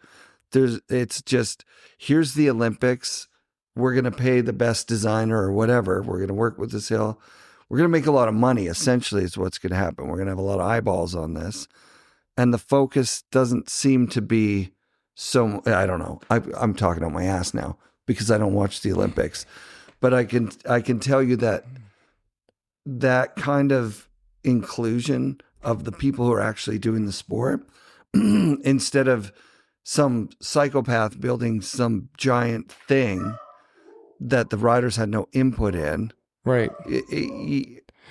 It's just, here's the Olympics. We're going to pay the best designer or whatever. We're going to work with this hill. We're going to make a lot of money, essentially, is what's going to happen. We're going to have a lot of eyeballs on this. And the focus doesn't seem to be so, I don't know. I'm talking out my ass now because I don't watch the Olympics. But I can tell you that kind of inclusion of the people who are actually doing the sport, instead of some psychopath building some giant thing that the riders had no input in. Right.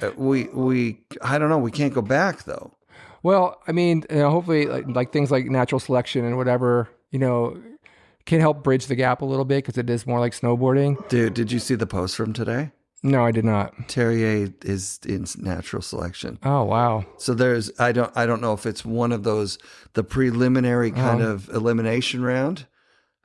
I don't know. We can't go back though. Well, I mean, hopefully like things like natural selection and whatever, can help bridge the gap a little bit, because it is more like snowboarding. Dude, did you see the post from today? No, I did not. Terje is in natural selection. Oh, wow. So there's, I don't know if it's one of those, the preliminary kind of elimination round.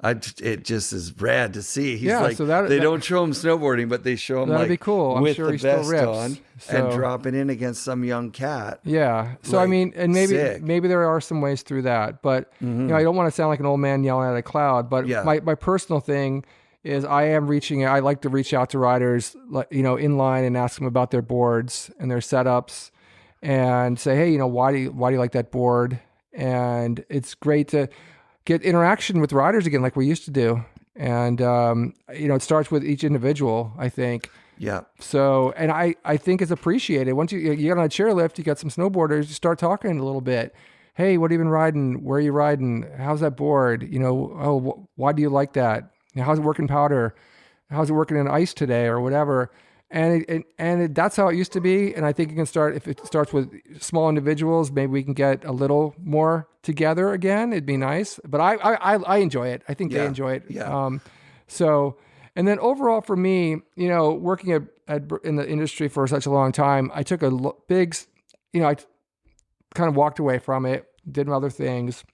It just is rad to see. He's like, so they don't show him snowboarding, but they show him that'd like be cool. I'm with sure the he still vest rips, on and dropping in against some young cat. Yeah. So, like, I mean, and maybe there are some ways through that, but I don't want to sound like an old man yelling at a cloud, but my personal thing is I like to reach out to riders, in line and ask them about their boards and their setups and say, hey, why do you like that board? And it's great to get interaction with riders again, like we used to do. And, it starts with each individual, I think. Yeah. So, and I think it's appreciated. Once you get on a chairlift, you got some snowboarders, you start talking a little bit. Hey, what have you been riding? Where are you riding? How's that board? Why do you like that? How's it working powder? How's it working in ice today or whatever? And that's how it used to be. And I think you can start, if it starts with small individuals, maybe we can get a little more together again. It'd be nice. But I enjoy it. I think they enjoy it. Yeah. And then overall for me, working in the industry for such a long time, I took a big, I kind of walked away from it, did other things.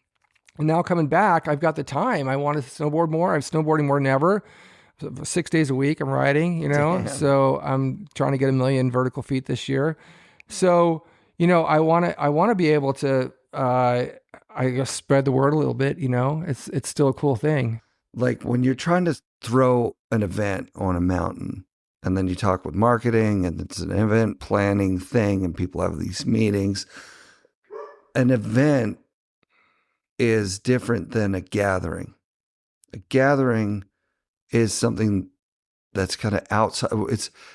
And now coming back, I've got the time. I want to snowboard more. I'm snowboarding more than ever. 6 days a week I'm riding, Damn. So I'm trying to get 1 million vertical feet this year. So, I want to be able to, I guess, spread the word a little bit, it's still a cool thing. Like when you're trying to throw an event on a mountain and then you talk with marketing and it's an event planning thing and people have these meetings, an event is different than a gathering. A gathering is something that's kind of outside.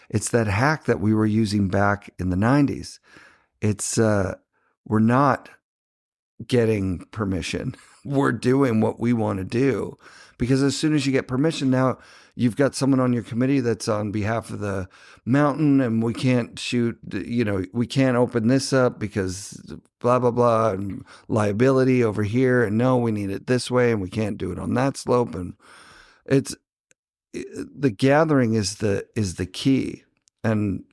It's that hack that we were using back in the 90s. It's we're not getting permission. We're doing what we want to do, because as soon as you get permission, now you've got someone on your committee that's on behalf of the mountain, and we can't shoot, we can't open this up because blah, blah, blah, and liability over here. And no, we need it this way, and we can't do it on that slope. And the gathering is the key. And,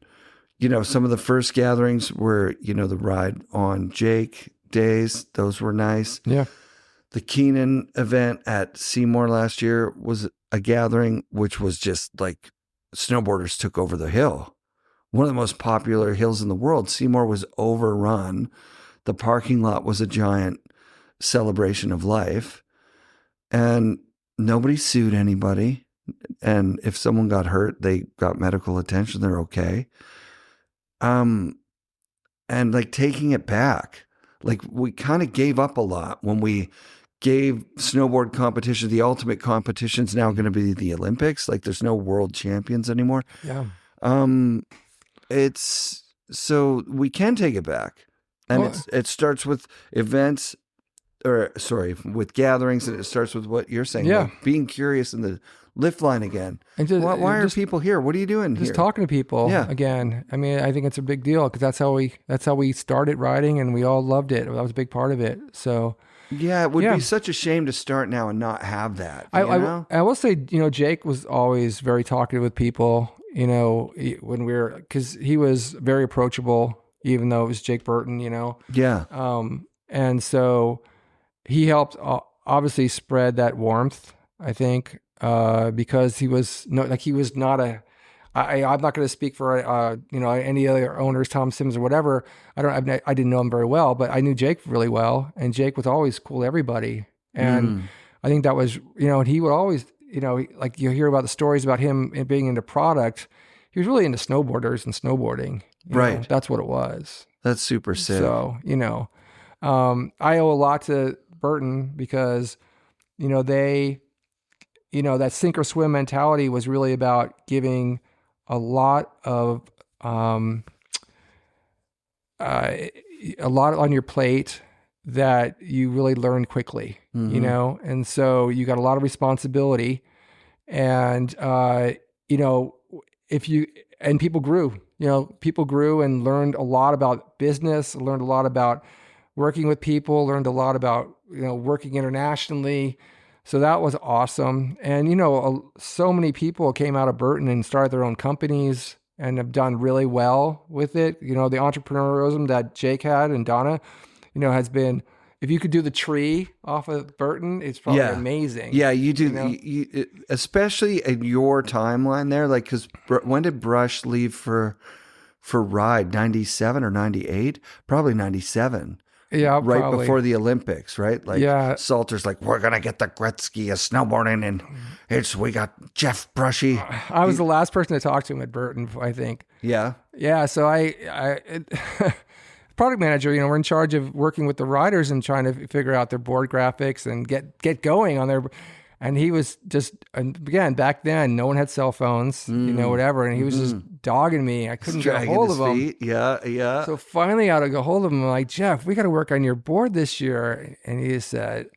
some of the first gatherings were, the ride on Jake days. Those were nice. Yeah. The Keenan event at Seymour last year was a gathering, which was just like snowboarders took over the hill. One of the most popular hills in the world. Seymour was overrun. The parking lot was a giant celebration of life, and nobody sued anybody. And if someone got hurt, they got medical attention. They're okay. And like taking it back, like we kind of gave up a lot when we gave snowboard competition. The ultimate competition is now going to be the Olympics. Like there's no world champions anymore. Yeah. It's so we can take it back, and it starts with events, with gatherings, and it starts with what you're saying. Yeah. Like being curious in the lift line again. And just, why are people here? What are you doing here? Just talking to people again. I mean, I think it's a big deal because that's how we started riding, and we all loved it. That was a big part of it. So yeah, it would be such a shame to start now and not have that. I will say, Jake was always very talkative with people, when because he was very approachable, even though it was Jake Burton, Yeah. And so he helped obviously spread that warmth, I think, because he was not I'm not going to speak for, any other owners, Tom Sims or whatever. I didn't know him very well, but I knew Jake really well, and Jake was always cool to everybody. And I think that was, and he would always, like you hear about the stories about him being into product. He was really into snowboarders and snowboarding. Right. That's what it was. That's super sick. So, I owe a lot to Burton because, they, that sink or swim mentality was really about giving a lot on your plate that you really learn quickly, and so you got a lot of responsibility, and people grew and learned a lot about business, learned a lot about working with people, learned a lot about working internationally. So that was awesome. And, so many people came out of Burton and started their own companies and have done really well with it. The entrepreneurialism that Jake had and Donna, has been, if you could do the tree off of Burton, it's probably amazing. Yeah, you do. You, especially in your timeline there, like, because when did Brush leave for Ride? 97 or 98? Probably 97. Yeah, right probably. Before the Olympics, right? Like Salter's like, we're gonna get the Gretzky of snowboarding, and we got Jeff Brushie. I was the last person to talk to him at Burton, I think. Yeah. So product manager, we're in charge of working with the riders and trying to figure out their board graphics and get going on their. And he was just, again, back then, no one had cell phones, whatever. And he was just dogging me. I couldn't get a hold of him. Yeah. So finally, I got a hold of him. I'm like, Jeff, we got to work on your board this year. And he said,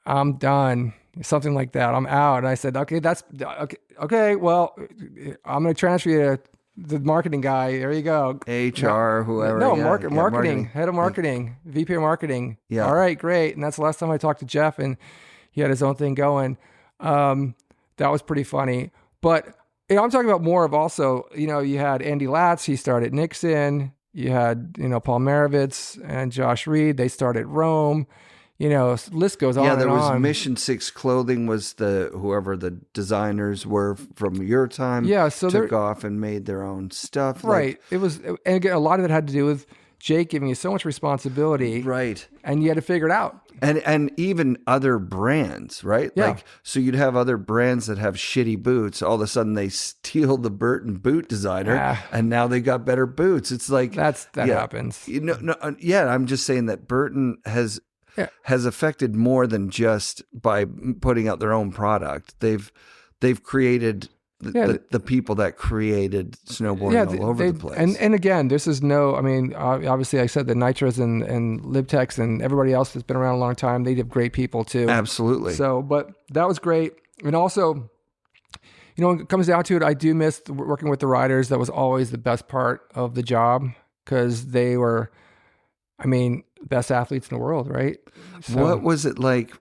I'm done. Something like that. I'm out. And I said, okay, that's okay. Well, I'm going to transfer you to the marketing guy. There you go. HR, whoever. No, marketing, head of marketing, VP of marketing. Yeah. All right, great. And that's the last time I talked to Jeff, and he had his own thing going. That was pretty funny. But I'm talking about more of also, you had Andy Latz, he started Nixon. You had, Paul Maravitz and Josh Reed, they started Rome. List goes on and on. Yeah, there was Mission 6 Clothing was whoever the designers were from your time. Yeah, so took off and made their own stuff. Right. It was, and again, a lot of it had to do with Jake giving you so much responsibility. Right. And you had to figure it out. And even other brands, right? Yeah. Like, so you'd have other brands that have shitty boots. All of a sudden they steal the Burton boot designer and now they got better boots. It's like, that happens. I'm just saying that Burton has, has affected more than just by putting out their own product. They've created the people that created snowboarding all over the place. And again, this is obviously I said the Nitros and Libtex and everybody else that's been around a long time, they have great people too. Absolutely. So, but that was great. And also, when it comes down to it, I do miss working with the riders. That was always the best part of the job because they were, best athletes in the world, right? So, what was it like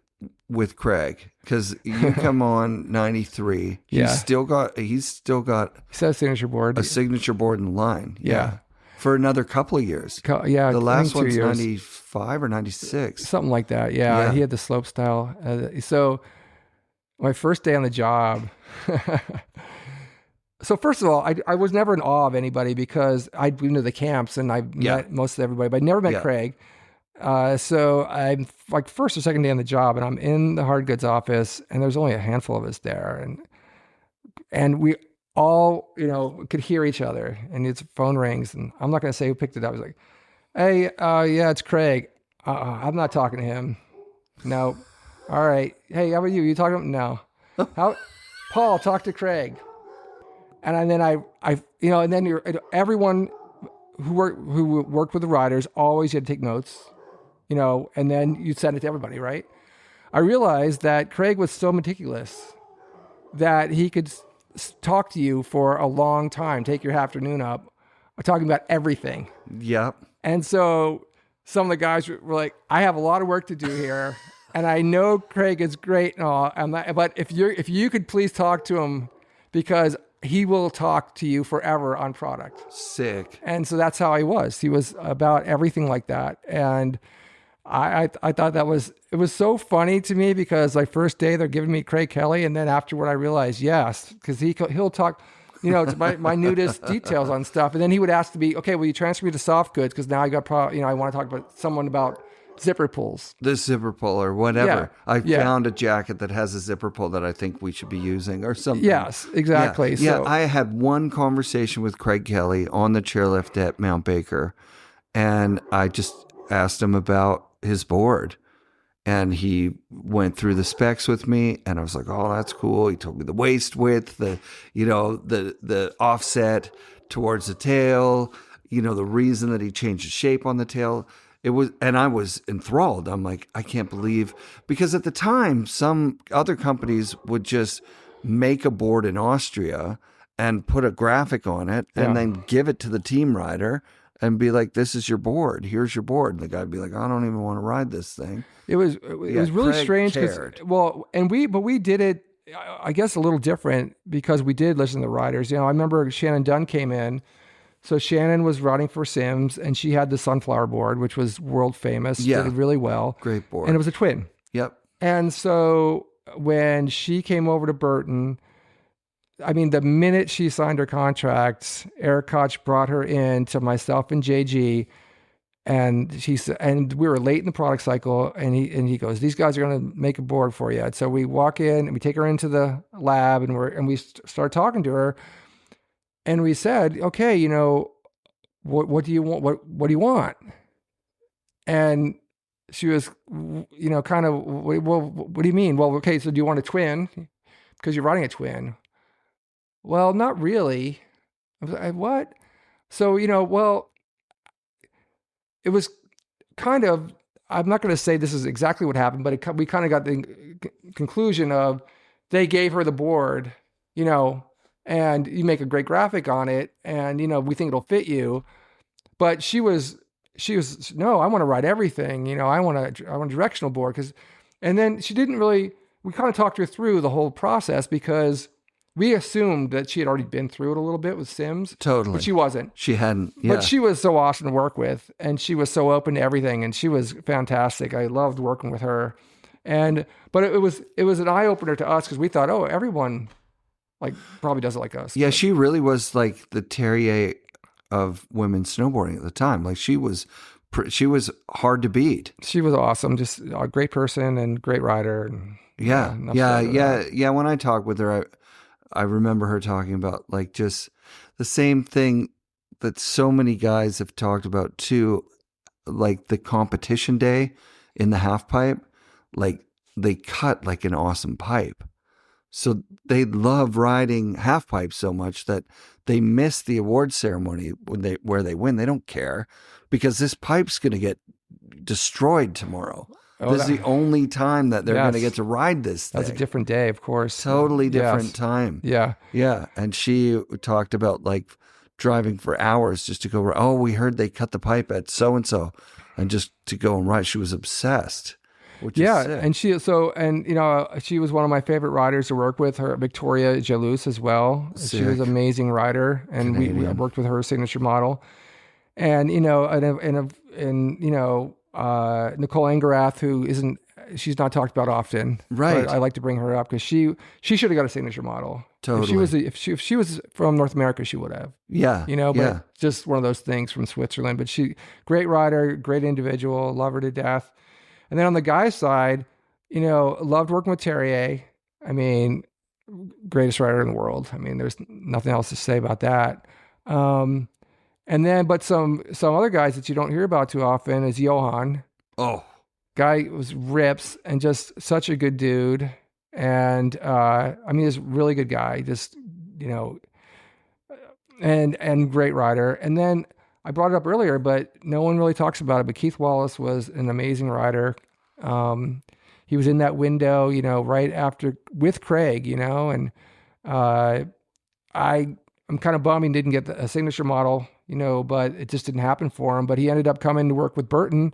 with Craig? Because you come on 93. He's still got he said a signature board. A signature board in line. Yeah. For another couple of years. The last one's 95 or 96. Something like that. Yeah. He had the slope style. So my first day on the job. So first of all, I was never in awe of anybody because I'd been to the camps and I met most of everybody, but I never met Craig. So I'm like first or second day on the job and I'm in the hardgoods office and there's only a handful of us there. And we all, could hear each other and his phone rings and I'm not going to say who picked it up. I was like, hey, yeah, it's Craig. I'm not talking to him. No. All right. Hey, how about you? You talking to him? No. Paul, talk to Craig. And then and then everyone who worked with the riders always had to take notes, and then you'd send it to everybody, right? I realized that Craig was so meticulous that he could talk to you for a long time, take your afternoon up, talking about everything. Yep. And so some of the guys were like, I have a lot of work to do here. And I know Craig is great and all, but if you could please talk to him because he will talk to you forever on product. Sick. And so that's how he was. He was about everything like that. And I thought it was so funny to me because like first day they're giving me Craig Kelly. And then afterward I realized, yes, because he'll talk, to my minutest details on stuff. And then he would ask to be, okay, will you transfer me to soft goods? Because now I got, I want to talk about someone about zipper pulls. The zipper pull or whatever. I found a jacket that has a zipper pull that I think we should be using or something. Yes, exactly. Yeah, I had one conversation with Craig Kelly on the chairlift at Mount Baker, and I just asked him about his board. And he went through the specs with me, and I was like, "Oh, that's cool." He told me the waist width, the offset towards the tail, the reason that he changed the shape on the tail. And I was enthralled. I'm like, I can't believe, because at the time, some other companies would just make a board in Austria and put a graphic on it and then give it to the team rider and be like, this is your board. Here's your board. And the guy would be like, I don't even want to ride this thing. It was really strange. But we did it, I guess, a little different because we did listen to the riders. I remember Shannon Dunn came in. So Shannon was riding for Sims, and she had the Sunflower board, which was world famous. Did really well. Great board. And it was a twin. Yep. And so when she came over to Burton, the minute she signed her contract, Eric Koch brought her in to myself and JG, and she said, and we were late in the product cycle, and he goes, these guys are going to make a board for you. And so we walk in and we take her into the lab, and we start talking to her. And we said, okay, what do you want? What do you want? And she was, kind of, well, what do you mean? Well, okay, so do you want a twin? Because you're riding a twin. Well, not really. I was like, what? So, well, it was kind of, I'm not going to say this is exactly what happened, but we kind of got the conclusion of they gave her the board, and you make a great graphic on it, and we think it'll fit you. But she was no, I want to ride everything. I want a directional board and then she didn't really. We kind of talked her through the whole process because we assumed that she had already been through it a little bit with Sims. Totally, but she wasn't. She hadn't. Yeah. But she was so awesome to work with, and she was so open to everything, and she was fantastic. I loved working with her, but it was an eye opener to us because we thought, oh, everyone. Probably does it like us. Yeah, she really was like the Terje of women's snowboarding at the time. Like she was hard to beat. She was awesome, just a great person and great rider. And, yeah. When I talked with her, I remember her talking about like just the same thing that so many guys have talked about too, like the competition day in the half pipe, like they cut like an awesome pipe. So they love riding half pipe so much that they miss the award ceremony where they win. They don't care because this pipe's going to get destroyed tomorrow. This is the only time that they're going to get to ride this thing. That's a different day, of course. Totally different time. Yeah. Yeah. And she talked about like driving for hours just to go, oh, we heard they cut the pipe at so-and-so, and just to go and ride. She was obsessed. Which is sick. And she was one of my favorite riders to work with. Her Victoria Jalouse as well. Sick. She was an amazing rider, and we worked with her signature model. And Nicole Engerath, she's not talked about often, right? But I like to bring her up because she should have got a signature model. Totally. If she was from North America, she would have. Yeah. But just one of those things from Switzerland. But great rider, great individual, love her to death. And then on the guy's side, loved working with Terje. I mean, greatest rider in the world. I mean, there's nothing else to say about that. And then, but some other guys that you don't hear about too often is Johan. Oh, guy was rips and just such a good dude. And he's a really good guy. Just and great rider. And then I brought it up earlier, but no one really talks about it. But Keith Wallace was an amazing rider. He was in that window, right after with Craig, and I'm kind of bummed he didn't get a signature model, but it just didn't happen for him. But he ended up coming to work with Burton,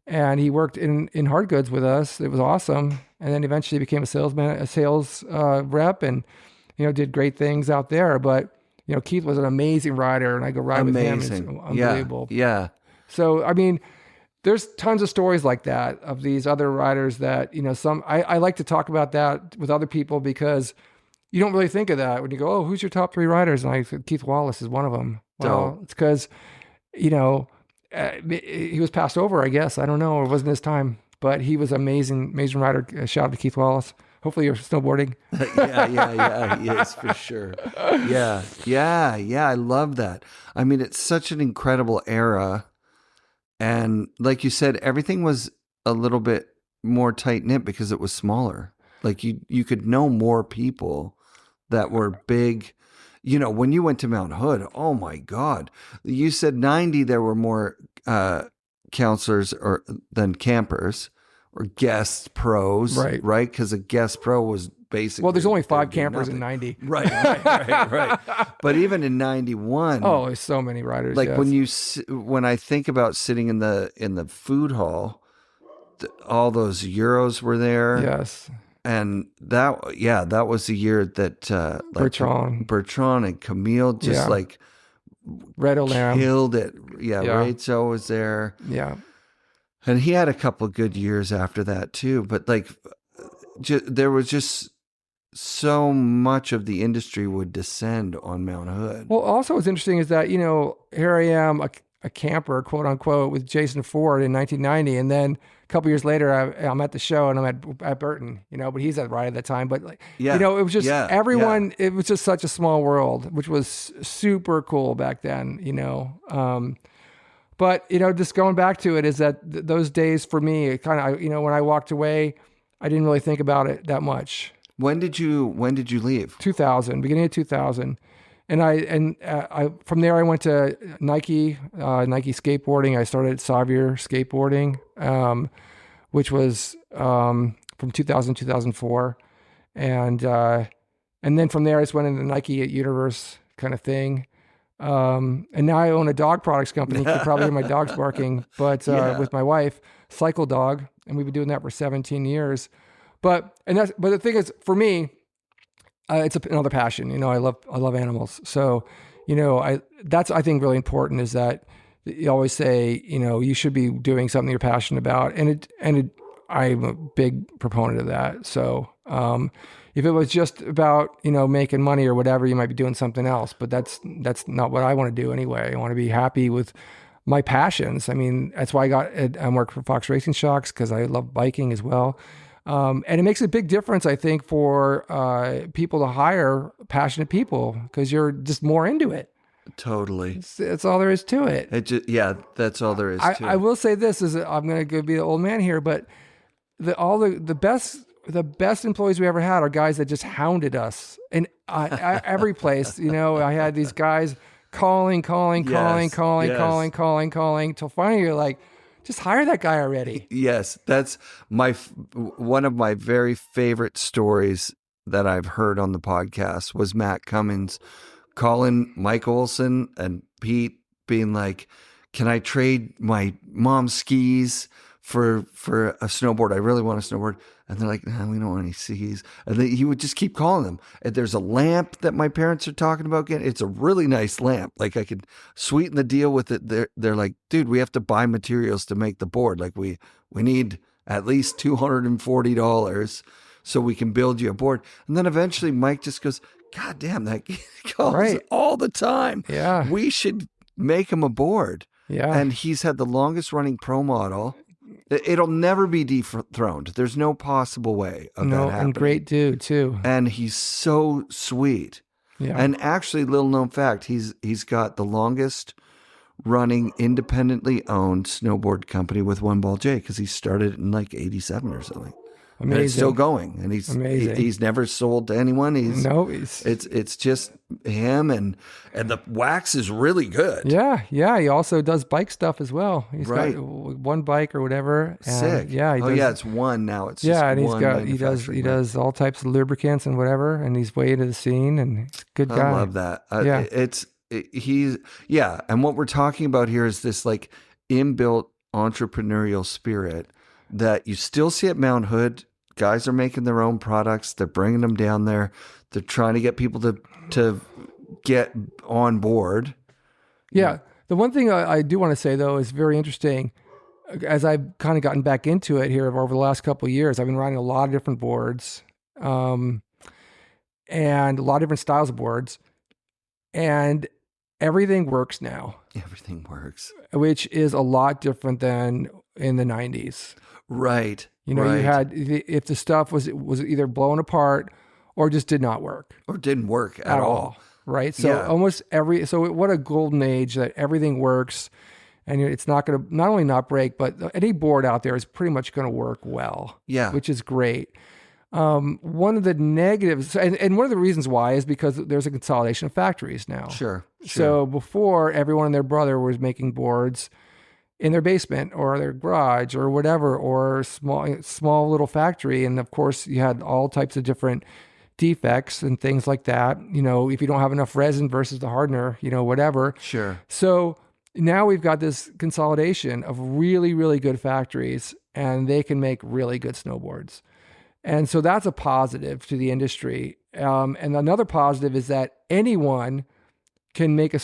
and he worked in hard goods with us. It was awesome. And then eventually became a sales rep, and did great things out there. But Keith was an amazing rider, and I go ride with him. It's unbelievable. Yeah. So, I mean, there's tons of stories like that of these other riders that, I like to talk about that with other people because you don't really think of that when you go, oh, who's your top 3 riders? And I said, Keith Wallace is one of them. Well, it's because, he was passed over, I guess. I don't know. It wasn't his time, but he was amazing rider. Shout out to Keith Wallace. Hopefully you're snowboarding. Yeah. Yes, for sure. Yeah. I love that. I mean, it's such an incredible era. And like you said, everything was a little bit more tight knit because it was smaller. Like you could know more people that were big. When you went to Mount Hood, oh my God, you said 90, there were more counselors than campers. Or guest pros, right? Because a guest pro was basically... Well, there's only 5 campers in 90. Right. But even in 91... Oh, there's so many riders, like when I think about sitting in the food hall, all those Euros were there. Yes. And that was the year that... Bertrand and Camille just Red Olam killed it. Yeah, Rachel was there. Yeah. And he had a couple of good years after that too, but there was just so much of the industry would descend on Mount Hood. Well, also what's interesting is that, here I am, a camper, quote unquote, with Jason Ford in 1990. And then a couple years later, I'm at the show and I'm at Burton, but he's at ride at the time. But it was just everyone, it was just such a small world, which was super cool back then, But, just going back to it is that those days for me, it kind of, when I walked away, I didn't really think about it that much. When did you leave? 2000, beginning of 2000. And I from there I went to Nike skateboarding. I started at Xavier skateboarding, which was from 2000 to 2004. And then from there I just went into Nike at Universe kind of thing. And now I own a dog products company. You can probably hear my dogs barking, but with my wife, Cycle Dog, and we've been doing that for 17 years. But the thing is, for me, it's another passion. I love animals. So, that's I think really important is that you always say, you should be doing something you're passionate about, and I'm a big proponent of that. So, if it was just about, making money or whatever, you might be doing something else, but that's not what I want to do anyway. I want to be happy with my passions. I mean, that's why I work for Fox Racing Shocks because I love biking as well. And it makes a big difference, I think, for people to hire passionate people because you're just more into it. Totally. That's all there is to it. Yeah, that's all there is to I it. will say this is I'm going to be the old man here, but the best employees we ever had are guys that just hounded us in every place. I had these guys calling till finally you're like, just hire that guy already. Yes, that's one of my very favorite stories that I've heard on the podcast was Matt Cummins calling Mike Olson and Pete being like, can I trade my mom's skis for a snowboard? I really want a snowboard. And they're like, no, we don't want any skis. And he would just keep calling them. And there's a lamp that my parents are talking about getting. It's a really nice lamp. Like I could sweeten the deal with it. They're like, dude, we have to buy materials to make the board. Like we need at least $240 so we can build you a board. And then eventually Mike just goes, God damn, that calls all the time. Yeah. We should make him a board. Yeah. And he's had the longest running pro model. It'll never be dethroned. There's no possible way of that happening. And great dude too. And he's so sweet. Yeah. And actually, little known fact, he's got the longest running independently owned snowboard company with One Ball J because he started in like 87 or something. Amazing. And it's still going, and he's never sold to anyone. It's just him, and the wax is really good. Yeah. He also does bike stuff as well. He's got one bike or whatever. And sick. Yeah. It's one now. It's and he does all types of lubricants and whatever, and he's way into the scene and he's a good guy. I love that. And what we're talking about here is this like inbuilt entrepreneurial spirit that you still see at Mount Hood. Guys are making their own products. They're bringing them down there. They're trying to get people to get on board. Yeah. The one thing I do want to say, though, is very interesting. As I've kind of gotten back into it here over the last couple of years, I've been riding a lot of different boards and a lot of different styles of boards. And everything works now. Everything works. Which is a lot different than in the 90s. Right. You had, if the stuff was either blown apart or just did not work. Or didn't work at all. Right. So what a golden age that everything works and it's not going to not only not break, but any board out there is pretty much going to work well. Yeah. Which is great. One of the negatives, and one of the reasons why is because there's a consolidation of factories now. Sure. So before, everyone and their brother was making boards in their basement or their garage or whatever, or small little factory. And of course you had all types of different defects and things like that. If you don't have enough resin versus the hardener, whatever. Sure. So now we've got this consolidation of really, really good factories and they can make really good snowboards. And so that's a positive to the industry. And another positive is that anyone can make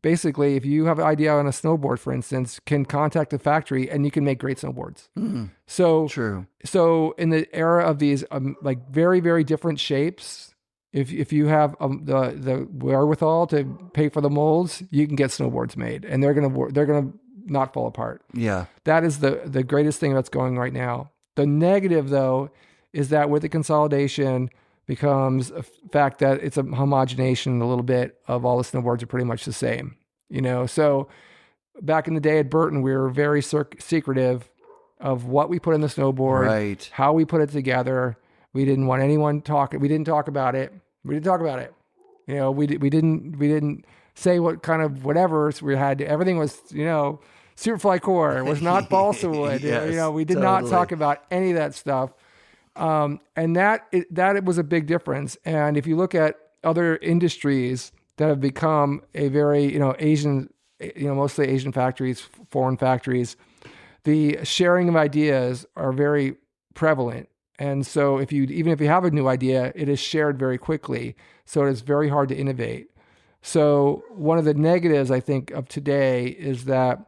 basically, if you have an idea on a snowboard, for instance, can contact the factory and you can make great snowboards. Mm. So true. So in the era of these like very, very different shapes, if you have the wherewithal to pay for the molds, you can get snowboards made, and they're gonna not fall apart. Yeah, that is the greatest thing that's going right now. The negative, though, is that with the consolidation becomes a fact that it's a homogenation a little bit of all the snowboards are pretty much the same, So back in the day at Burton, we were very secretive of what we put in the snowboard, right? How we put it together. We didn't want anyone talking. We didn't talk about it. We didn't say what kind of whatever we had. Everything was, Superfly core. It was not balsa wood. Yes, we did not talk about any of that stuff. And that was a big difference. And if you look at other industries that have become a very, Asian, mostly Asian factories, foreign factories, the sharing of ideas are very prevalent. And so even if you have a new idea, it is shared very quickly. So it is very hard to innovate. So one of the negatives, I think, of today is that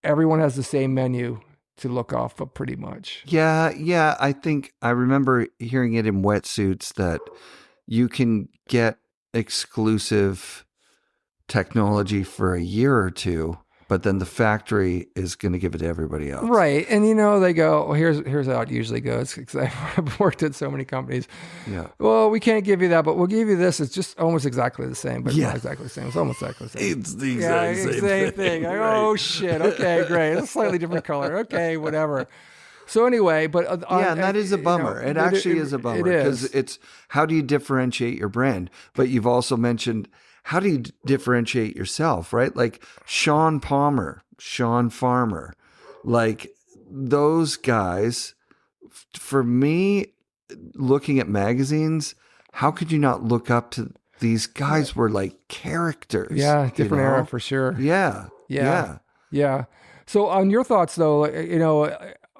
everyone has the same menu to look off of pretty much. Yeah. I think I remember hearing it in wetsuits that you can get exclusive technology for a year or two but then the factory is going to give it to everybody else. Right. And they go, well, here's how it usually goes, because I've worked at so many companies. Yeah. Well, we can't give you that, but we'll give you this. It's just almost exactly the same, but it's not exactly the same. It's almost exactly the same. It's the exact same thing. Like, Right. oh shit. Okay, great. It's a slightly different color. Okay, whatever. So anyway, but and that is a bummer. It actually is a bummer, because it's how do you differentiate your brand? But you've also mentioned, how do you differentiate yourself, right? Like Sean Palmer, Sean Farmer, like those guys. For me, looking at magazines, how could you not look up to these guys? Were like characters. Yeah, different era for sure. Yeah. So on your thoughts, though,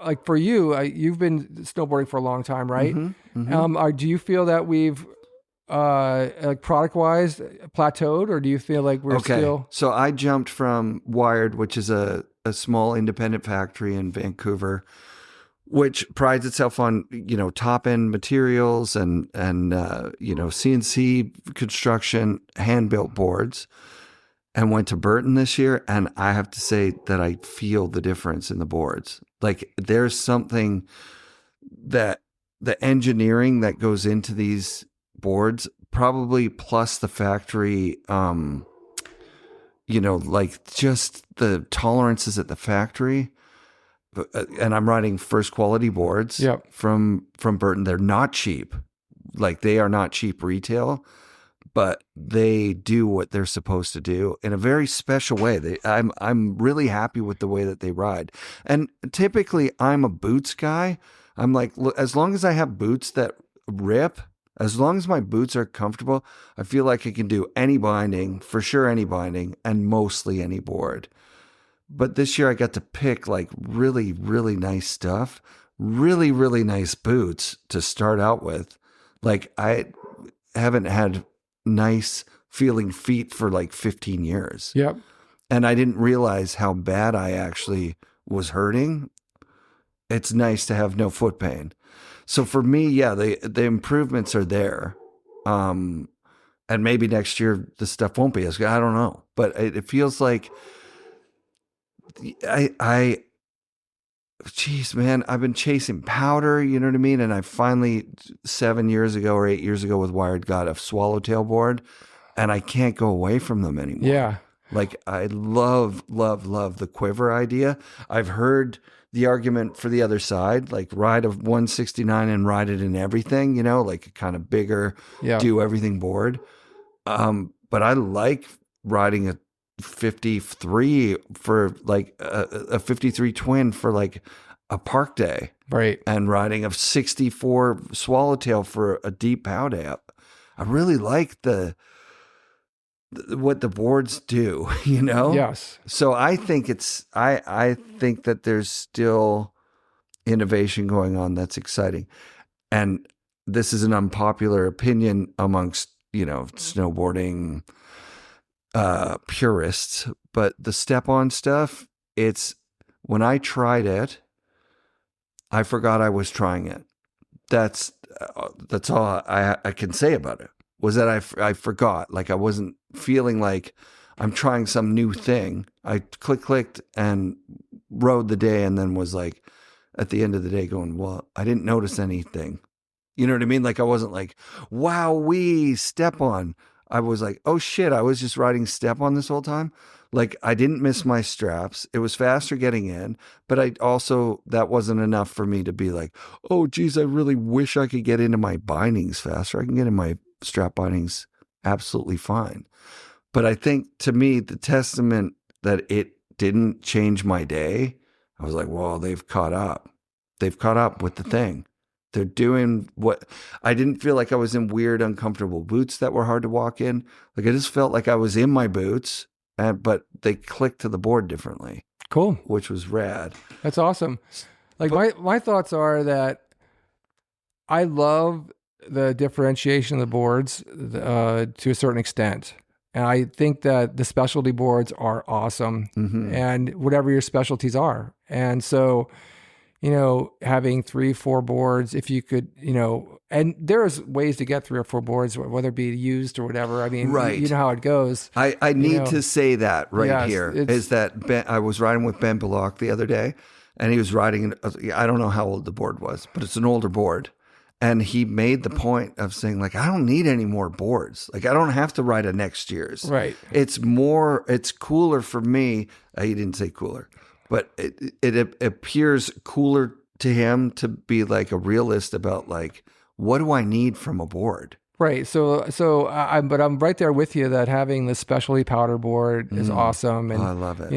like for you, you've been snowboarding for a long time, right? Do you feel that we've like product-wise plateaued, or do you feel like we're still? So I jumped from Wired, which is a small independent factory in Vancouver, which prides itself on, top end materials and CNC construction, hand built boards, and went to Burton this year. And I have to say that I feel the difference in the boards. Like there's something that the engineering that goes into these boards, probably plus the factory, like just the tolerances at the factory. And I'm riding first quality boards from Burton. They're not cheap. Like they are not cheap retail, but they do what they're supposed to do in a very special way. I'm really happy with the way that they ride. And typically I'm a boots guy. I'm like, look, as long as I have boots that rip, as long as my boots are comfortable, I feel like I can do any binding, for sure any binding, and mostly any board. But this year I got to pick like really, really nice stuff, really, really nice boots to start out with. Like I haven't had nice feeling feet for like 15 years. Yep. And I didn't realize how bad I actually was hurting. It's nice to have no foot pain. So for me, the improvements are there. And maybe next year the stuff won't be as good. I don't know. But it feels like geez, man, I've been chasing powder, you know what I mean? And I finally 7 years ago or 8 years ago with Wired got a swallowtail board, and I can't go away from them anymore. Yeah. Like I love the quiver idea. I've heard the argument for the other side, like ride a 169 and ride it in everything, like a kind of bigger, do everything board. But I like riding a 53 for like a 53 twin for like a park day, right? And riding a 64 swallowtail for a deep pow day. I really like what the boards do, Yes. So I think I think that there's still innovation going on that's exciting, and this is an unpopular opinion amongst snowboarding purists, but the step-on stuff, when I tried it, I forgot I was trying it. That's all I can say about it, was that I forgot. Like I wasn't feeling like I'm trying some new thing. I clicked and rode the day, and then was like, at the end of the day going, well, I didn't notice anything. You know what I mean? Like I wasn't like, wow, step on. I was like, oh shit, I was just riding step on this whole time. Like I didn't miss my straps. It was faster getting in, but that wasn't enough for me to be like, oh geez, I really wish I could get into my bindings faster. I can get in my strap bindings absolutely fine. But I think to me, the testament that it didn't change my day, I was like, well, they've caught up. They've caught up with the thing. They're doing what I didn't feel like I was in weird, uncomfortable boots that were hard to walk in. Like I just felt like I was in my boots, but they clicked to the board differently. Cool. Which was rad. That's awesome. Like my thoughts are that I love the differentiation of the boards to a certain extent. And I think that the specialty boards are awesome, and whatever your specialties are. And so, having 3-4 boards, if you could, and there's ways to get 3 or 4 boards, whether it be used or whatever. I mean, Right. you know how it goes. I need to say that Yes, here is that I was riding with Ben Bullock the other day, and he was riding, I don't know how old the board was, but it's an older board. And he made the point of saying, like, I don't need any more boards. Like, I don't have to ride a next year's. Right. It's cooler for me. He didn't say cooler, but it appears cooler to him to be like a realist about, like, what do I need from a board? Right. So I'm right there with you that having the specialty powder board is awesome. And, I love it.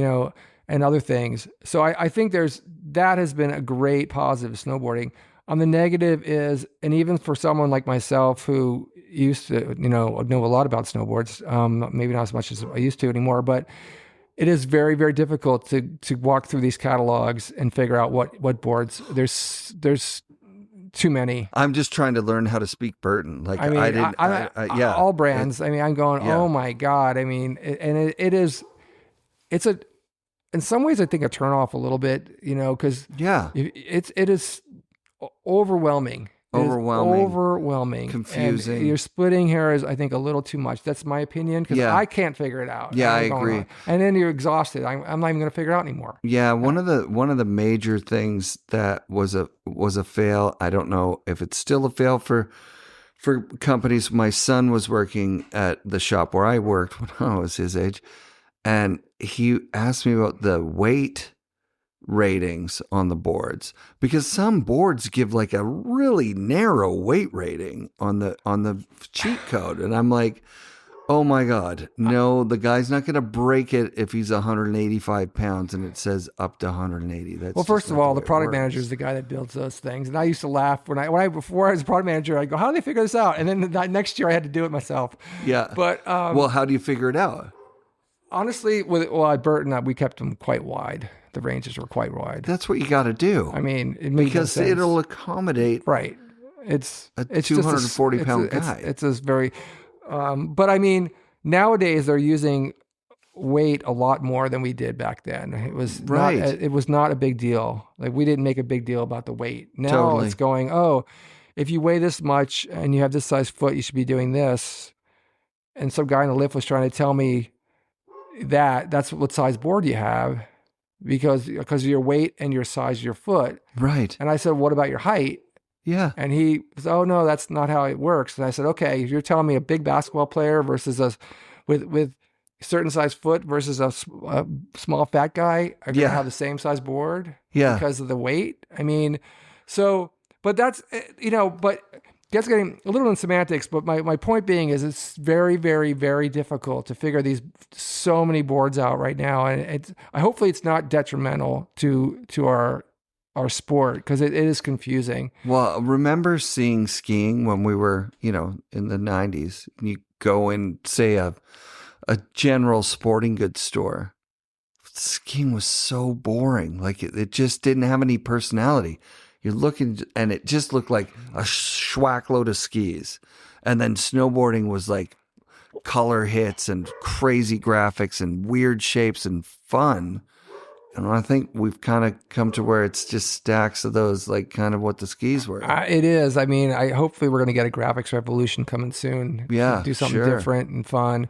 And other things. So I think that has been a great positive snowboarding. On the negative is, and even for someone like myself who used to, know a lot about snowboards, maybe not as much as I used to anymore, but it is very, very difficult to walk through these catalogs and figure out what boards. There's too many. I'm just trying to learn how to speak Burton. Like, yeah, all brands. I'm going, oh my God. It's in some ways, I think a turnoff a little bit, because it is overwhelming. Overwhelming. Confusing. And you're splitting hairs, I think, a little too much. That's my opinion, because I can't figure it out. Yeah, I agree. And then you're exhausted. I'm not even going to figure it out anymore. Yeah, one of the major things that was a fail. I don't know if it's still a fail for companies. My son was working at the shop where I worked when I was his age, and he asked me about the weight ratings on the boards, because some boards give like a really narrow weight rating on the cheat code, and I'm like, oh my God, no, the guy's not going to break it if he's 185 pounds and it says up to 180. Well, first of all, the product manager is the guy that builds those things, and I used to laugh before I was a product manager. I'd go, how do they figure this out? And then the next year I had to do it myself. Yeah, but well, how do you figure it out? Honestly, at Burton, we kept them quite wide. The ranges were quite wide. That's what you got to do. I mean, because it'll accommodate. Right. It's a 240-pound guy. It's this very, but I mean, nowadays they're using weight a lot more than we did back then. It was it was not a big deal. Like, we didn't make a big deal about the weight. Now It's going, if you weigh this much and you have this size foot, you should be doing this. And some guy in the lift was trying to tell me that's what size board you have, because of your weight and your size of your foot. Right. And I said, what about your height? Yeah. And he said, oh no, that's not how it works. And I said, okay, if you're telling me a big basketball player versus with certain size foot versus a small fat guy are going to have the same size board because of the weight. I mean, but that's, but that's getting a little in semantics, but my point being is it's very, very, very difficult to figure so many boards out right now. And hopefully it's not detrimental to our sport, because it is confusing. Well, remember seeing skiing when we were, in the 90s, you go in, say, a general sporting goods store. Skiing was so boring. Like, it just didn't have any personality. You're looking, and it just looked like a schwack load of skis. And then snowboarding was like color hits and crazy graphics and weird shapes and fun. And I think we've kind of come to where it's just stacks of those, like kind of what the skis were. It is. I mean, hopefully we're going to get a graphics revolution coming soon. Yeah, do something different and fun.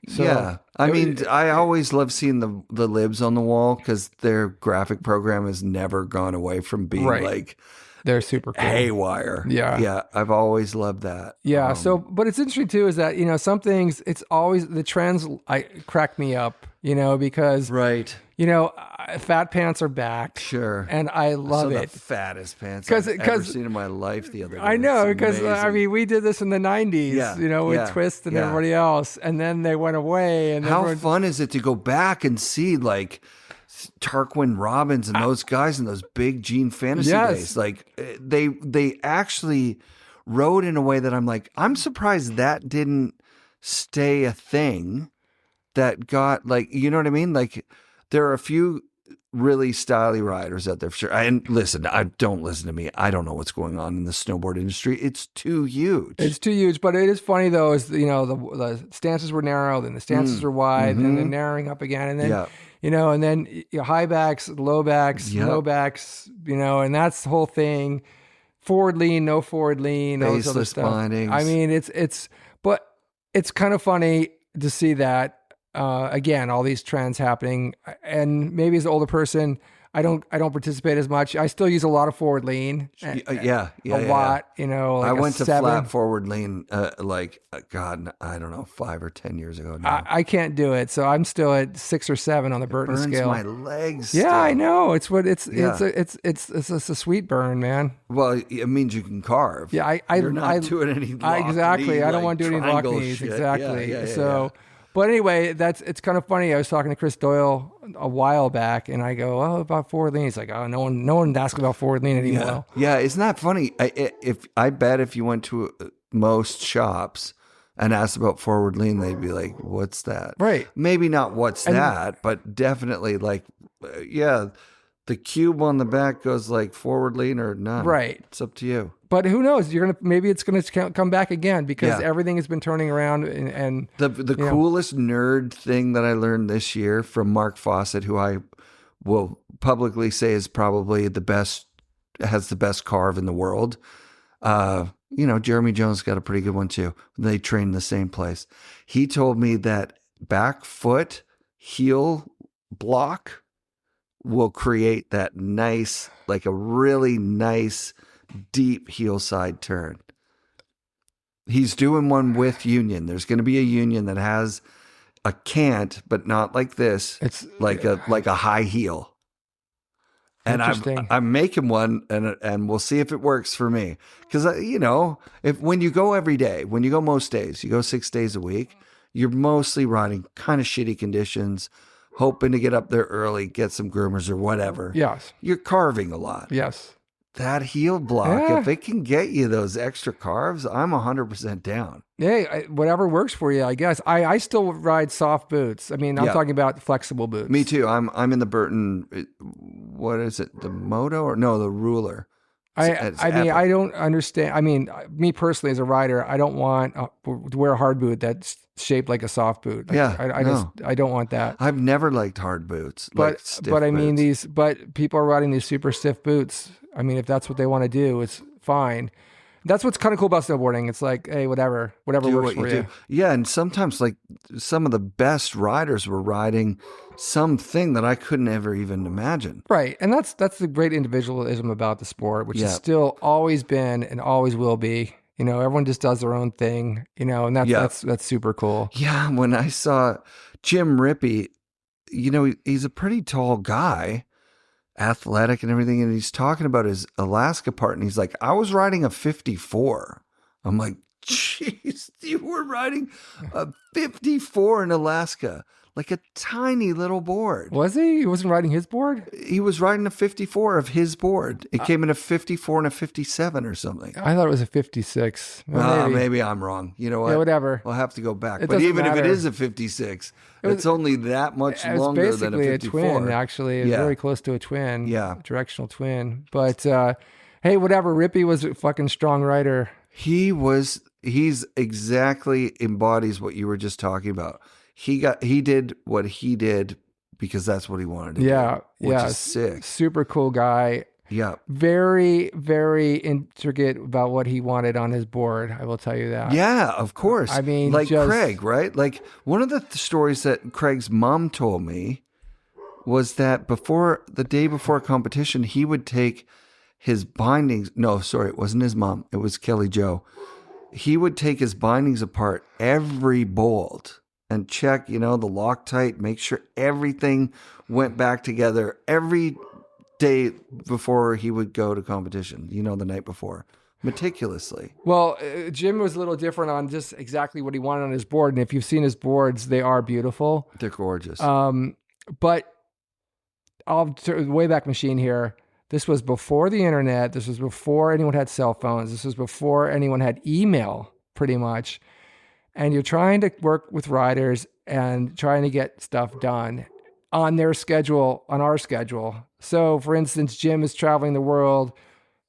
So, I always love seeing the libs on the wall, because their graphic program has never gone away from being like, they're super cool. Haywire. Yeah. I've always loved that. Yeah. But it's interesting too, is that, some things, it's always the trends crack me up, because, fat pants are back. Sure. And I love it. The fattest pants I've ever seen in my life the other day. I know, because we did this in the 90s, with Twist and everybody else, and then they went away. And how fun is it to go back and see like Tarquin Robbins and those guys in those big Gene Fantasy days? Like, they actually rode in a way that I'm like, I'm surprised that didn't stay a thing that got, like, you know what I mean? Like, there are a few really stylish riders out there for sure. And listen, don't listen to me. I don't know what's going on in the snowboard industry. It's too huge. It's too huge, but it is funny though. Is the stances were narrow, then the stances were wide, then they're narrowing up again, and then and then high backs, low backs, low backs, and that's the whole thing. Forward lean, no forward lean, all this other stuff. Bindings. I mean, but it's kind of funny to see that. Again, all these trends happening, and maybe as an older person, I don't participate as much. I still use a lot of forward lean. A lot. I went to flat forward lean, God, I don't know, 5 or 10 years ago now. I can't do it, so I'm still at 6 or 7 on the Burton scale. My legs. Yeah, still. I know. It's a sweet burn, man. Well, it means you can carve. Yeah, you're not doing any lock exactly. knee, I don't want to do any lock knees. Shit. Exactly. Yeah. But anyway, it's kind of funny. I was talking to Chris Doyle a while back, and I go, "Oh, about forward lean." He's like, "Oh, no one asks about forward lean anymore." Yeah, isn't that funny? I bet if you went to most shops and asked about forward lean, they'd be like, "What's that?" Right? Maybe not what's that, but definitely like, the cube on the back goes like forward lean or none. Right. It's up to you. But who knows? Maybe it's gonna come back again because everything has been turning around. And the coolest nerd thing that I learned this year from Mark Fawcett, who I will publicly say is probably has the best carve in the world. Jeremy Jones got a pretty good one too. They train the same place. He told me that back foot heel block will create that nice, like a really nice, deep heel side turn. He's doing one with union. There's going to be a union that has a cant, but not like this. It's like a high heel. And I'm making one, and we'll see if it works for me. Because when you go every day, when you go most days, you go 6 days a week, you're mostly riding kind of shitty conditions, hoping to get up there early, get some groomers or whatever. Yes. You're carving a lot. Yes. That heel block, if it can get you those extra carves, I'm 100% down. Hey, whatever works for you, I guess. I still ride soft boots. I mean, I'm talking about flexible boots. Me too. I'm in the Burton, what is it, the Moto or no, the Ruler. I don't understand. I mean, me personally as a rider, I don't want to wear a hard boot that's shaped like a soft boot. I don't want that. I've never liked hard boots. But I mean but people are riding these super stiff boots. I mean, if that's what they want to do, it's fine. That's what's kind of cool about snowboarding. It's like, hey, whatever works for you. Yeah, and sometimes like some of the best riders were riding something that I couldn't ever even imagine. Right, and that's the great individualism about the sport, which has still always been and always will be. Everyone just does their own thing. And that's super cool. Yeah, when I saw Jim Rippey, he's a pretty tall guy, athletic and everything, and he's talking about his Alaska part, and he's like, I was riding a 54. I'm like, jeez, you were riding a 54 in Alaska, like a tiny little board. Was he? He wasn't riding his board? He was riding a 54 of his board. It came in a 54 and a 57 or something. I thought it was a 56. Maybe I'm wrong. You know what? Yeah, whatever. I'll have to go back. But even if it is a 56, it's only that much longer than a 54. It's basically a twin, actually. It's very close to a twin. Yeah. Directional twin. But, hey, whatever. Rippey was a fucking strong rider. He's exactly embodies what you were just talking about. He did what he did because that's what he wanted to do. Which is sick. Super cool guy. Yeah. Very, very intricate about what he wanted on his board. I will tell you that. Yeah, of course. I mean, like Craig, right? Like one of the stories that Craig's mom told me was that the day before competition, he would take his bindings. No, sorry, it wasn't his mom. It was Kelly Jo. He would take his bindings apart every bolt and check, the Loctite, make sure everything went back together every day before he would go to competition, the night before, meticulously. Well, Jim was a little different on just exactly what he wanted on his board. And if you've seen his boards, they are beautiful. They're gorgeous. But I'll turn the Wayback Machine here. This was before the internet. This was before anyone had cell phones. This was before anyone had email, pretty much. And you're trying to work with riders and trying to get stuff done. on their schedule, on our schedule. So for instance, Jim is traveling the world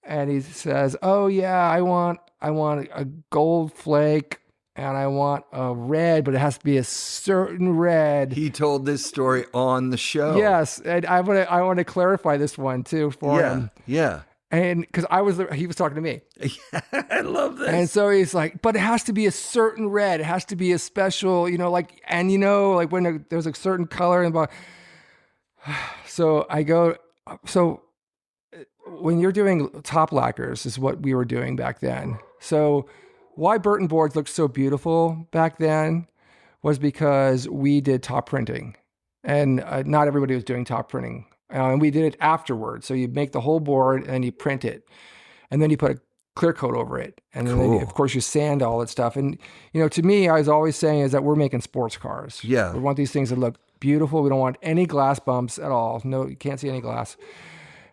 and he says, oh yeah, I want a gold flake and I want a red, but it has to be a certain red. He told this story on the show. Yes. And I want to clarify this one too for him. Yeah. And because he was talking to me. I love this. And so he's like, but it has to be a certain red. It has to be a special, like when there's a certain color and so I go, so when you're doing top lacquers is what we were doing back then. So why Burton boards looked so beautiful back then was because we did top printing and not everybody was doing top printing. And we did it afterwards. So you make the whole board and you print it. And then you put a clear coat over it. And then, of course, you sand all that stuff. And, to me, I was always saying is that we're making sports cars. Yeah. We want these things to look beautiful. We don't want any glass bumps at all. No, you can't see any glass.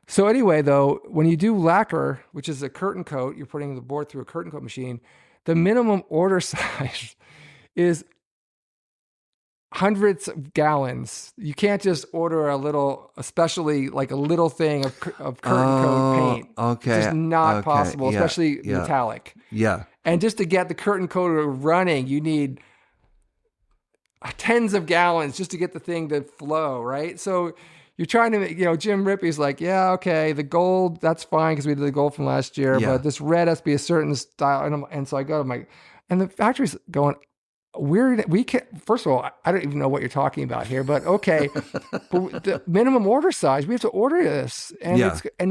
So anyway, though, when you do lacquer, which is a curtain coat, you're putting the board through a curtain coat machine, the minimum order size is hundreds of gallons. You can't just order especially like a little thing of curtain coat paint. Okay. It's just not possible, especially metallic. Yeah. And just to get the curtain coat running, you need tens of gallons just to get the thing to flow, right? So you're trying to make, Jim Rippey's like, yeah, okay, the gold, that's fine because we did the gold from last year, but this red has to be a certain style. And so I go to and the factory's going, we can't, first of all, I don't even know what you're talking about here, but okay. But the minimum order size, we have to order this. And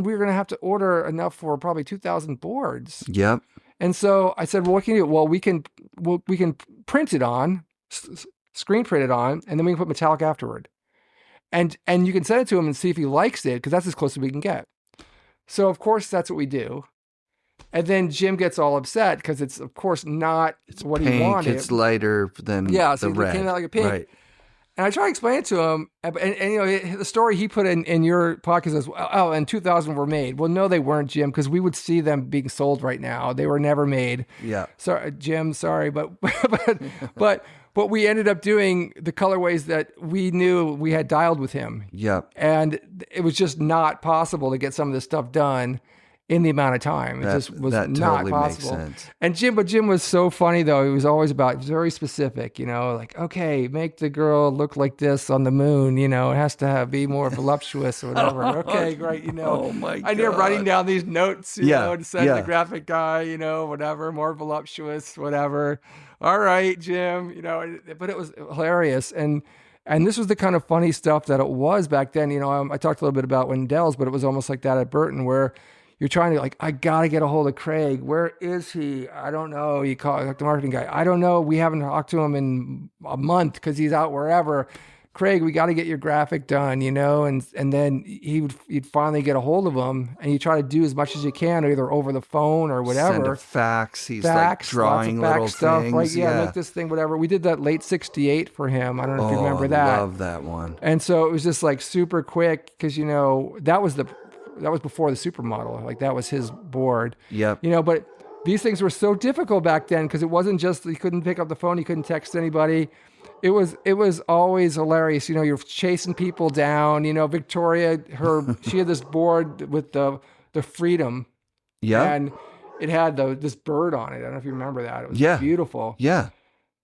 we're going to have to order enough for probably 2,000 boards. Yep. And so I said, well, what can you do? Well, we can print it on, screen print it on, and then we can put metallic afterward. And you can send it to him and see if he likes it, because that's as close as we can get. So of course that's what we do. And then Jim gets all upset because it's, of course, not what pink, he wanted. It's lighter than so the red. It came out like a pink. Right. And I try to explain it to him. And the story he put in your podcast is, oh, and 2,000 were made. Well, no, they weren't, Jim, because we would see them being sold right now. They were never made. Yeah. Sorry, Jim, sorry. But we ended up doing the colorways that we knew we had dialed with him. Yep. And it was just not possible to get some of this stuff done in the amount of time. It just was not totally possible. Makes sense. And Jim was so funny though. He was always very specific, like, okay, make the girl look like this on the moon, it has to be more voluptuous or whatever. Okay, great. Oh my God. I ended up writing down these notes, to send the graphic guy, whatever, more voluptuous, whatever. All right, Jim, but it was hilarious. And this was the kind of funny stuff that it was back then. I talked a little bit about Windell's, but it was almost like that at Burton, where you're trying to I got to get a hold of Craig. Where is he? I don't know. You call the marketing guy. I don't know. We haven't talked to him in a month because he's out wherever. Craig, we got to get your graphic done, and then you'd finally get a hold of him, and you try to do as much as you can, either over the phone or whatever. Send a fax. He's like drawing little stuff, things. Right? Yeah, make this thing, whatever. We did that late '68 for him. I don't know if you remember that. I love that one. And so it was just super quick because that was before the supermodel. That was his board. Yep. But these things were so difficult back then because it wasn't just you couldn't pick up the phone, you couldn't text anybody. It was always hilarious. You're chasing people down. Victoria, she had this board with the Freedom. Yeah. And it had this bird on it. I don't know if you remember that. It was beautiful. Yeah.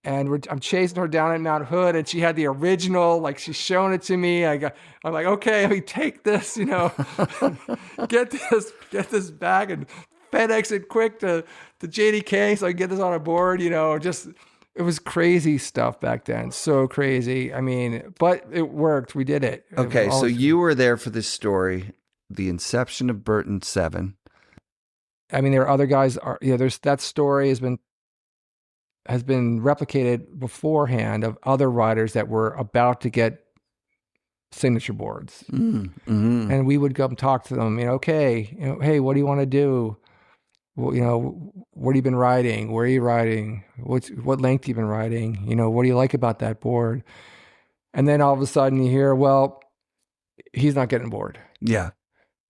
And I'm chasing her down at Mount Hood, and she had the original. She's showing it to me. I'm like, okay, let me take this. Get this bag and FedEx it quick to JDK so I can get this on a board. It was crazy stuff back then. So crazy. I mean, but it worked. We did it. Okay, so you were there for this story, the inception of Burton 7. I mean, there are other guys. There's that story has been replicated beforehand of other riders that were about to get signature boards. Mm-hmm. And we would come talk to them, okay, hey, what do you want to do? Well, what have you been riding? Where are you riding? What length have you been riding? What do you like about that board? And then all of a sudden you hear, well, he's not getting bored. Yeah.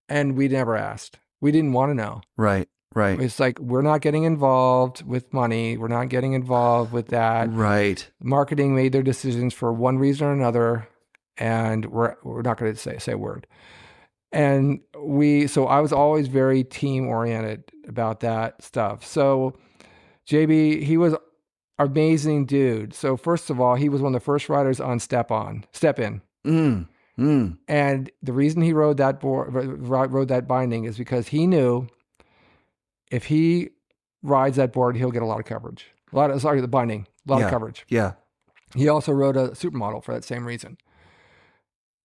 And we never asked. We didn't want to know. Right. It's we're not getting involved with money. We're not getting involved with that. Right. Marketing made their decisions for one reason or another. and we're not going to say a word. And so I was always very team oriented about that stuff. So JB, he was an amazing dude. So first of all, he was one of the first riders on Step In. And the reason he rode that binding is because he knew if he rides that board, he'll get a lot of coverage. The binding, a lot of coverage. Yeah. He also rode a supermodel for that same reason.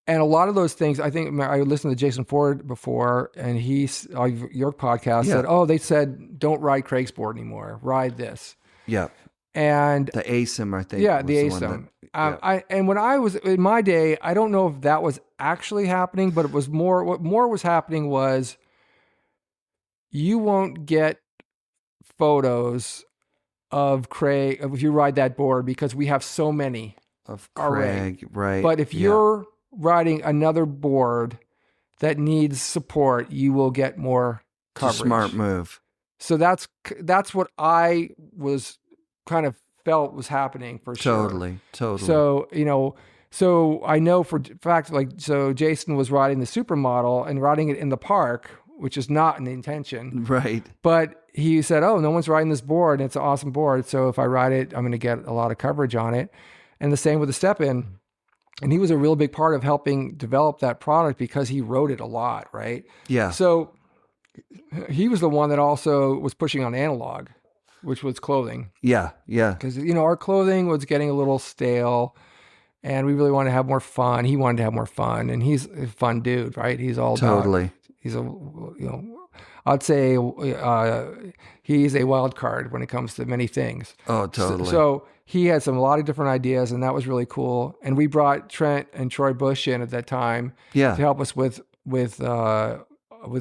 And a lot of those things, I think I listened to Jason Ford before, and your podcast said, they said, don't ride Craig's board anymore. Ride this. Yeah. And the ASIM, I think. Yeah, the ASIM. And when I was in my day, I don't know if that was actually happening, but it was what more was happening was you won't get photos of Craig if you ride that board because we have so many of Craig, right? But if you're riding another board that needs support, you will get more coverage. It's a smart move. So that's what I was kind of felt was happening for sure. Totally. So, so I know for fact, so Jason was riding the supermodel and riding it in the park, which is not an intention. Right. But he said, no one's riding this board. And it's an awesome board. So if I ride it, I'm going to get a lot of coverage on it. And the same with the Step In. And he was a real big part of helping develop that product because he rode it a lot, right? Yeah. So he was the one that also was pushing on analog, which was clothing. Yeah. Because, our clothing was getting a little stale and we really wanted to have more fun. He wanted to have more fun, and he's a fun dude, right? He's all totally. He's I'd say he's a wild card when it comes to many things. Oh, totally. So he had a lot of different ideas, and that was really cool. And we brought Trent and Troy Bush in at that time to help us with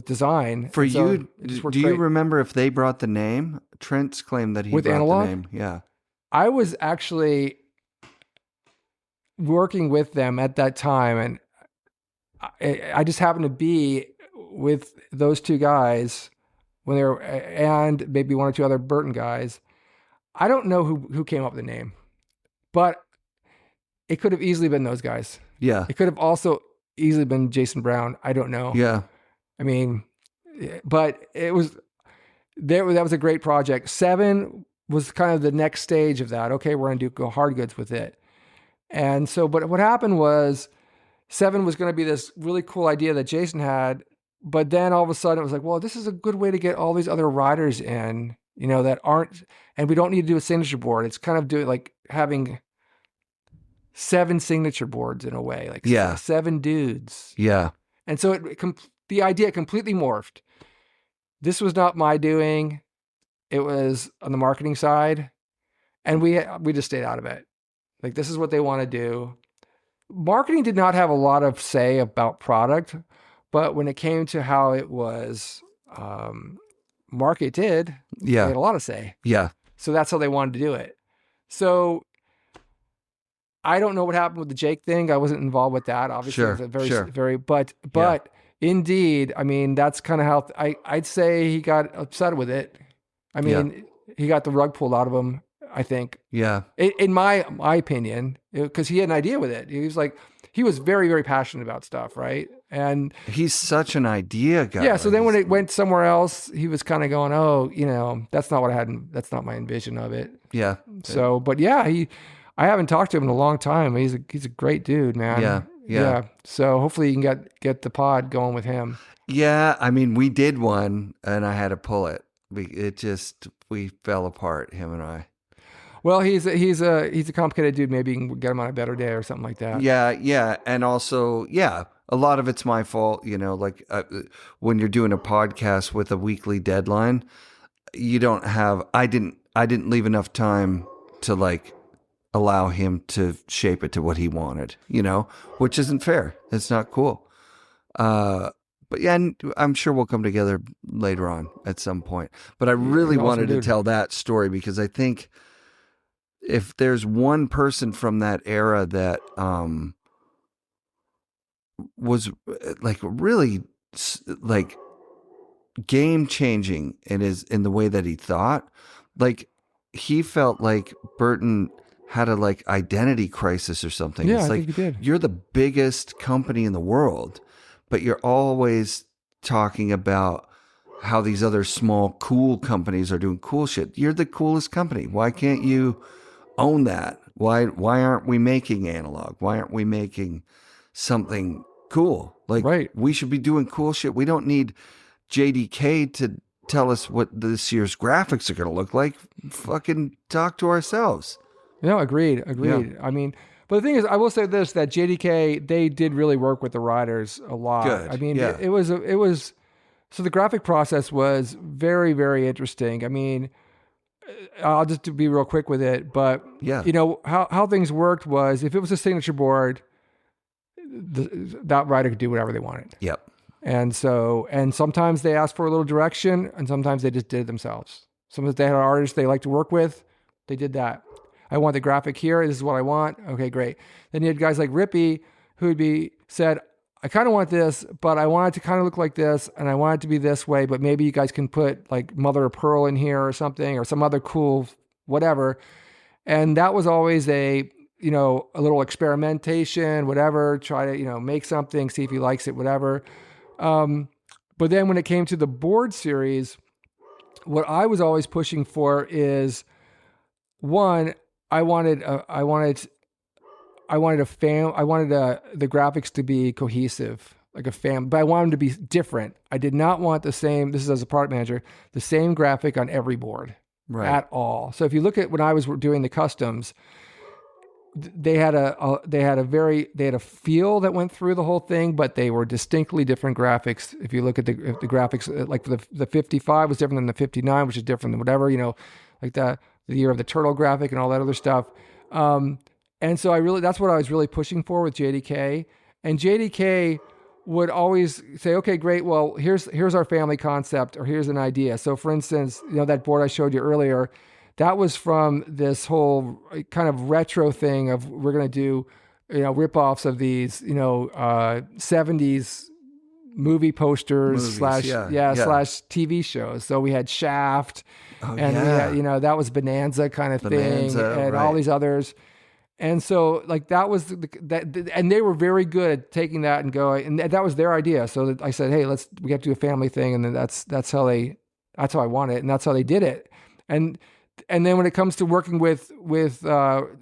design. For you, do you remember if they brought the name? Trent's claimed that he brought the name. Yeah. I was actually working with them at that time, and I just happened to be with those two guys when they were, and maybe one or two other Burton guys. I don't know who came up with the name, but it could have easily been those guys. Yeah. It could have also easily been Jason Brown. I don't know. Yeah. I mean, but that was a great project. 7 was kind of the next stage of that. Okay, we're going to go hard goods with it. And so, but what happened was 7 was going to be this really cool idea that Jason had, but then all of a sudden it was like, well, this is a good way to get all these other riders in, that aren't, and we don't need to do a signature board. It's kind of doing like having 7 signature boards in a way, like 7 dudes. Yeah. And so the idea completely morphed. This was not my doing. It was on the marketing side, and we just stayed out of it. Like, this is what they want to do. Marketing did not have a lot of say about product, but when it came to how it was marketed, they had a lot of say. Yeah. So that's how they wanted to do it. So I don't know what happened with the Jake thing. I wasn't involved with that. Obviously, it was a very, but indeed, I mean, that's kind of how I'd say he got upset with it. I mean, he got the rug pulled out of him, I think. Yeah. In my opinion, because he had an idea with it. He was very, very passionate about stuff, right? And he's such an idea guy. Yeah. So then when it went somewhere else, he was kind of going, that's not what I had. That's not my envision of it. Yeah. So, but I haven't talked to him in a long time. He's a great dude, man. Yeah. So hopefully you can get the pod going with him. Yeah. I mean, we did one and I had to pull it. We fell apart, him and I. Well, he's a complicated dude. Maybe you can get him on a better day or something like that. Yeah. And also, a lot of it's my fault, when you're doing a podcast with a weekly deadline, I didn't leave enough time to allow him to shape it to what he wanted, which isn't fair. It's not cool. But yeah, I'm sure we'll come together later on at some point. But I really wanted to tell that story because I think if there's one person from that era that was really game changing in the way that he thought, he felt like Burton had a like identity crisis or something. Yeah, it's I like think he did. you're the biggest company in the world, but you're always talking about how these other small cool companies are doing cool shit. You're the coolest company. Why can't you own that? Why aren't we making analog? Why aren't we making something cool? Like Right. we should be doing cool shit. We don't need JDK to tell us what this year's graphics are going to look like. Fucking talk to ourselves. No, agreed. Yeah. I mean, but the thing is, I will say this, that JDK, they did really work with the riders a lot. Good. I mean, Yeah. it was, so the graphic process was very, very interesting. I mean, I'll just be real quick with it, but Yeah. you know, how things worked was if it was a signature board, that rider could do whatever they wanted. Yep. And so, and sometimes they asked for a little direction and sometimes they just did it themselves. Sometimes they had an artist they like to work with. They did that. I want the graphic here. This is what I want. Okay, great. Then you had guys like Rippy who'd said, I kind of want this, but I want it to kind of look like this and I want it to be this way, but maybe you guys can put like mother of pearl in here or something or some other cool whatever. And that was always a little experimentation, whatever, try to, make something, see if he likes it, whatever. But then when it came to the board series, what I was always pushing for is one, I wanted the graphics to be cohesive, like a fam, but I wanted them to be different. I did not want the same, this is as a product manager, the same graphic on every board at all. So if you look at when I was doing the customs, they had a feel that went through the whole thing, but they were distinctly different graphics. If you look at the graphics, like the 55 was different than the 59, which is different than whatever, like the year of the turtle graphic and all that other stuff. And so that's what I was really pushing for with JDK. And JDK would always say, okay, great. Well, here's our family concept, or here's an idea. So for instance, that board I showed you earlier, that was from this whole kind of retro thing of we're going to do, rip-offs of these, 70s movie posters slash TV shows. So we had Shaft we had, that was Bonanza kind of thing and all these others. And so like that was and they were very good at taking that and going, and that was their idea. So I said, hey, we got to do a family thing. And then that's how I want it. And that's how they did it. And then when it comes to working with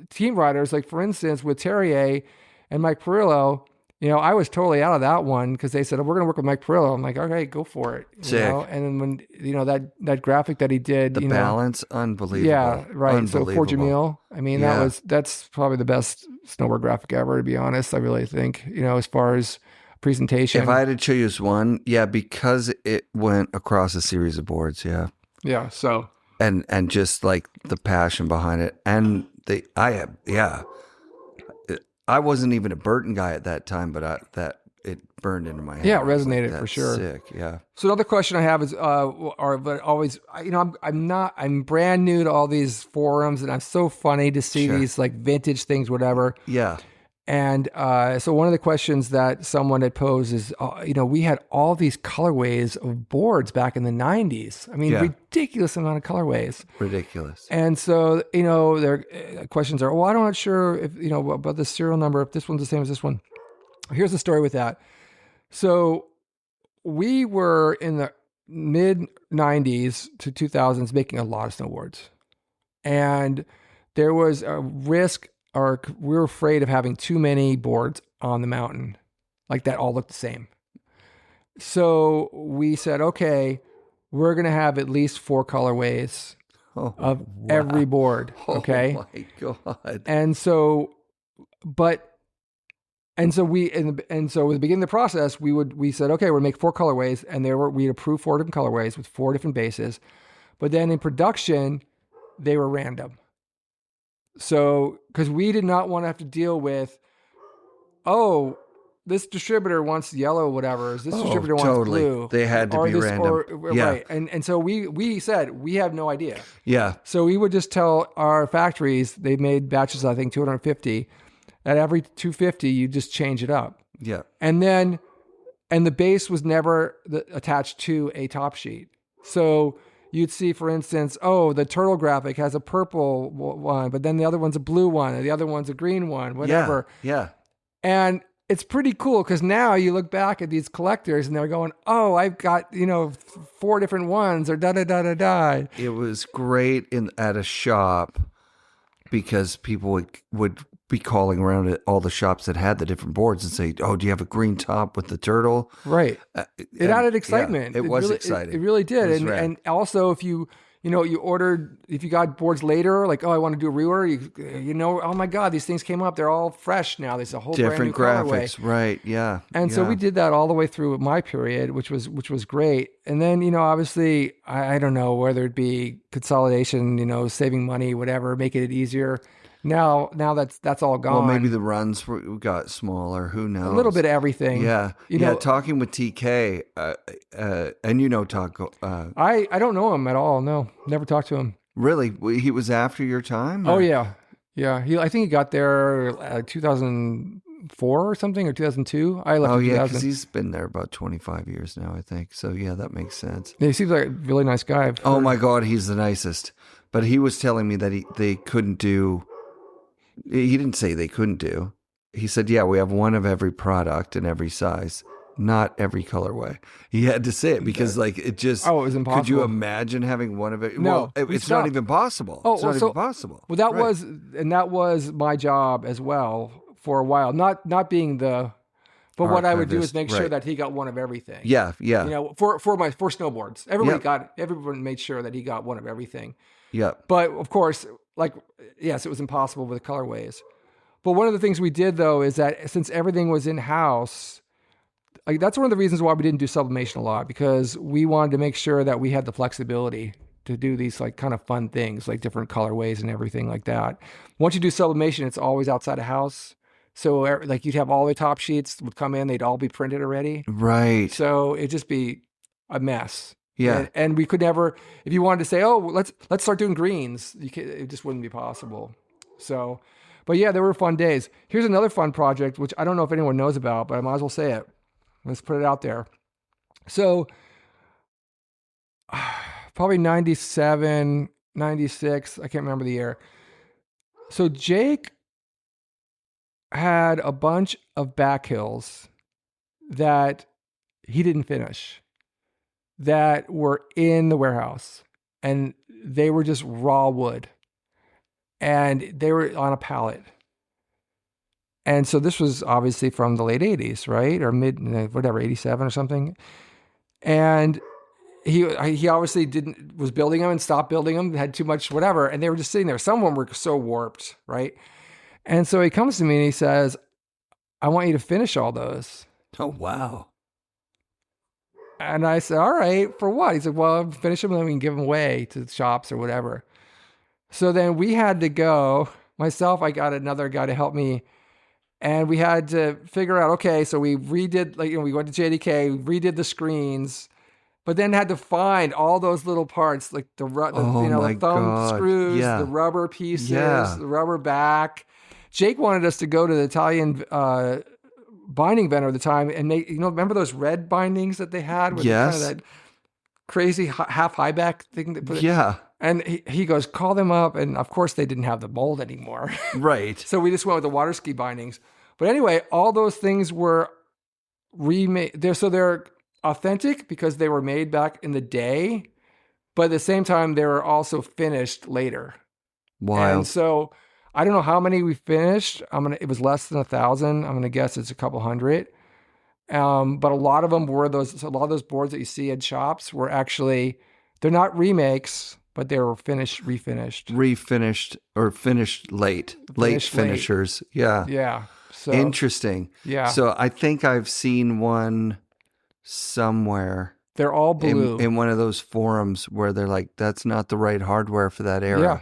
team riders, like for instance, with Terje and Mike Perillo, I was totally out of that one because they said, oh, we're going to work with Mike Perillo. I'm like, okay, go for it. Sick. And then when, that graphic that he did, the balance, unbelievable. Yeah, right. So for Jamil, I mean, that's probably the best snowboard graphic ever, to be honest. I really think, as far as presentation. If I had to choose one, because it went across a series of boards. Yeah. Yeah. So. And just like the passion behind it. And I wasn't even a Burton guy at that time, but that it burned into my head. Yeah, it resonated for sure. Sick, yeah. So another question I have is, I'm brand new to all these forums, and I'm so funny to see these like vintage things, whatever. Yeah. And so one of the questions that someone had posed is, we had all these colorways of boards back in the 90s. I mean, ridiculous amount of colorways. Ridiculous. And so, their questions are, well, I'm not sure if, about the serial number, if this one's the same as this one. Here's the story with that. So we were in the mid 90s to 2000s making a lot of snowboards. And there was a risk, or we were afraid of having too many boards on the mountain, like that all looked the same. So we said, okay, we're going to have at least 4 colorways of every board. Okay. Oh my God. And so at the beginning of the process, we said, okay, we'll make 4 colorways, and we approved 4 different colorways with 4 different bases. But then in production, they were random. So, because we did not want to have to deal with, this distributor wants yellow, whatever. This distributor wants blue. They had to be random. Right. And so we said, we have no idea. Yeah. So we would just tell our factories, they made batches, I think 250. At every 250, you just change it up. Yeah. And the base was never attached to a top sheet. So you'd see, for instance, the turtle graphic has a purple one, but then the other one's a blue one, and the other one's a green one, whatever. Yeah. And it's pretty cool because now you look back at these collectors and they're going, oh, I've got, 4 different ones or da-da-da-da-da. It was great at a shop because people would be calling around at all the shops that had the different boards and say, oh, do you have a green top with the turtle? Right. It added excitement. Yeah, it was exciting. It really did. It was rad. And also if you ordered, if you got boards later, like, oh, I want to do a reorder, oh my God, these things came up. They're all fresh now. There's a whole different brand new graphics. colorway. Right. Yeah. And so we did that all the way through my period, which was great. And then, obviously, I don't know whether it be consolidation, saving money, whatever, making it easier. Now that's all gone. Well, maybe the runs got smaller. Who knows? A little bit of everything. Yeah. Talking with TK, and Taco. I don't know him at all. No, never talked to him. Really? He was after your time? Or? Oh, yeah. Yeah. I think he got there 2004 or something, or 2002. I left in 2000. Because he's been there about 25 years now, I think. So, yeah, that makes sense. Yeah, he seems like a really nice guy. Oh, my God, he's the nicest. But he was telling me that they couldn't do... He didn't say they couldn't do. He said, yeah, we have one of every product in every size, not every colorway. He had to say it because it just... Oh, it was impossible. Could you imagine having one of it? No. Well, it's not even possible. Oh, it's not even possible. Well, that was my job as well for a while. Not being the... But what I would do is make sure that he got one of everything. Yeah. For snowboards. Everyone made sure that he got one of everything. Yeah. But of course, yes, it was impossible with colorways. But one of the things we did though is that since everything was in-house, that's one of the reasons why we didn't do sublimation a lot, because we wanted to make sure that we had the flexibility to do these kind of fun things, like different colorways and everything like that. Once you do sublimation, it's always outside of house. So you'd have all the top sheets would come in, they'd all be printed already. Right. So it'd just be a mess. Yeah. And we could never, if you wanted to say, oh, let's start doing greens, it just wouldn't be possible. So, but yeah, there were fun days. Here's another fun project, which I don't know if anyone knows about, but I might as well say it. Let's put it out there. So probably 97, 96, I can't remember the year. So Jake had a bunch of back hills that he didn't finish, that were in the warehouse, and they were just raw wood, and they were on a pallet. And so this was obviously from the late 80s, right? Or mid, 87 or something. And he obviously was building them and stopped building them, had too much whatever, and they were just sitting there. Some of them were so warped, right? And so he comes to me and he says, I want you to finish all those. Oh, wow. And I said, all right, for what? He said, well, finish them and then we can give them away to shops or whatever. So then we had to go, myself, I got another guy to help me. And we had to figure out, okay, so we redid, we went to JDK, redid the screens, but then had to find all those little parts, like the thumb screws, the rubber pieces, the rubber back. Jake wanted us to go to the Italian binding vendor at the time and make, remember those red bindings that they had with kind of that crazy half high back thing? And he goes, call them up. And of course they didn't have the mold anymore. Right. So we just went with the water ski bindings. But anyway, all those things were remade. They're authentic because they were made back in the day, but at the same time, they were also finished later. Wild. And so I don't know how many we finished. It was less than 1,000. I'm gonna guess it's a couple hundred. But a lot of them were a lot of those boards that you see at shops were actually, they're not remakes, but they were refinished or finished late finishers. Yeah. Yeah. So interesting. Yeah. So I think I've seen one somewhere. They're all blue in one of those forums where they're like, that's not the right hardware for that era. Yeah.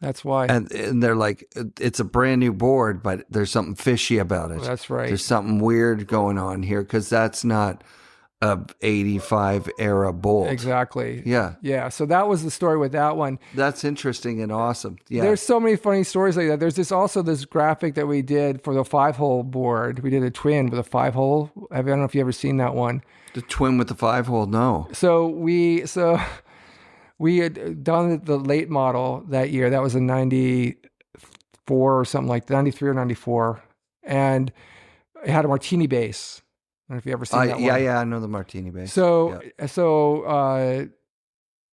That's why. And they're like, it's a brand new board, but there's something fishy about it. That's right. There's something weird going on here because that's not a 85 era bolt. Exactly. Yeah. Yeah. So that was the story with that one. That's interesting and awesome. Yeah. There's so many funny stories like that. There's also this graphic that we did for the 5-hole board. We did a twin with a 5-hole. I don't know if you ever seen that one. The twin with the 5-hole? No. So we had done the late model that year. That was a 94 or something like that, 93 or 94. And it had a martini base. I don't know if you ever seen that one. Yeah, I know the martini base. So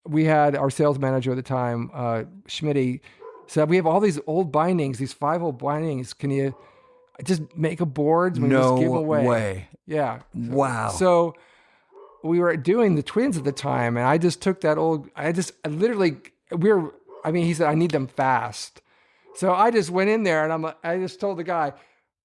we had our sales manager at the time, Schmitty, said, we have all these old bindings, these 5 old bindings. Can you just make a board? We just give them away. Way. Yeah. Wow. So we were doing the twins at the time, and I just took that he said, I need them fast. So I just went in there and I just told the guy,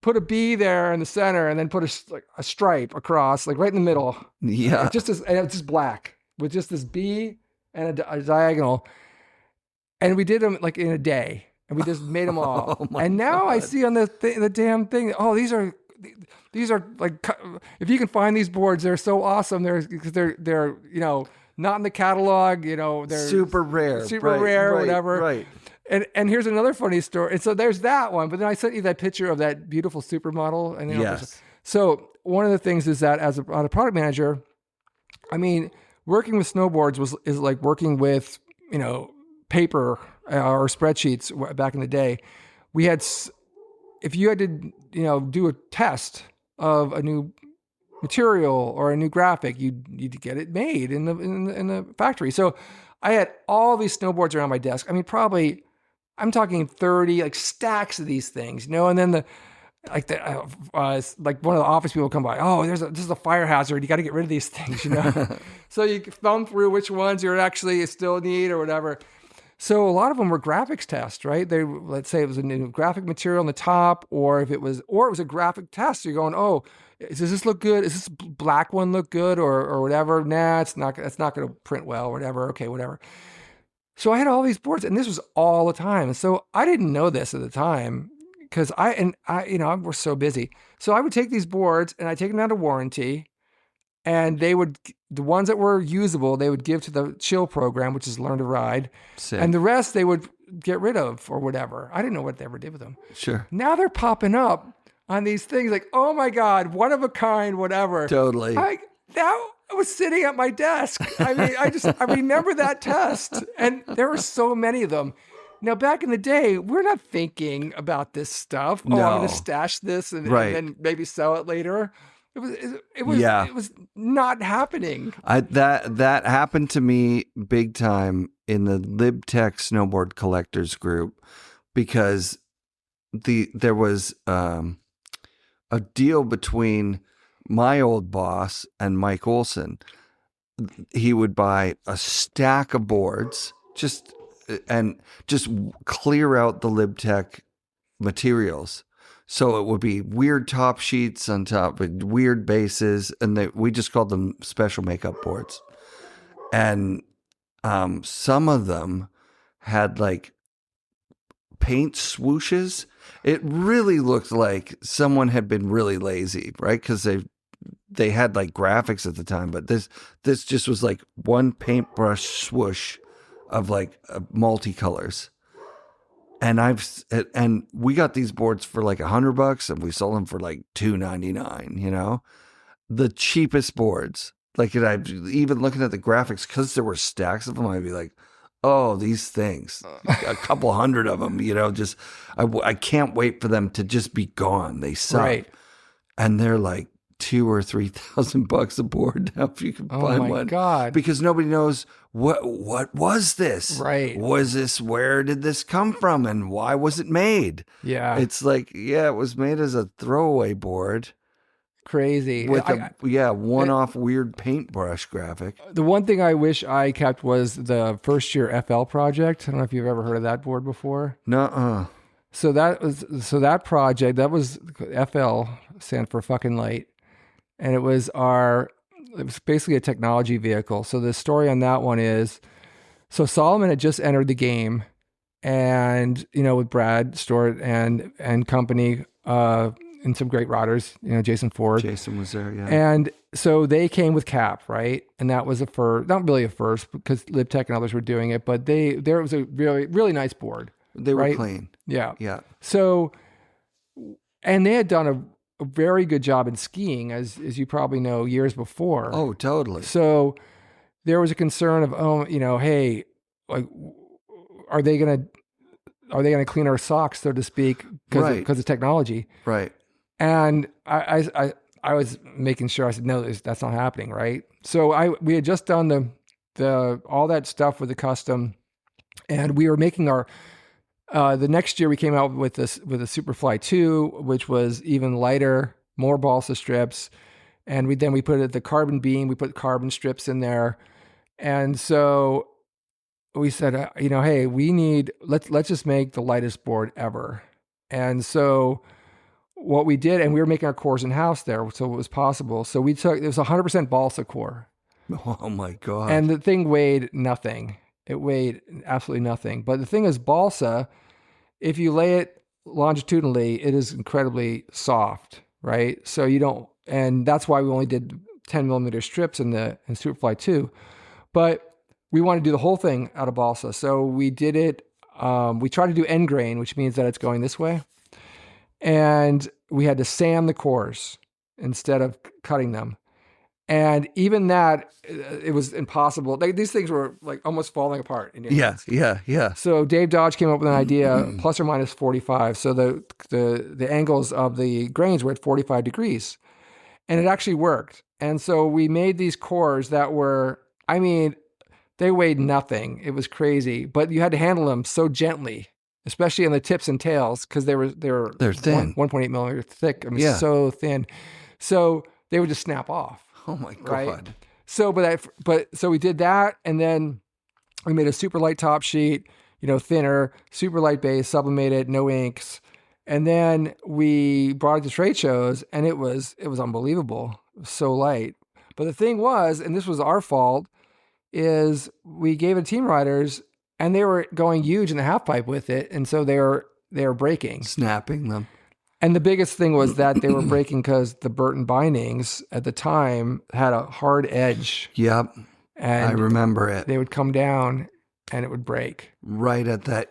put a B there in the center and then put a stripe across, like right in the middle. Yeah. And it's just black with just this B and a diagonal. And we did them like in a day, and we just made them all. And now God. I see on the damn thing, these are like, if you can find these boards, they're so awesome. They're not in the catalog, they're super rare, whatever. Right. And here's another funny story. And so there's that one, but then I sent you that picture of that beautiful supermodel. And yes. So one of the things is that as a product manager, I mean, working with snowboards is like working with, paper or spreadsheets back in the day. We had, if you had to, do a test of a new material or a new graphic, you'd get it made in the factory. So I had all these snowboards around my desk. I mean, probably, I'm talking 30 like stacks of these things, and then like one of the office people come by. Oh, this is a fire hazard. You got to get rid of these things, So you thumb through which ones you're actually still need or whatever. So a lot of them were graphics tests, right? Let's say it was a new graphic material on the top, or it was a graphic test. So you're going, oh, does this look good? Does this black one look good or whatever? Nah, it's not going to print well or whatever. Okay, whatever. So I had all these boards, and this was all the time. And so I didn't know this at the time because I we're so busy. So I would take these boards and I take them out of warranty, and the ones that were usable, they would give to the chill program, which is Learn to Ride. Sick. And the rest they would get rid of or whatever. I didn't know what they ever did with them. Sure. Now they're popping up on these things like, oh my God, one of a kind, whatever. Totally. That was sitting at my desk. I mean, I remember that test, and there were so many of them. Now, back in the day, we're not thinking about this stuff. No. Oh, I'm going to stash this and then maybe sell it later. It was not happening. That happened to me big time in the LibTech snowboard collectors group, because there was a deal between my old boss and Mike Olson. He would buy a stack of boards just clear out the LibTech materials. So it would be weird top sheets on top with weird bases, and we just called them special makeup boards. And some of them had like paint swooshes. It really looked like someone had been really lazy, right? Because they had like graphics at the time, but this just was like one paintbrush swoosh of like multicolors. And we got these boards for like $100, and we sold them for like $299. The cheapest boards. Like, and I even looking at the graphics, because there were stacks of them, I'd be like, oh, these things, a couple hundred of them. Just I can't wait for them to just be gone. They suck, right. And they're like $2,000 or $3,000 a board now if you can find one. Oh my God! Because nobody knows what was this. Right? Was this, where did this come from, and why was it made? Yeah, it's like, it was made as a throwaway board. Crazy with one-off weird paintbrush graphic. The one thing I wish I kept was the first year FL project. I don't know if you've ever heard of that board before. Nuh-uh. So that project, that was FL, stand for fucking light. And it was basically a technology vehicle. So the story on that one is, so Solomon had just entered the game, and, with Brad Stewart and company, and some great rodders, Jason Ford. Jason was there, yeah. And so they came with Cap, right? And that was not really a first, because LibTech and others were doing it, but there was a really, really nice board. They were clean. Yeah. Yeah. So, and they had done a very good job in skiing, as you probably know, years before. Oh, totally. So there was a concern of, oh, hey, like, are they gonna clean our socks, so to speak, because of technology? Right. And I was making sure. I said, no, that's not happening, right? So we had just done the all that stuff with the custom, and we were making our. The next year we came out with a Superfly 2, which was even lighter, more balsa strips, and we put the carbon beam. We put carbon strips in there, and so we said, hey, let's just make the lightest board ever. And so what we did, and we were making our cores in house there, so it was possible. So it was 100% balsa core. Oh my God! And the thing weighed nothing. It weighed absolutely nothing. But the thing is, balsa, if you lay it longitudinally, it is incredibly soft, right? So and that's why we only did 10 millimeter strips in Superfly 2. But we want to do the whole thing out of balsa. So we did it, we tried to do end grain, which means that it's going this way. And we had to sand the cores instead of cutting them. And even that, it was impossible. These things were like almost falling apart in your hands. Yeah. So Dave Dodge came up with an idea, plus or minus 45. So the angles of the grains were at 45 degrees. And it actually worked. And so we made these cores that were, they weighed nothing. It was crazy. But you had to handle them so gently, especially on the tips and tails, because they're thin, 1.8 millimeter thick. So thin. So they would just snap off. Oh my God! Right? So, so we did that, and then we made a super light top sheet, thinner, super light base, sublimated, no inks, and then we brought it to trade shows, and it was unbelievable. It was so light. But the thing was, and this was our fault, is we gave it to team riders, and they were going huge in the half pipe with it, and so they were breaking, snapping them. And the biggest thing was that they were breaking because the Burton bindings at the time had a hard edge. Yep. And I remember it. They would come down and it would break. Right at that.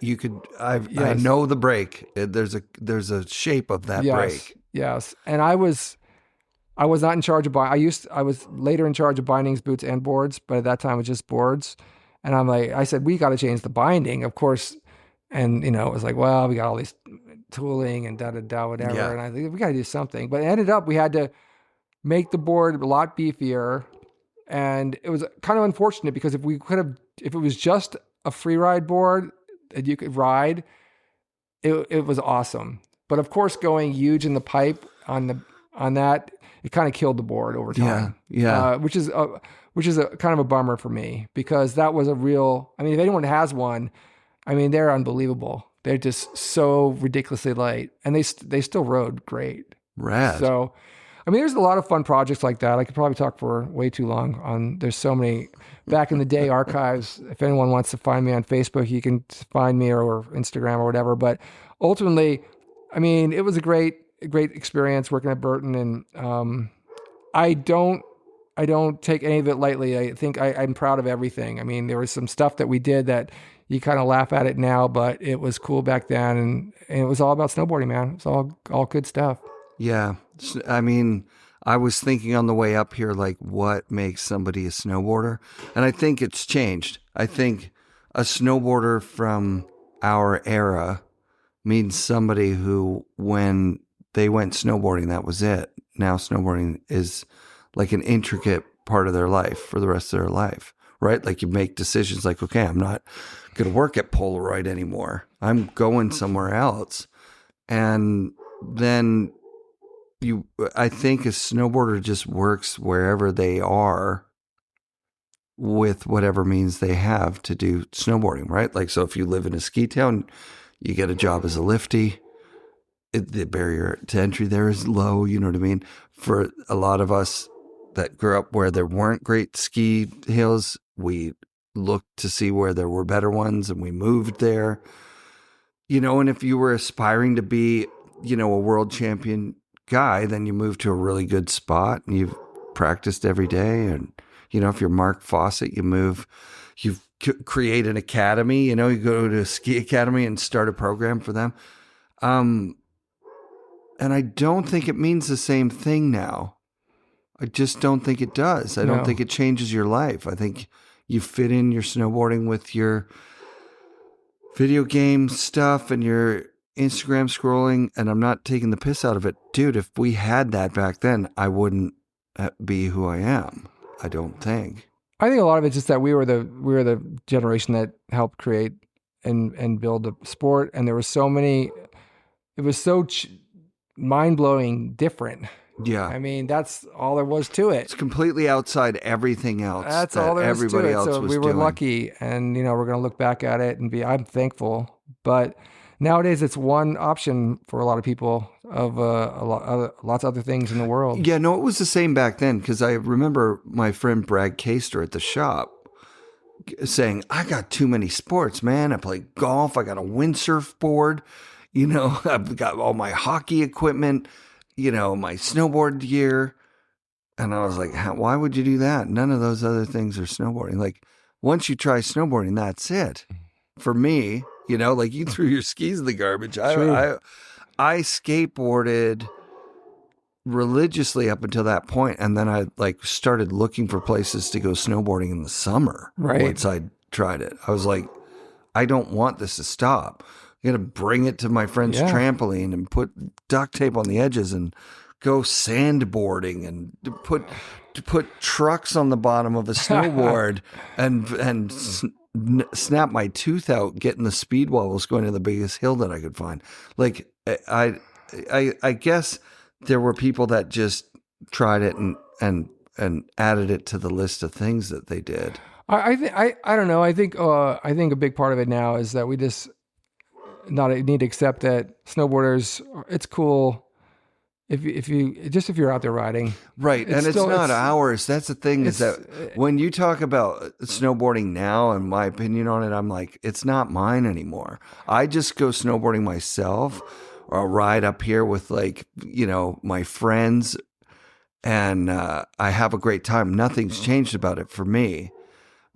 I know the break. There's a shape of that break. Yes. And I was not in charge of I was later in charge of bindings, boots, and boards, but at that time it was just boards. And I said, we got to change the binding, of course. And, it was like, well, we got all these tooling and whatever. Yeah. And I think we got to do something. But it ended up, we had to make the board a lot beefier. And it was kind of unfortunate because if it was just a free ride board that you could ride, it was awesome. But of course, going huge in the pipe on that, it kind of killed the board over time. Yeah. Which is a kind of a bummer for me because that was a real, if anyone has one, they're unbelievable. They're just so ridiculously light, and they still rode great. Rad. So, there's a lot of fun projects like that. I could probably talk for way too long there's so many back in the day archives. If anyone wants to find me on Facebook, you can find me or Instagram or whatever. But ultimately, it was a great experience working at Burton, and I don't take any of it lightly. I think I'm proud of everything. There was some stuff that we did that you kind of laugh at it now, but it was cool back then, and it was all about snowboarding, man. It's all good stuff. Yeah. I was thinking on the way up here, like, what makes somebody a snowboarder? And I think it's changed. I think a snowboarder from our era means somebody who, when they went snowboarding, that was it. Now snowboarding is like an intricate part of their life for the rest of their life, right? Like you make decisions like, okay, I'm not going to work at Polaroid anymore. I'm going somewhere else. And then I think a snowboarder just works wherever they are with whatever means they have to do snowboarding, right? Like, so if you live in a ski town, you get a job as a lifty. The barrier to entry there is low, you know what I mean? For a lot of us that grew up where there weren't great ski hills, we looked to see where there were better ones and we moved there. And if you were aspiring to be, a world champion guy, then you move to a really good spot and you've practiced every day. And, if you're Mark Fawcett, you create an academy, you go to a ski academy and start a program for them. And I don't think it means the same thing now. I just don't think it does. I don't think it changes your life. I think you fit in your snowboarding with your video game stuff and your Instagram scrolling, and I'm not taking the piss out of it. Dude, if we had that back then, I wouldn't be who I am. I don't think. I think a lot of it's just that we were the generation that helped create and build a sport, and there were so many. It was so mind-blowing different. Yeah. I mean, that's all there was to it. It's completely outside everything else. That's that all there was everybody to it. else So was we were doing. lucky, and we're going to look back at it and I'm thankful. But nowadays, it's one option for a lot of people of lots of other things in the world. Yeah, no, it was the same back then, because I remember my friend Brad Caster at the shop saying, I got too many sports, man. I play golf. I got a windsurf board. I've got all my hockey equipment, my snowboard gear. And I was like, why would you do that? None of those other things are snowboarding. Like, once you try snowboarding, that's it. For me, like you threw your skis in the garbage. I skateboarded religiously up until that point, and then I started looking for places to go snowboarding in the summer. Right. Once I tried it, I was like, I don't want this to stop. I'm gonna bring it to my friend's trampoline and put duct tape on the edges and go sandboarding and to put trucks on the bottom of a snowboard and snap my tooth out getting the speed wobbles going to the biggest hill that I could find. Like I guess there were people that just tried it and added it to the list of things that they did. I don't know. I think a big part of it now is that we just need to accept that snowboarders, it's cool if you're out there riding. Right. And it's not ours. That's the thing, is that when you talk about snowboarding now and my opinion on it, I'm like, it's not mine anymore. I just go snowboarding myself, or I'll ride up here with my friends, and I have a great time. Nothing's changed about it for me.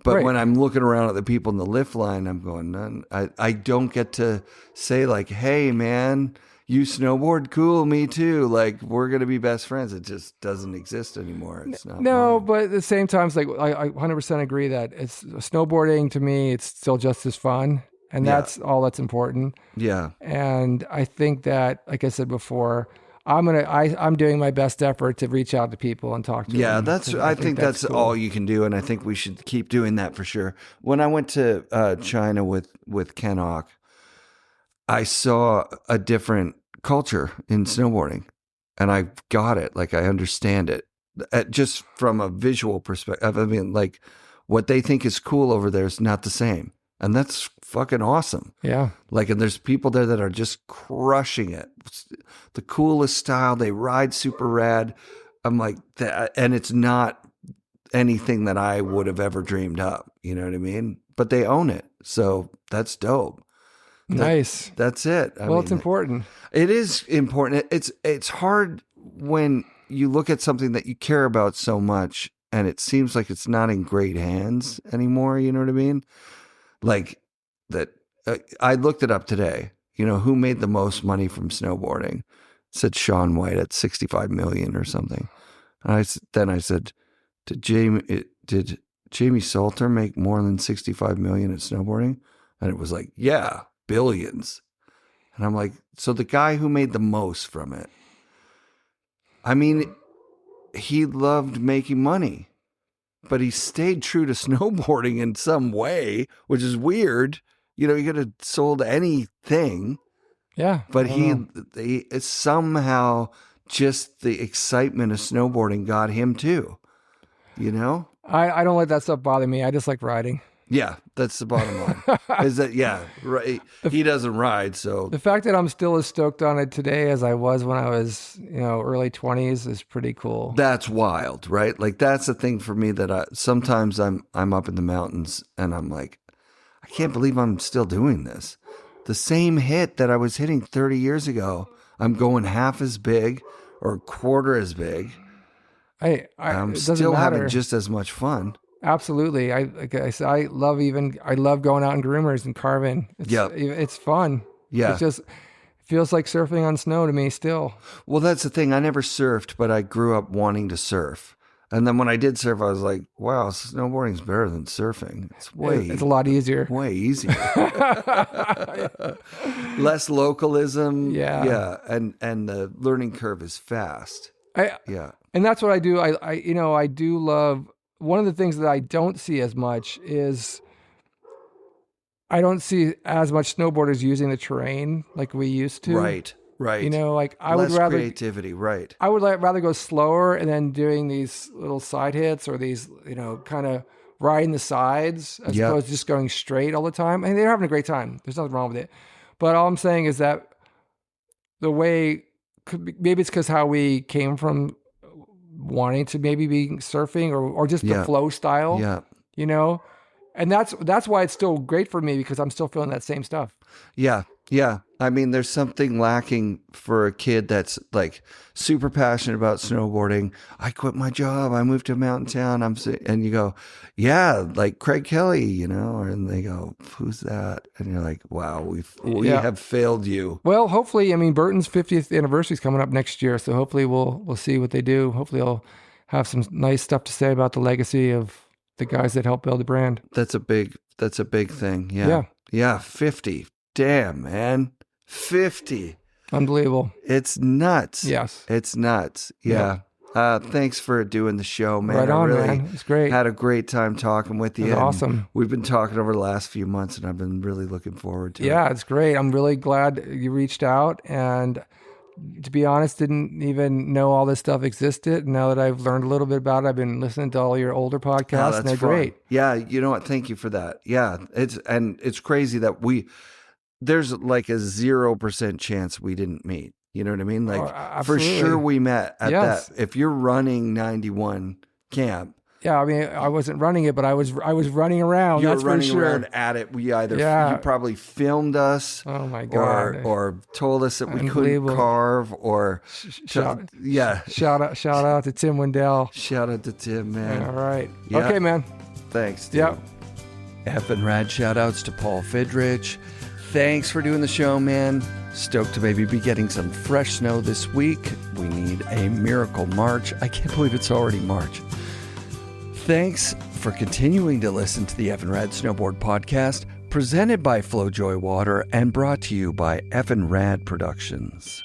But when I'm looking around at the people in the lift line, I'm going, I don't get to say like, hey, man, you snowboard? Cool, me too. Like, we're going to be best friends. It just doesn't exist anymore. It's not mine. But at the same time, it's like, I 100% agree that it's snowboarding to me, it's still just as fun. And that's all that's important. Yeah. And I think that, like I said before, I'm doing my best effort to reach out to people and talk to them. Yeah, I think that's cool. All you can do, and I think we should keep doing that for sure. When I went to China with Ken Ock, I saw a different culture in snowboarding, and I got it. Like, I understand it just from a visual perspective. I mean, like, what they think is cool over there is not the same. And that's fucking awesome. Yeah. Like, and there's people there that are just crushing it. The coolest style. They ride super rad. I'm like, that, and it's not anything that I would have ever dreamed up. You know what I mean? But they own it. So that's dope. Nice. That's it. I mean, it's important. It is important. It's hard when you look at something that you care about so much and it seems like it's not in great hands anymore. You know what I mean? Like that, I looked it up today. Who made the most money from snowboarding? It said Shaun White at 65 million or something. And then I said, did Jamie Salter make more than 65 million at snowboarding? And it was like, yeah, billions. And I'm like, so the guy who made the most from it, I mean, he loved making money. But he stayed true to snowboarding in some way, which is weird. He could have sold anything. Yeah. But he somehow just the excitement of snowboarding got him too. I don't let that stuff bother me. I just like riding. Yeah, that's the bottom line. Is that right? He doesn't ride, so the fact that I'm still as stoked on it today as I was when I was, early 20s is pretty cool. That's wild, right? Like, that's the thing for me that sometimes I'm up in the mountains and I'm like, I can't believe I'm still doing this. The same hit that I was hitting 30 years ago, I'm going half as big or a quarter as big. I'm still having just as much fun. Absolutely. I love going out in groomers and carving. It's fun. Yeah. It's just, feels like surfing on snow to me still. Well, that's the thing. I never surfed, but I grew up wanting to surf. And then when I did surf, I was like, wow, snowboarding's better than surfing. It's a lot easier. Way easier. Less localism. Yeah. And the learning curve is fast. And that's what I do. I do love, one of the things that I don't see as much is I don't see as much snowboarders using the terrain like we used to. Right. You know, like I Less would rather creativity, right? I would rather go slower and then doing these little side hits or these, kind of riding the sides as opposed to just going straight all the time. I mean, they're having a great time. There's nothing wrong with it. But all I'm saying is that maybe it's because how we came from wanting to maybe be surfing or just the flow style. Yeah. And that's why it's still great for me, because I'm still feeling that same stuff. Yeah. I mean, there's something lacking for a kid that's like super passionate about snowboarding. I quit my job. I moved to a mountain town. And you go, yeah, like Craig Kelly, and they go, who's that? And you're like, wow, we have failed you. Well, hopefully, I mean, Burton's 50th anniversary is coming up next year. So hopefully we'll see what they do. Hopefully I'll have some nice stuff to say about the legacy of the guys that helped build the brand. That's a big thing. Yeah. 50. Damn, man. 50. Unbelievable. It's nuts. Yes. It's nuts. Yeah. Thanks for doing the show, man. Right on, man. It's great. Had a great time talking with you. It was awesome. We've been talking over the last few months, and I've been really looking forward to it. Yeah, it's great. I'm really glad you reached out, and to be honest, didn't even know all this stuff existed. Now that I've learned a little bit about it, I've been listening to all your older podcasts, and they're great. Yeah, you know what? Thank you for that. Yeah, it's crazy that there's like a 0% chance we didn't meet. You know what I mean? Like for sure we met at that. If you're running 91 camp. Yeah, I mean, I wasn't running it, but I was running around. You were running around at it. We you probably filmed us. Oh my god! Or told us that we couldn't carve. Or shout out to Tim Windell. Shout out to Tim, man. All right. Yeah. Okay, man. Thanks. Dude. Yep. FNRad shout outs to Paul Fidrych. Thanks for doing the show, man. Stoked to maybe be getting some fresh snow this week. We need a miracle March. I can't believe it's already March. Thanks for continuing to listen to the FNRad Snowboard Podcast, presented by FlowJoy Water and brought to you by FNRad Productions.